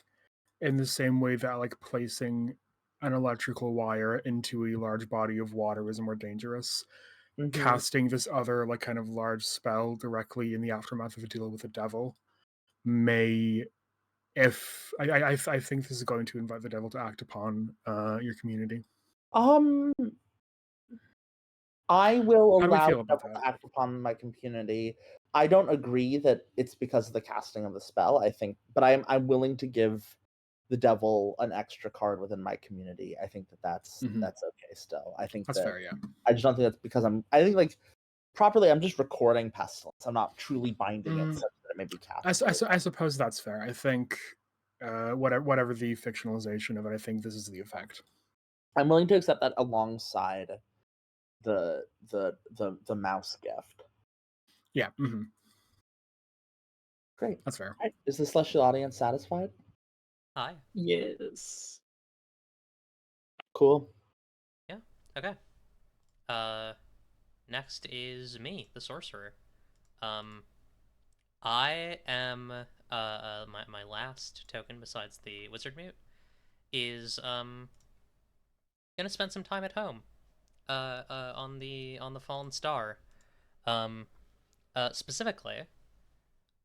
in the same way that like placing an electrical wire into a large body of water is more dangerous. Casting this other like kind of large spell directly in the aftermath of a deal with the devil may, if I think this is going to invite the devil to act upon your community. I will How do we allow feel the about devil that? to act upon my community. I don't agree that it's because of the casting of the spell. I think, but I'm willing to give the devil an extra card within my community. I think that's okay still. I think That's fair, yeah. I just don't think that's because I think like properly I'm just recording pestilence. I'm not truly binding it such that it may be cast. I suppose that's fair. I think whatever the fictionalization of it, I think this is the effect. I'm willing to accept that alongside the mouse gift. Yeah. Great. That's fair. Right. Is the celestial audience satisfied? Hi. Yes. Cool. Yeah. Okay. Next is me, the sorcerer. I am my last token besides the wizard mute is gonna spend some time at home. On the fallen star. Specifically,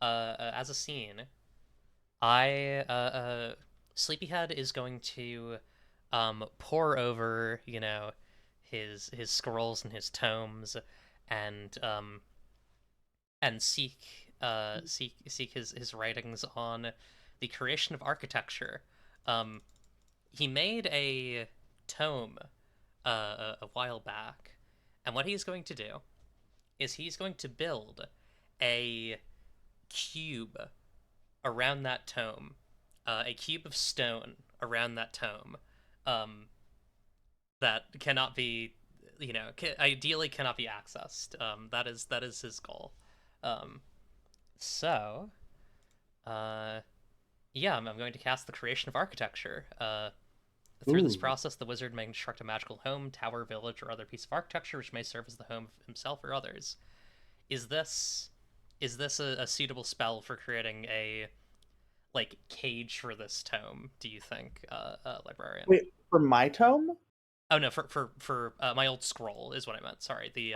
as a scene, Sleepyhead is going to pour over, his scrolls and his tomes, and seek his writings on the creation of architecture. He made a tome a while back, and what he's going to do is he's going to build a cube around that tome, a cube of stone around that tome, that cannot be, ideally cannot be accessed. That is his goal. So, yeah, I'm going to cast the creation of architecture. Through this process, the wizard may construct a magical home, tower, village, or other piece of architecture which may serve as the home of himself or others. Is this a suitable spell for creating a cage for this tome? Do you think, librarian? Wait, for my tome? Oh no, for my old scroll is what I meant. Sorry. The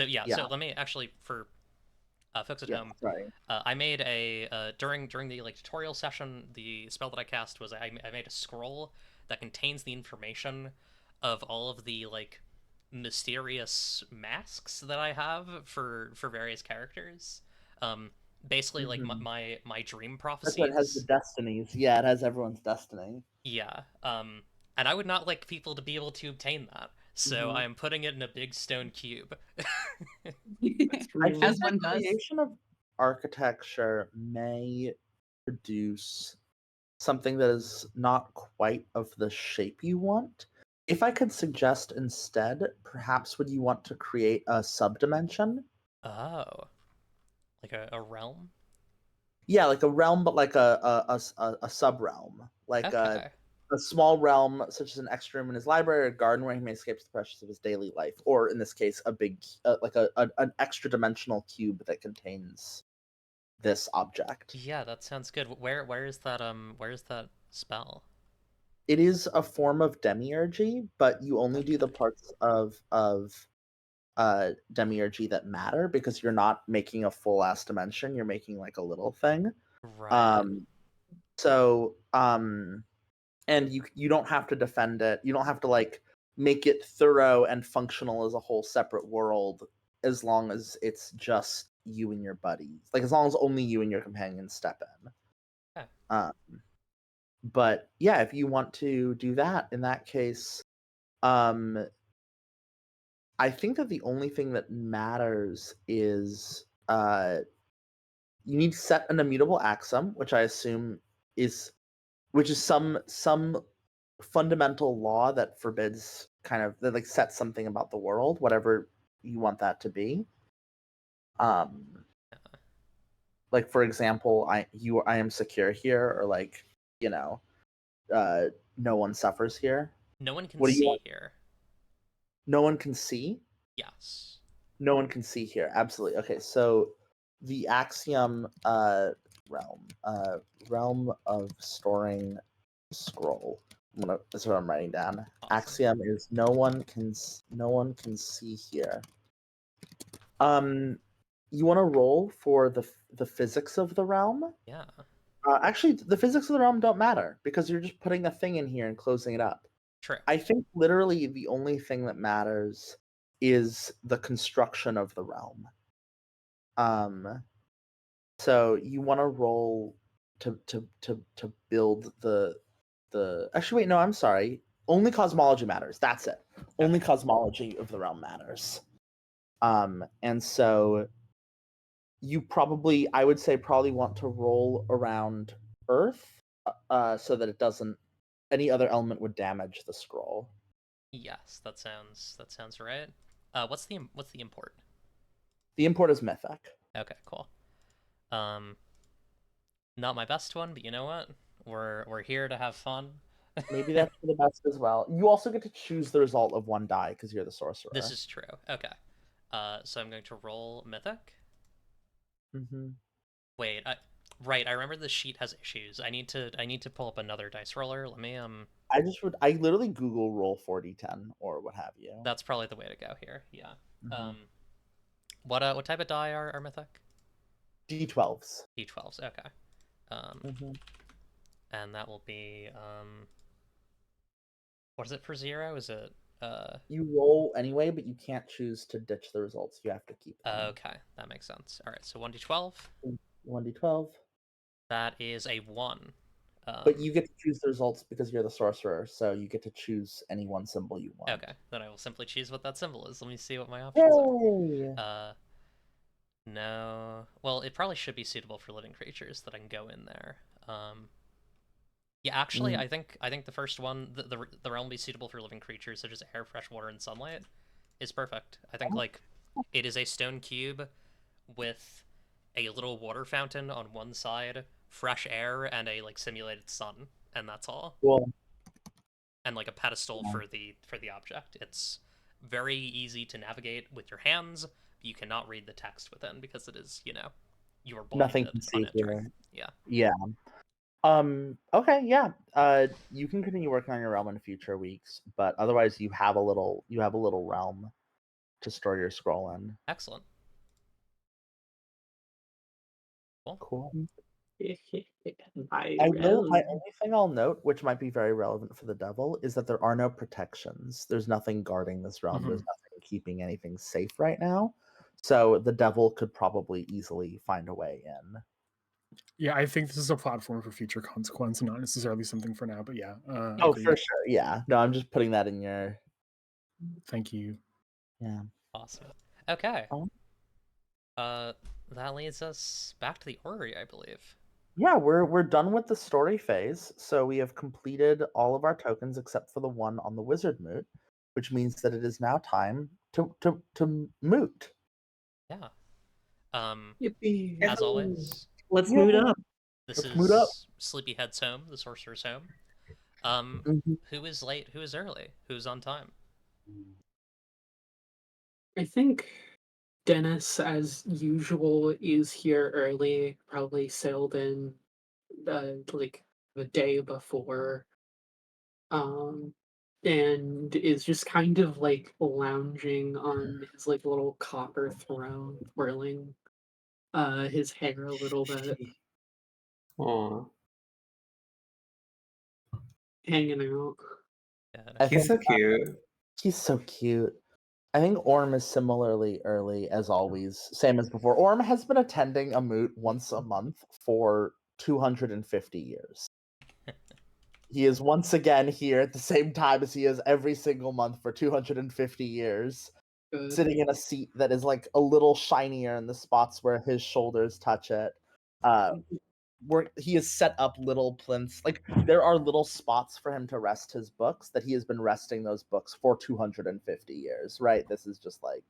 yeah. So let me actually for folks at home. Sorry. I made a during the tutorial session. The spell that I cast was I made a scroll that contains the information of all of the mysterious masks that I have for various characters. Basically my dream prophecies. That's what it has the destinies. Yeah, it has everyone's destiny. Yeah. and I would not like people to be able to obtain that. So Mhm. I am putting it in a big stone cube. I True. think As the one does. creation of architecture may produce something that is not quite of the shape you want. If I could suggest instead, perhaps would you want to create a subdimension? Oh, like a realm? Yeah, like a realm, but like a sub realm, like Okay. a small realm, such as an extra room in his library, or a garden where he may escape the pressures of his daily life, or in this case, a big, like an extra dimensional cube that contains this object. Yeah, that sounds good. Where is that spell? It is a form of demiurgy, but you only do the Okay. parts of demiurgy that matter because you're not making a full ass dimension. You're making like a little thing. Right. Um, so and you don't have to defend it. You don't have to like make it thorough and functional as a whole separate world as long as it's just you and your buddies. Like as long as only you and your companions step in. Okay. Um, but yeah, if you want to do that, in that case, um, I think that the only thing that matters is you need to set an immutable axiom, which I assume is which is some fundamental law that forbids kind of that like sets something about the world, whatever you want that to be. Like for example, I am secure here, or like, you know, uh no one suffers here. No one can What do you see want? here. No one can see? Yes. No one can see here. Absolutely. Okay, so the axiom realm of storing scroll. That's what I'm writing down. Awesome. Axiom is no one can see here. You want to roll for the physics of the realm? Yeah. Actually, the physics of the realm don't matter because you're just putting a thing in here and closing it up. True. I think literally the only thing that matters is the construction of the realm. So you want to roll to build the. Actually, wait, no, I'm sorry. Only cosmology matters. That's it. Only Okay. cosmology of the realm matters. And so you probably, I would say, probably want to roll around Earth, so that it doesn't. Any other element would damage the scroll. Yes, that sounds right. What's the import? The import is mythic. Okay, cool. Not my best one, but you know what? We're here to have fun. Maybe that's for the best as well. You also get to choose the result of one die because you're the sorcerer. This is true. Okay. So I'm going to roll mythic. Mm-hmm. Wait, right. I remember the sheet has issues. I need to pull up another dice roller. Let me I literally Google roll 4d10 or what have you. That's probably the way to go here. Yeah. Mhm. What type of die are mythic? D12s. D12s. Okay. Mhm. And that will be what is it for 0? Is it You roll anyway, but you can't choose to ditch the results. You have to keep them. okay, that makes sense. All right, so 1d12. 1d12. That is a 1. But you get to choose the results because you're the sorcerer, so you get to choose any one symbol you want. Okay, then I will simply choose what that symbol is. Let me see what my options Yay! are. No. Well, it probably should be suitable for living creatures that I can go in there. Yeah, actually, I think the first one, the realm be suitable for living creatures such as air, fresh water, and sunlight, is perfect. I think like it is a stone cube with a little water fountain on one side, fresh air, and a like simulated sun, and that's all. Cool. And like a pedestal Yeah. for the object. It's very easy to navigate with your hands. But you cannot read the text within because it is, you are Nothing blinded can on see entering. here. Yeah. Yeah. Okay, yeah. You can continue working on your realm in future weeks, but otherwise you have a little realm to store your scroll in. Excellent. Cool. Cool. My My only realm. thing I'll note, which might be very relevant for the devil, is that there are no protections. There's nothing guarding this realm. There's nothing keeping anything safe right now. So the devil could probably easily find a way in. Yeah, I think this is a platform for future consequence, and not necessarily something for now. But yeah, Oh, agreed. for sure. Yeah. No, I'm just putting that in your. Thank you. Yeah. Awesome. Okay. Oh. That leads us back to the orrery, I believe. Yeah, we're done with the story phase, so we have completed all of our tokens except for the one on the wizard moot, which means that it is now time to moot. Yeah. Yippee! As always, Let's Yeah. mood up. this Let's moot up. is Sleepyhead's home, the sorcerer's home. Mhm. Who is late? Who is early? Who's on time? I think Dennis, as usual, is here early. Probably sailed in like the day before, um, and is just kind of like lounging on his like little copper throne, twirling his hair a little bit, Aw. hanging out. Yeah, I He's think so cute. he's so cute. I think Orm is similarly early as always, same as before. Orm has been attending a moot once a month for 250 years. He is once again here at the same time as he is every single month for 250 years, Good. sitting in a seat that is like a little shinier in the spots where his shoulders touch it. Where he has set up little plinths, like there are little spots for him to rest his books that he has been resting those books for 250 years. Right? This is just like,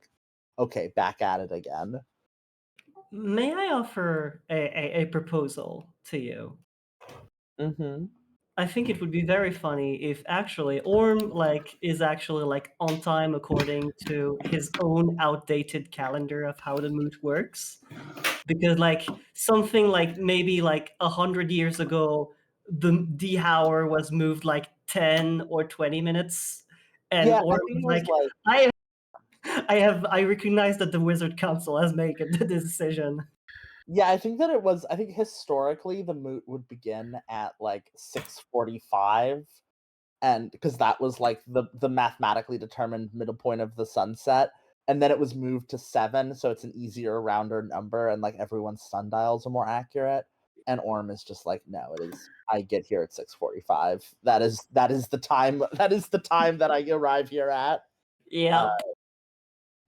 okay, back at it again. May I offer a proposal to you? Mm-hmm. I think it would be very funny if actually Orm is actually on time according to his own outdated calendar of how the moot works. Because something maybe 100 years ago, the hour was moved 10 or 20 minutes, and Yeah, I Orm think was it was like, like I recognize that the Wizard Council has made the decision. yeah, I think that it was. I think historically the moot would begin at like 6:45, and because that was like the mathematically determined middle point of the sunset, and then it was moved to 7, so it's an easier rounder number, and like everyone's sundials are more accurate. And Orm is just like, no, it is. I get here at 6:45. That is the time. That is the time that I arrive here at. Yeah.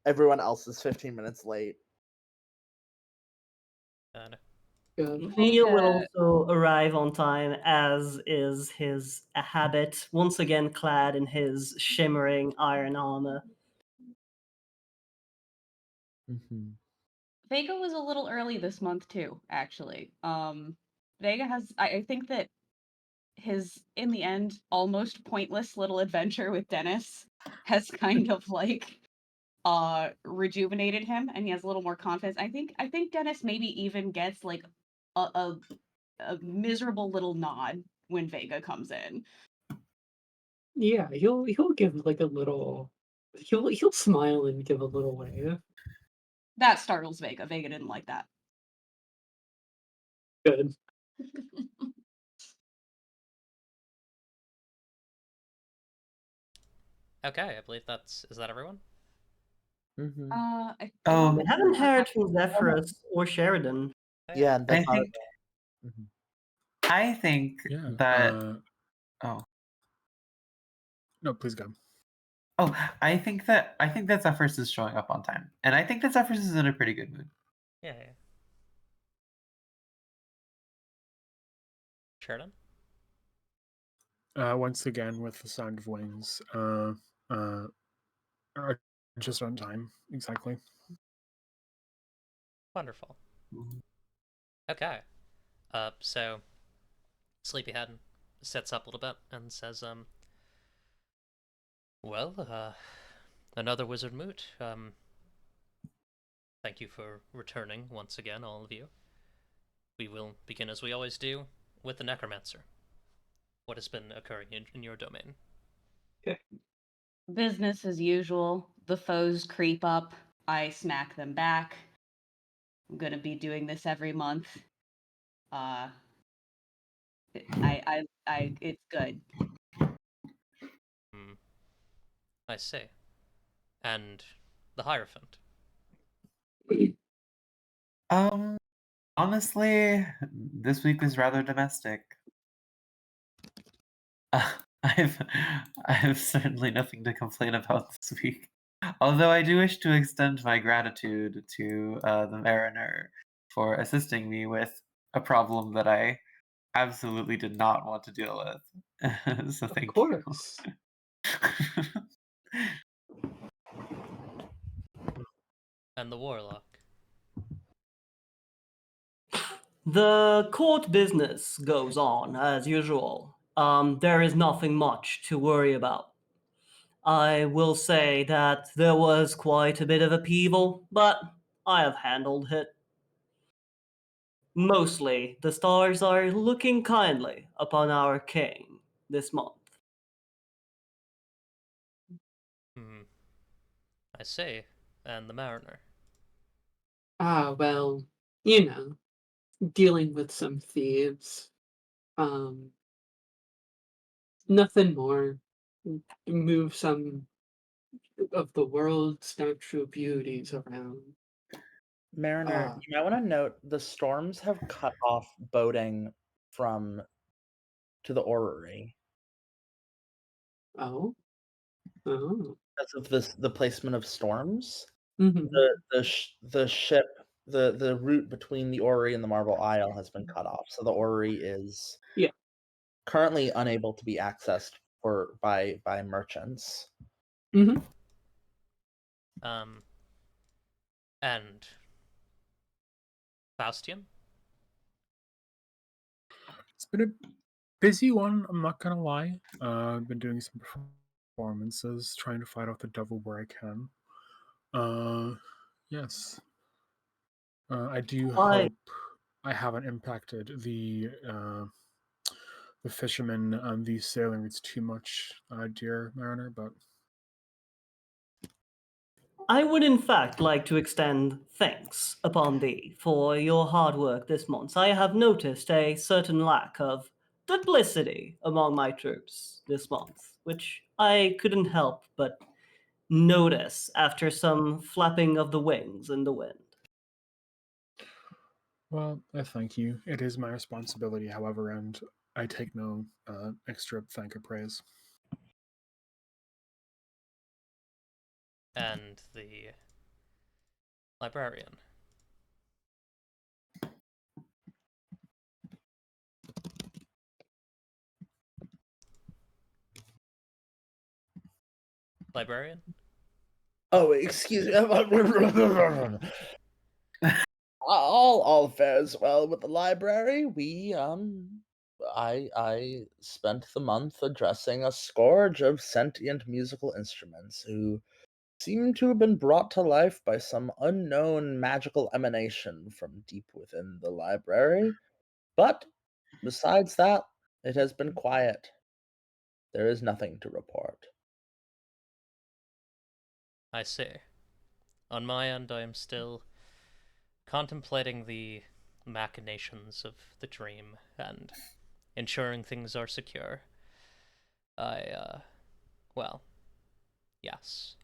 Everyone else is 15 minutes late. And Good. Neil will Okay. also arrive on time, as is his habit, once again clad in his shimmering iron armor. Mm-hmm. Vega was a little early this month too, actually. Vega has I think that his in the end almost pointless little adventure with Dennis has kind of rejuvenated him, and he has a little more confidence. I think Dennis maybe even gets a, a a miserable little nod when Vega comes in. Yeah, he'll give like a little. He'll smile and give a little wave. That startles Vega. Vega didn't like that. Good. okay, I believe is that everyone? Mm-hmm. I Oh. I haven't heard from Zephyrus or Sheridan. Oh, Yeah, I that's not. think Mhm. I think Yeah. that oh No, please go. oh I think that Zephyrus is showing up on time, and I think that Zephyrus is in a pretty good mood. yeah. Sheridan? Once again, with the sound of wings, are just on time, exactly. Wonderful. Okay. So Sleepyhead sets up a little bit and says, well, another wizard moot. Thank you for returning once again, all of you. We will begin as we always do with the necromancer. What has been occurring in your domain? business as usual. The foes creep up. I smack them back. I'm gonna be doing this every month. Uh, it's good. Hmm, I see. And the Hierophant. Um, Honestly, this week was rather domestic. I've I have certainly nothing to complain about this week. Although I do wish to extend my gratitude to the Mariner for assisting me with a problem that I absolutely did not want to deal with. So Of thank you. course. And the Warlock. The court business goes on as usual. There is nothing much to worry about. I will say that there was quite a bit of upheaval, but I have handled it. Mostly, the stars are looking kindly upon our king this month. Hmm. I see. And the Mariner. Well, you know, dealing with some thieves. Um, Nothing more. Move some of the world's natural beauties around. Mariner, Ah, you might want to note the storms have cut off boating from to the orrery oh, oh. because of the placement of storms. Mhm. The ship the route between the orrery and the Marble Isle has been cut off, so the orrery is Yeah. currently unable to be accessed by merchants. Mhm. Um, and Faustian? It's been a busy one, I'm not gonna lie. I've been doing some performances, trying to fight off the devil where I can. Yes. I do Why? hope I haven't impacted the fishermen and the sailors too much, dear Mariner, but I would in fact like to extend thanks upon thee for your hard work this month. I have noticed a certain lack of duplicity among my troops this month, which I couldn't help but notice after some flapping of the wings in the wind. well, I thank you. It is my responsibility, however, and I take no extra thank or praise. And the Librarian. Librarian? Oh, excuse me. All fares well with the library. I spent the month addressing a scourge of sentient musical instruments who seem to have been brought to life by some unknown magical emanation from deep within the library. But besides that, it has been quiet. There is nothing to report. I see. On my end, I am still contemplating the machinations of the dream and ensuring things are secure. Well, yes.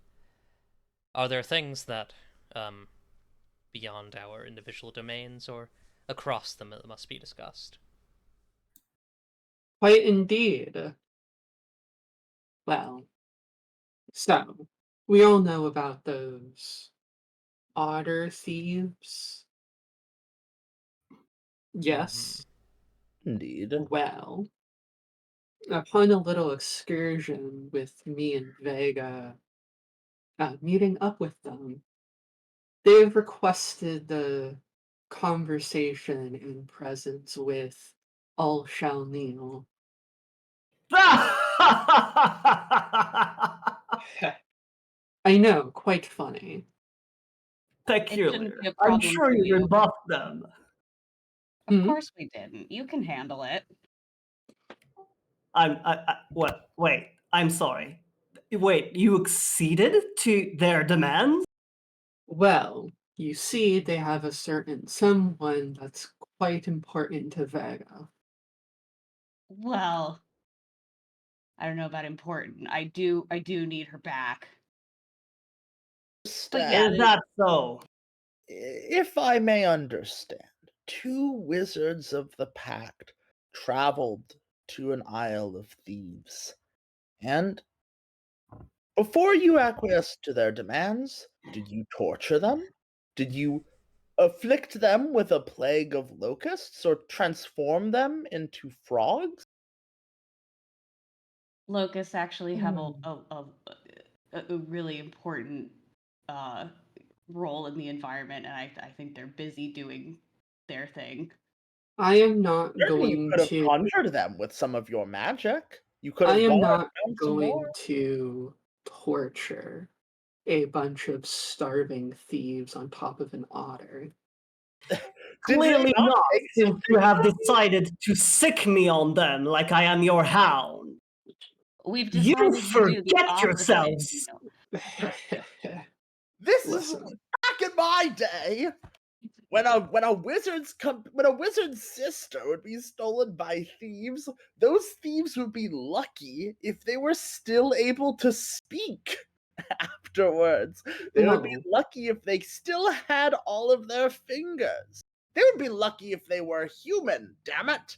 Are there things that, um, beyond our individual domains or across them that must be discussed? Quite indeed. Well, so we all know about those otter thieves. Mm-hmm. Yes. Indeed. Well, upon a little excursion with me and Vega, meeting up with them, they've requested the conversation and presence with All Shall Kneel. I know, quite funny. It shouldn't be Peculiar. a I'm problem sure for you you. rebuffed them. Of Hmm? course we didn't. You can handle it. What? Wait, I'm sorry. Wait, you acceded to their demands? Well, you see, they have a certain someone that's quite important to Vega. Well, I don't know about important. I do need her back. But yeah, Is that so? If I may understand, 2 wizards of the Pact traveled to an Isle of Thieves. And before you acquiesced to their demands, did you torture them? Did you afflict them with a plague of locusts or transform them into frogs? Locusts actually have a really important uh, role in the environment, and I think they're busy doing their thing. I am not Certainly you going could have to. conjured them with some of your magic. You could I have am gone not and found some more. going to torture a bunch of starving thieves on top of an otter. Did Clearly they not, take since you something have from decided to sick me on them like I am your hound. We've You decided to do the forget opposite. yourselves. This is Listen. back in my day when a wizard's sister would be stolen by thieves. Those thieves would be lucky if they were still able to speak afterwards. They would be No. lucky if they still had all of their fingers. They would be lucky if they were human. Damn it!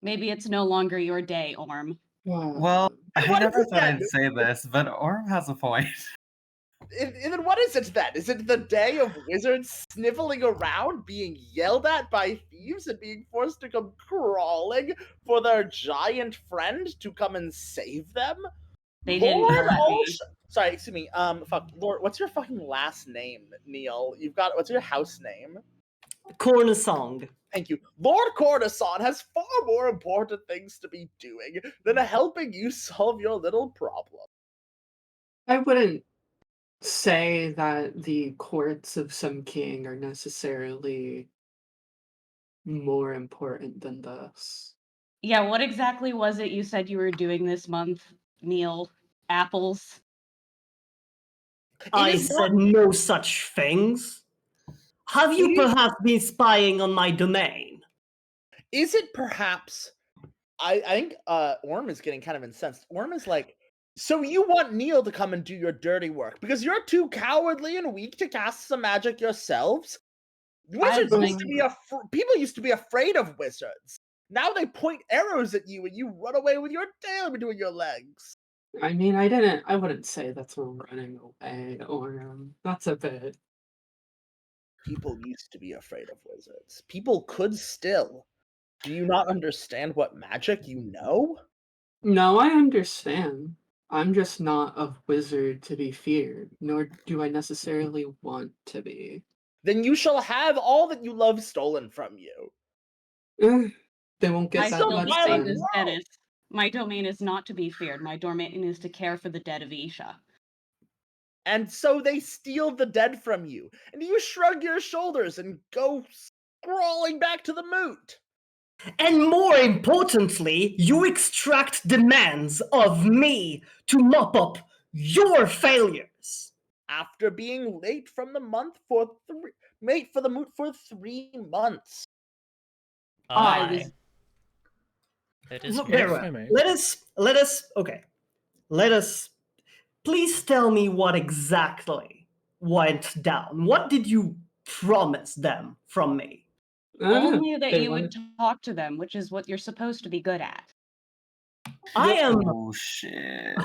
Maybe it's no longer your day, Orm. Well, And I what is never it thought then? I'd say this, but Orm has a point. And then what is it then? Is it the day of wizards sniveling around, being yelled at by thieves, and being forced to come crawling for their giant friend to come and save them? They didn't yell at me. Sorry, excuse me. Fuck, Lord, what's your fucking last name, Neil? What's your house name? Cornusong. Thank you. Lord Cornison has far more important things to be doing than helping you solve your little problem. I wouldn't say that the courts of some king are necessarily more important than this. Yeah, what exactly was it you said you were doing this month, Neil? Apples? I is said no such things. Have you It is- perhaps been spying on my domain? Is it perhaps I think Orm is getting kind of incensed. Orm is like, so you want Neil to come and do your dirty work because you're too cowardly and weak to cast some magic yourselves? Wizards used to be people used to be afraid of wizards. Now they point arrows at you and you run away with your tail between your legs. I mean, I wouldn't say that's running away, or that's a bit. People used to be afraid of wizards. People could still. Do you not understand what magic you know? No, I understand. I'm just not a wizard to be feared, nor do I necessarily want to be. Then you shall have all that you love stolen from you. They won't get I that still much say violent this, then. Dennis. My domain is not to be feared. My domain is to care for the dead of Isha. And so they steal the dead from you, and you shrug your shoulders and go crawling back to the moot. And more importantly, you extract demands of me to mop up your failures. After being late for the moot for 3 months. I was It is Look, very very If I well. may. Let us, please tell me what exactly went down. What did you promise them from me? only that They you would wanted- talk to them, which is what you're supposed to be good at. I am. Oh shit.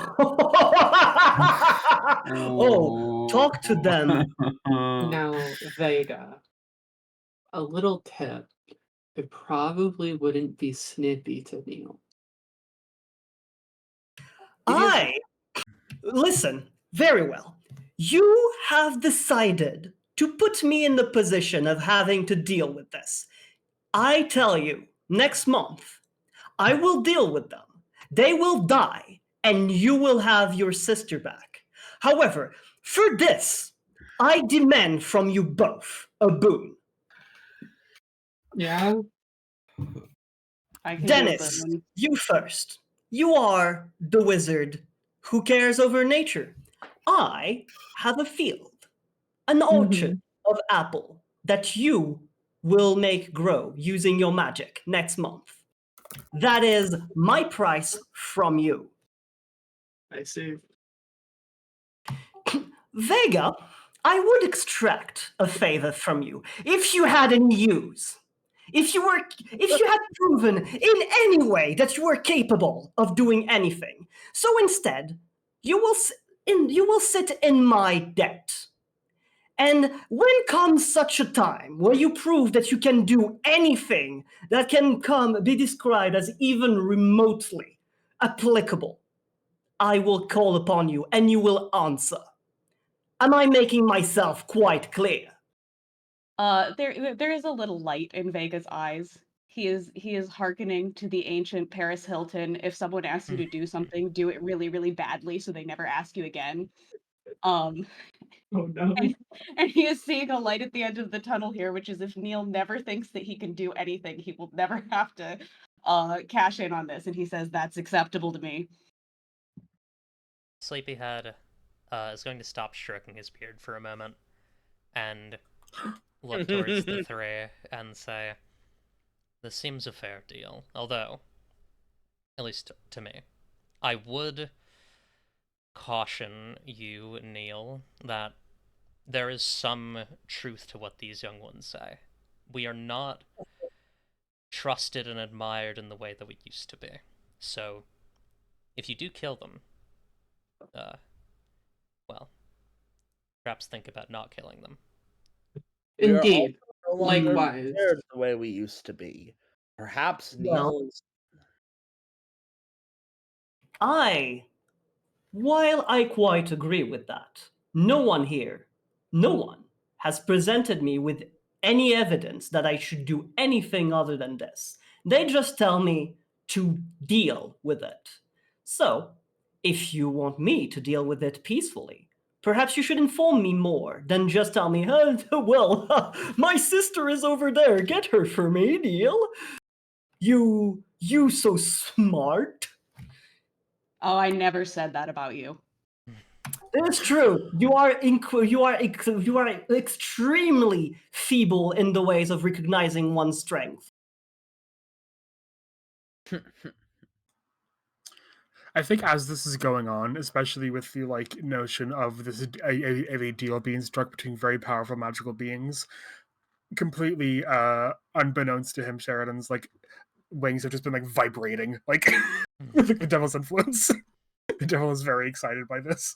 Oh, talk to them. Now, Vega, a little tip. It probably wouldn't be snippy to Neil. Listen, very well. You have decided to put me in the position of having to deal with this. I tell you, next month, I will deal with them. They will die, and you will have your sister back. However, for this, I demand from you both a boon. Yeah? I can Dennis, do a boon. you first. You are the wizard who cares over nature. I have a field, an orchard of apple that you will make grow using your magic next month. That is my price from you. I see. Vega, I would extract a favor from you if you had any use. If you had proven in any way that you were capable of doing anything, so instead, you will sit in my debt. And when comes such a time where you prove that you can do anything that can be described as even remotely applicable, I will call upon you and you will answer. Am I making myself quite clear? There is a little light in Vega's eyes. He is hearkening to the ancient Paris Hilton. If someone asks you to do something, do it really, really badly so they never ask you again. Um, Oh no. and he is seeing a light at the end of the tunnel here, which is if Neil never thinks that he can do anything, he will never have to cash in on this. And he says that's acceptable to me. Sleepyhead is going to stop stroking his beard for a moment and look towards the three and say, "This seems a fair deal. Although, at least to me, I would caution you, Neil, that there is some truth to what these young ones say. We are not trusted and admired in the way that we used to be. So, if you do kill them, well, perhaps think about not killing them." We are Indeed. also no longer Likewise. prepared the way we used to be. Perhaps Well- Neil's. While I quite agree with that, no one has presented me with any evidence that I should do anything other than this. They just tell me to deal with it. So, if you want me to deal with it peacefully, perhaps you should inform me more than just tell me, well, my sister is over there, get her for me, Neil. You so smart. Oh, I never said that about you. It's true. You are extremely feeble in the ways of recognizing one's strength. I think as this is going on, especially with the notion of a deal being struck between very powerful magical beings, completely unbeknownst to him, Sheridan's wings have just been vibrating with the devil's influence. The devil is very excited by this.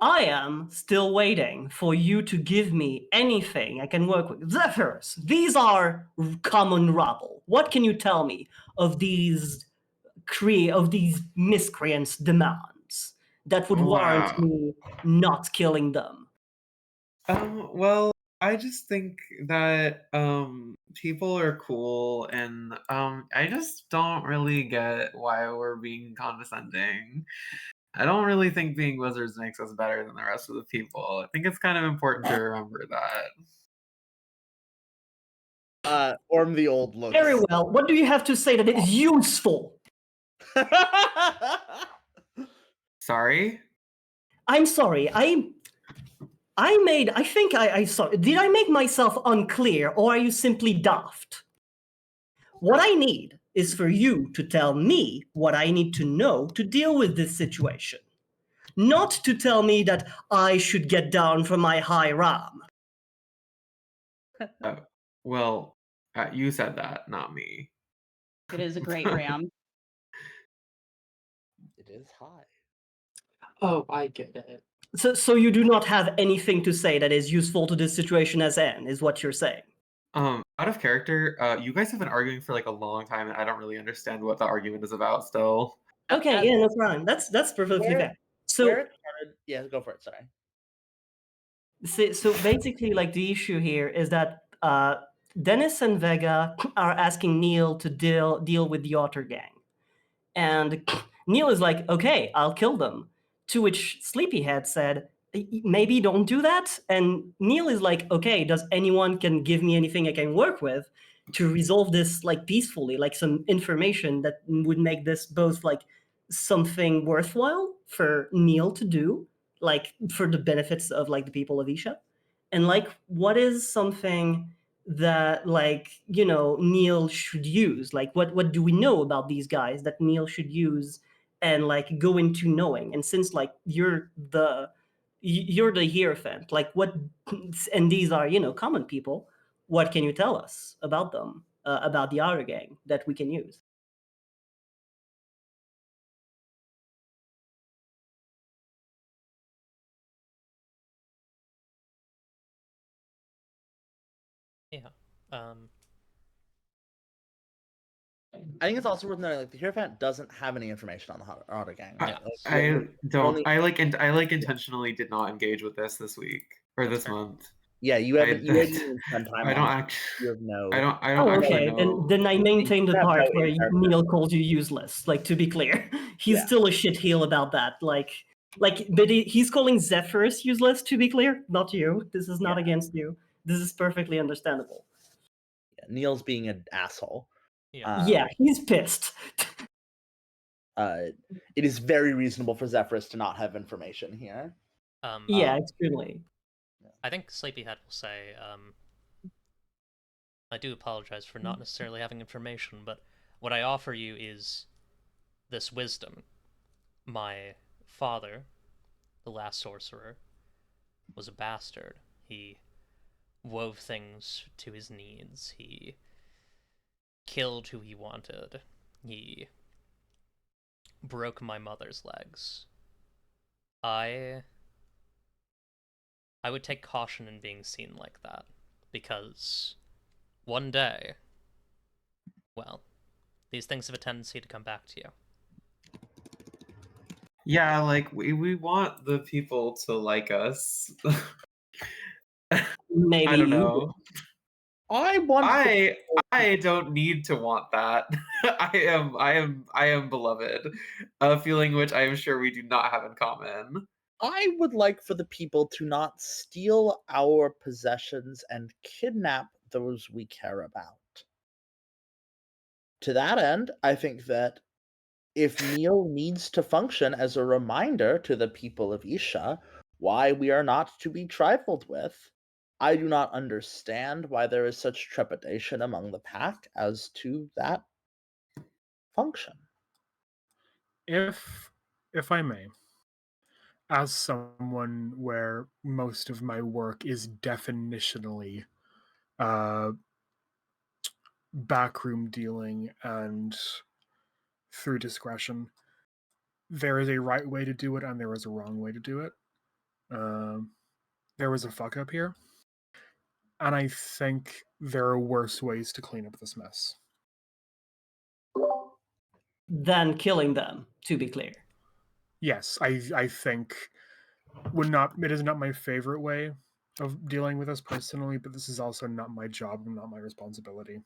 I am still waiting for you to give me anything I can work with. Zephyrs, these are common rabble. What can you tell me of these miscreants' demands that would warrant Wow. me not killing them? Well, I just think that people are cool, and I just don't really get why we're being condescending. I don't really think being wizards makes us better than the rest of the people. I think it's kind of important to remember that. Orm the Old looks. Very well. What do you have to say that is useful? Sorry? I'm sorry. I think I saw. Did I make myself unclear, or are you simply daft? What I need is for you to tell me what I need to know to deal with this situation. Not to tell me that I should get down from my high ram. Well, you said that, not me. It is a great ram. It is high. Oh, I get it. So you do not have anything to say that is useful to this situation as N, is what you're saying. Out of character, you guys have been arguing for a long time, and I don't really understand what the argument is about still. Okay, yeah, no problem. That's perfectly fair. So Where it started, yeah, go for it. Sorry. So basically, the issue here is that Dennis and Vega are asking Neil to deal with the Otter Gang, and Neil is like, "Okay, I'll kill them." To which Sleepyhead said, "Maybe don't do that." And Neil is like, "Okay, does anyone can give me anything I can work with to resolve this peacefully, some information that would make this both something worthwhile for Neil to do, for the benefits of the people of Isha, and what is something that Neil should use, what do we know about these guys that Neil should use and go into knowing. And since you're the Hierophant, what, and these are common people, what can you tell us about them?" about the other gang that we can use. Yeah. I think it's also worth noting, like, the Hierophant doesn't have any information on the Otter Gang. Yeah. Right? I intentionally did not engage with this week or That's this fair. month. Yeah, you haven't even spent time I don't on it. act. You have no. I don't Oh, actually okay. know. Then I maintain the You have part no where inheritance. Neil called you useless. Like, to be clear, he's Yeah. still a shitheel about that. But he's calling Zephyrus useless. To be clear, not you. This is not against you. This is perfectly understandable. Yeah, Neil's being an asshole. Yeah. Yeah, he's pissed. It is very reasonable for Zephyrus to not have information here. Yeah, extremely. I think Sleepyhead will say, I do apologize for not necessarily having information, but what I offer you is this wisdom. My father, the last sorcerer, was a bastard. He wove things to his needs. He killed who he wanted. He broke my mother's legs. I would take caution in being seen like that, because one day, well, these things have a tendency to come back to you. Yeah, like we want the people to like us. Maybe I don't you. know. I don't need to want that. I am beloved, a feeling which I am sure we do not have in common. I would like for the people to not steal our possessions and kidnap those we care about. To that end, I think that if Neil needs to function as a reminder to the people of Isha why we are not to be trifled with, I do not understand why there is such trepidation among the Pact as to that function. If I may, as someone where most of my work is definitionally backroom dealing and through discretion, there is a right way to do it and there is a wrong way to do it. There was a fuck up here, and I think there are worse ways to clean up this mess. Than killing them, to be clear. Yes, I think it is not my favorite way of dealing with this personally, but this is also not my job and not my responsibility.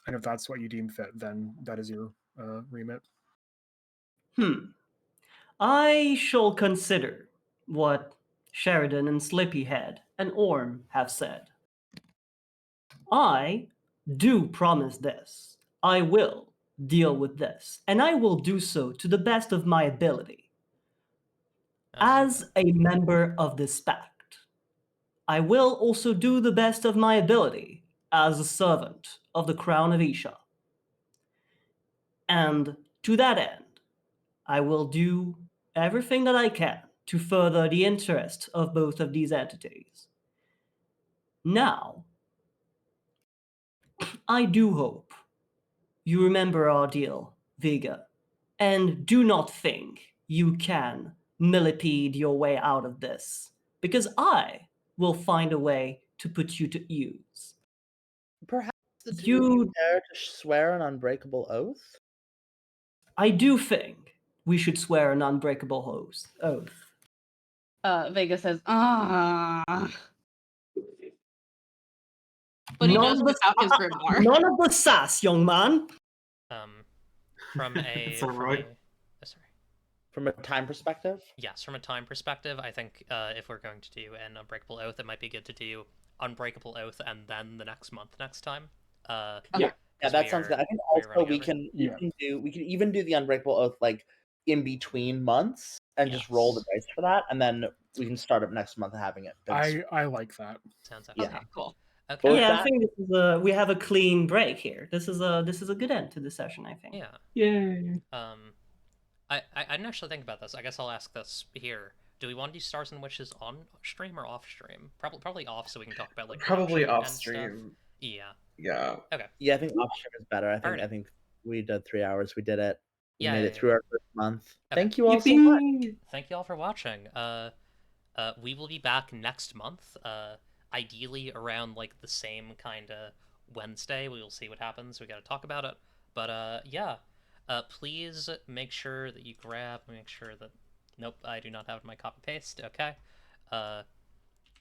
And if that's what you deem fit, then that is your remit. I shall consider what Sheridan and Sleepyhead and Orm have said. I do promise this. I will deal with this, and I will do so to the best of my ability. As a member of this pact, I will also do the best of my ability as a servant of the Crown of Isha. And to that end, I will do everything that I can to further the interest of both of these entities. Now, I do hope you remember our deal, Vega, and do not think you can millipede your way out of this, because I will find a way to put you to use. Perhaps the two of you You, dare to swear an unbreakable oath? I do think we should swear an unbreakable oath. Vega says, ah. But he does whip out his grimoire. None of the sass, young man. From a So right. sorry. From a time perspective? Yes, from a time perspective, I think if we're going to do an Unbreakable Oath, it might be good to do Unbreakable Oath and then the next month next time. Yeah, that sounds good. I think also we can even do the Unbreakable Oath like in between months and just roll the dice for that, and then we can start up next month having it. I like that. Sounds okay, cool. Okay. Yeah, I think this is we have a clean break here. This is a good end to the session, I think. Yeah. Yay. I didn't actually think about this. I guess I'll ask this here. Do we want to do Stars and Wishes on stream or off stream? Probably off, so we can talk about like Probably production off and stream. stuff. Yeah. Yeah. Okay. Yeah, I think off stream is better. I Alrighty. think we did 3 hours. We did it. We Yeah, made yeah, it through our first month. Okay. Thank you all so much. Yippee! Thank you all for watching. We will be back next month. Ideally around like the same kind of Wednesday. We will see what happens. We got to talk about it. But yeah. Please make sure that you make sure that. Nope, I do not have my copy paste. Okay.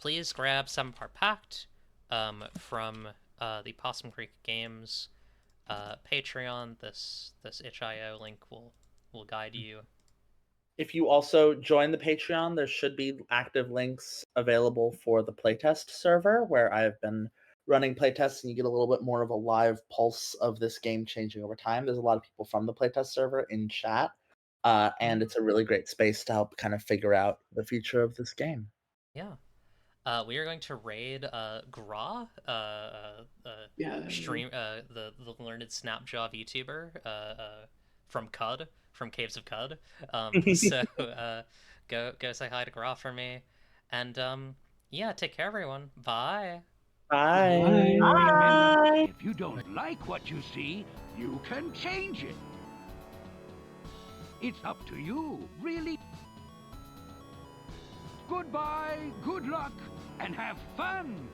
Please grab 7-Part Pact from the Possum Creek Games Patreon. This itch.io link will guide you. If you also join the Patreon, there should be active links available for the playtest server where I've been running playtests, and you get a little bit more of a live pulse of this game changing over time. There's a lot of people from the playtest server in chat, and it's a really great space to help kind of figure out the future of this game. Yeah. We are going to raid Gra, Yeah. stream the learned Snapjaw VTuber from Cud, from Caves of Cud. So go say hi to Gra for me, and yeah, take care, everyone. Bye. Bye. Remember, if you don't like what you see, you can change it. It's up to you, really. Goodbye, good luck, and have fun